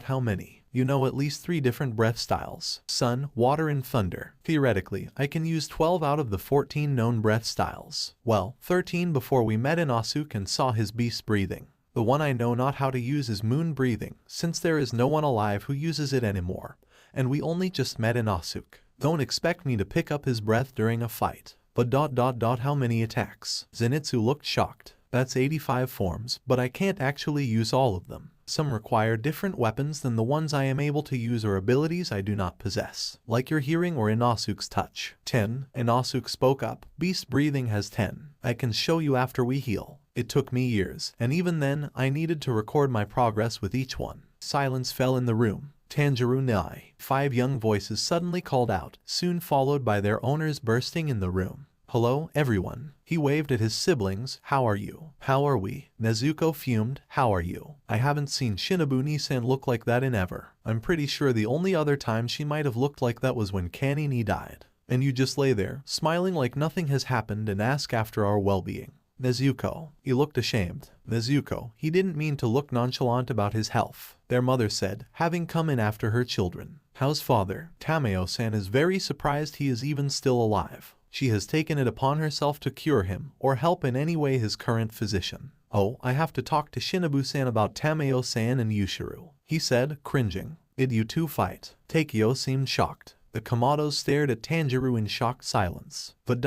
[SPEAKER 2] how many? You know at least 3 different breath styles. Sun, water and thunder. Theoretically, I can use 12 out of the 14 known breath styles. Well, 13 before we met Inosuke and saw his beast breathing. The one I know not how to use is moon breathing, since there is no one alive who uses it anymore. And we only just met Inosuke. Don't expect me to pick up his breath during a fight. But how many attacks? Zenitsu looked shocked. That's 85 forms, but I can't actually use all of them. Some require different weapons than the ones I am able to use or abilities I do not possess, like your hearing or Inosuke's touch. 10. Inosuke spoke up. Beast breathing has 10. I can show you after we heal. It took me years, and even then, I needed to record my progress with each one. Silence fell in the room. Tanjiro Nai. 5 young voices suddenly called out, soon followed by their owners bursting in the room. Hello, everyone. He waved at his siblings. How are you? How are we? Nezuko fumed. How are you? I haven't seen Shinobu-ni-san look like that in ever. I'm pretty sure the only other time she might have looked like that was when Kanini died. And you just lay there, smiling like nothing has happened and ask after our well-being. Nezuko. He looked ashamed. Nezuko. He didn't mean to look nonchalant about his health, their mother said, having come in after her children. How's father? Tameo-san is very surprised he is even still alive. She has taken it upon herself to cure him, or help in any way his current physician. Oh, I have to talk to Shinobu-san about Tameo-san and Yushiro, he said, cringing. Did you two fight? Takeo seemed shocked. The Kamados stared at Tanjiro in shocked silence. But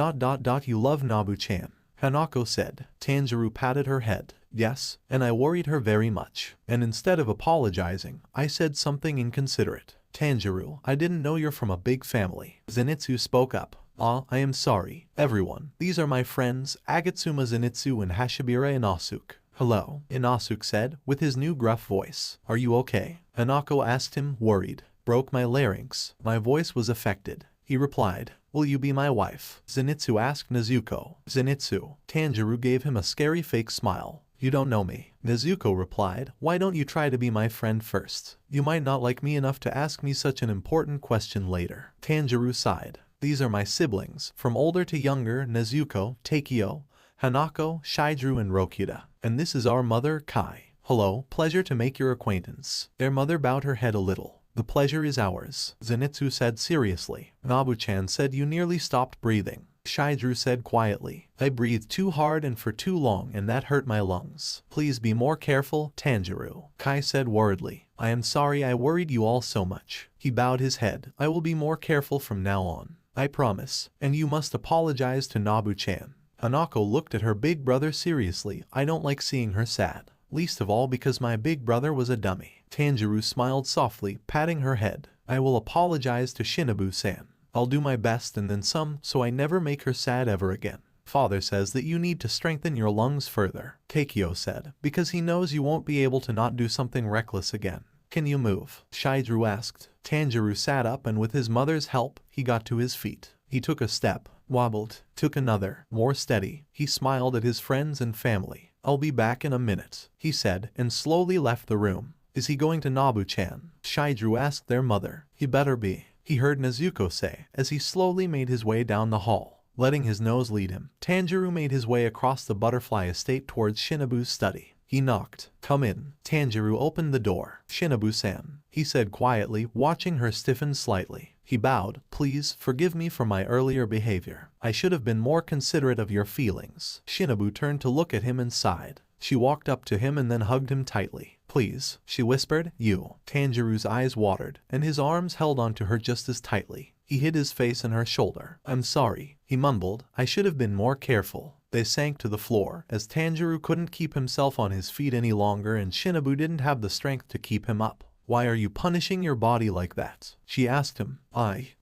[SPEAKER 2] you love Nabu-chan. Hanako said. Tanjiro patted her head. Yes, and I worried her very much. And instead of apologizing, I said something inconsiderate. Tanjiro, I didn't know you're from a big family. Zenitsu spoke up. Ah, I am sorry. Everyone, these are my friends, Agatsuma Zenitsu and Hashibira Inosuke. Hello, Inosuke said, with his new gruff voice. Are you okay? Hanako asked him, worried. Broke my larynx. My voice was affected. He replied, will you be my wife? Zenitsu asked Nezuko. Zenitsu. Tanjiro gave him a scary fake smile. You don't know me. Nezuko replied, why don't you try to be my friend first? You might not like me enough to ask me such an important question later. Tanjiro sighed. These are my siblings, from older to younger, Nezuko, Takeo, Hanako, Shidru and Rokuta. And this is our mother, Kai. Hello, pleasure to make your acquaintance. Their mother bowed her head a little. The pleasure is ours, Zenitsu said seriously. Nabu-chan said you nearly stopped breathing. Shidru said quietly. I breathed too hard and for too long and that hurt my lungs. Please be more careful, Tanjiro. Kai said worriedly. I am sorry I worried you all so much. He bowed his head. I will be more careful from now on. I promise. And you must apologize to Nabu-chan. Hanako looked at her big brother seriously. I don't like seeing her sad. Least of all because my big brother was a dummy. Tanjiro smiled softly, patting her head. I will apologize to Shinobu-san. I'll do my best and then some so I never make her sad ever again. Father says that you need to strengthen your lungs further, Takeo said, because he knows you won't be able to not do something reckless again. Can you move? Shidru asked. Tanjiro sat up and with his mother's help, he got to his feet. He took a step, wobbled, took another, more steady. He smiled at his friends and family. I'll be back in a minute, he said, and slowly left the room. Is he going to Nabu-chan? Shidru asked their mother. He better be, he heard Nezuko say, as he slowly made his way down the hall, letting his nose lead him. Tanjiro made his way across the butterfly estate towards Shinobu's study. He knocked. Come in. Tanjiro opened the door. Shinobu-san, he said quietly, watching her stiffen slightly. He bowed. Please forgive me for my earlier behavior. I should have been more considerate of your feelings. Shinobu turned to look at him and sighed. She walked up to him and then hugged him tightly. Please, she whispered. You. Tanjiro's eyes watered, and his arms held onto her just as tightly. He hid his face in her shoulder. I'm sorry, he mumbled. I should have been more careful. They sank to the floor, as Tanjiro couldn't keep himself on his feet any longer and Shinobu didn't have the strength to keep him up. Why are you punishing your body like that? She asked him.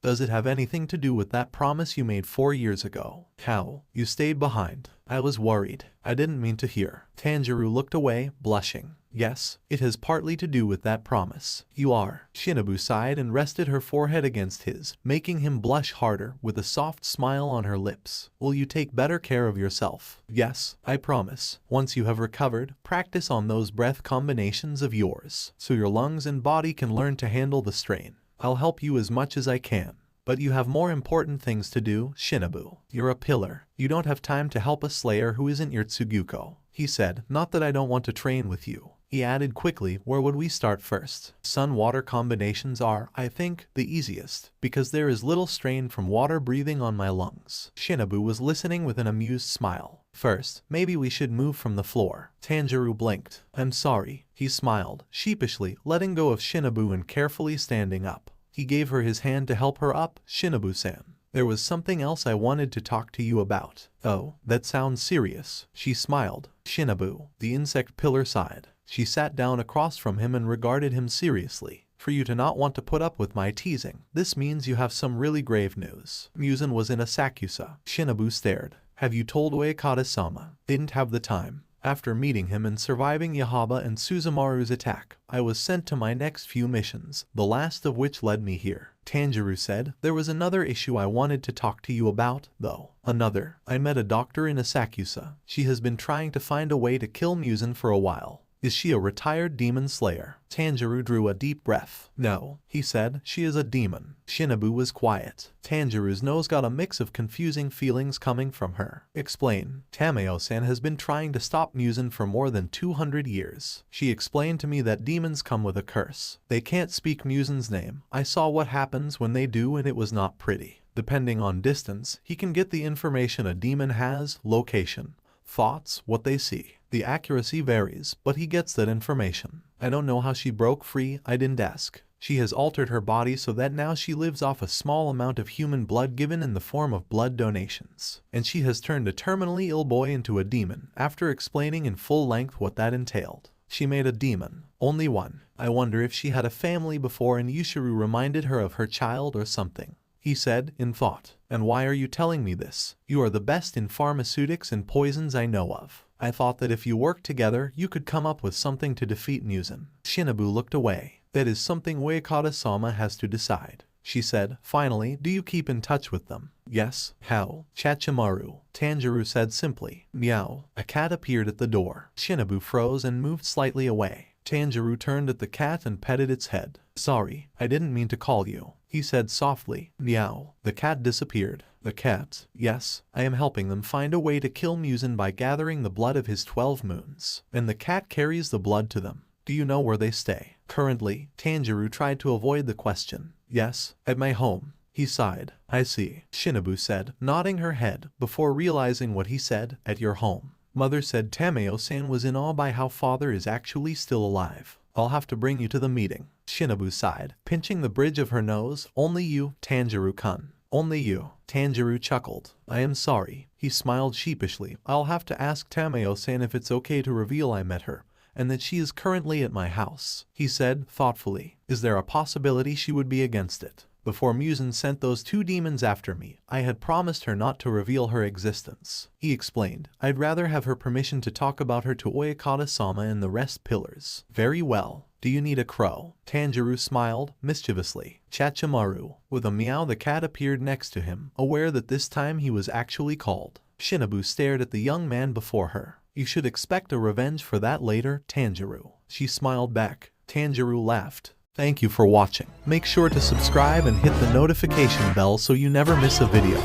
[SPEAKER 2] Does it have anything to do with that promise you made 4 years ago? How? You stayed behind. I was worried. I didn't mean to hear. Tanjiro looked away, blushing. Yes, it has partly to do with that promise. You are. Shinobu sighed and rested her forehead against his, making him blush harder with a soft smile on her lips. Will you take better care of yourself? Yes, I promise. Once you have recovered, practice on those breath combinations of yours, so your lungs and body can learn to handle the strain. I'll help you as much as I can. But you have more important things to do, Shinobu. You're a pillar. You don't have time to help a slayer who isn't your Tsuguko. He said, not that I don't want to train with you. He added quickly, where would we start first? Sun-water combinations are, I think, the easiest, because there is little strain from water breathing on my lungs. Shinobu was listening with an amused smile. First, maybe we should move from the floor. Tanjiro blinked. I'm sorry. He smiled, sheepishly, letting go of Shinobu and carefully standing up. He gave her his hand to help her up. Shinobu-san. There was something else I wanted to talk to you about. Oh, that sounds serious. She smiled. Shinobu, the insect pillar sighed. She sat down across from him and regarded him seriously. For you to not want to put up with my teasing, this means you have some really grave news. Muzan was in Asakusa. Shinobu stared. Have you told Uekata-sama? Didn't have the time. After meeting him and surviving Yahaba and Suzumaru's attack, I was sent to my next few missions, the last of which led me here. Tanjiro said, there was another issue I wanted to talk to you about, though. Another. I met a doctor in Asakusa. She has been trying to find a way to kill Muzan for a while. Is she a retired demon slayer? Tanjiro drew a deep breath. No, he said, she is a demon. Shinobu was quiet. Tanjiro's nose got a mix of confusing feelings coming from her. Explain. Tameo-san has been trying to stop Muzan for more than 200 years. She explained to me that demons come with a curse. They can't speak Muzan's name. I saw what happens when they do and it was not pretty. Depending on distance, he can get the information a demon has, location, thoughts, what they see. The accuracy varies, but he gets that information. I don't know how she broke free, I didn't ask. She has altered her body so that now she lives off a small amount of human blood given in the form of blood donations. And she has turned a terminally ill boy into a demon, after explaining in full length what that entailed. She made a demon. Only one. I wonder if she had a family before and Yushiro reminded her of her child or something. He said, in thought. And why are you telling me this? You are the best in pharmaceutics and poisons I know of. I thought that if you worked together, you could come up with something to defeat Muzan. Shinobu looked away. That is something Uekata-sama has to decide. She said, finally, do you keep in touch with them? Yes. How? Chachimaru. Tanjiro said simply. Meow. A cat appeared at the door. Shinobu froze and moved slightly away. Tanjiro turned at the cat and petted its head. Sorry, I didn't mean to call you, he said softly. Meow. The cat disappeared. The cat? Yes, I am helping them find a way to kill Muzan by gathering the blood of his 12 moons. And the cat carries the blood to them. Do you know where they stay? Currently, Tanjiro tried to avoid the question. Yes, at my home. He sighed. I see, Shinobu said, nodding her head, before realizing what he said, at your home. Mother said Tameo-san was in awe by how father is actually still alive. I'll have to bring you to the meeting. Shinobu sighed, pinching the bridge of her nose. Only you, Tanjiro-kun. Only you. Tanjiro chuckled. I am sorry. He smiled sheepishly. I'll have to ask Tameo-san if it's okay to reveal I met her, and that she is currently at my house. He said, thoughtfully. Is there a possibility she would be against it? Before Muzan sent those 2 demons after me, I had promised her not to reveal her existence. He explained. I'd rather have her permission to talk about her to Uekata-sama and the rest pillars. Very well. Do you need a crow? Tanjiro smiled, mischievously. Chachimaru. With a meow, the cat appeared next to him, aware that this time he was actually called. Shinobu stared at the young man before her. You should expect a revenge for that later, Tanjiro. She smiled back. Tanjiro laughed. Thank you for watching. Make sure to subscribe and hit the notification bell so you never miss a video.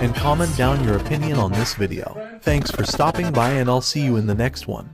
[SPEAKER 2] And comment down your opinion on this video. Thanks for stopping by and I'll see you in the next one.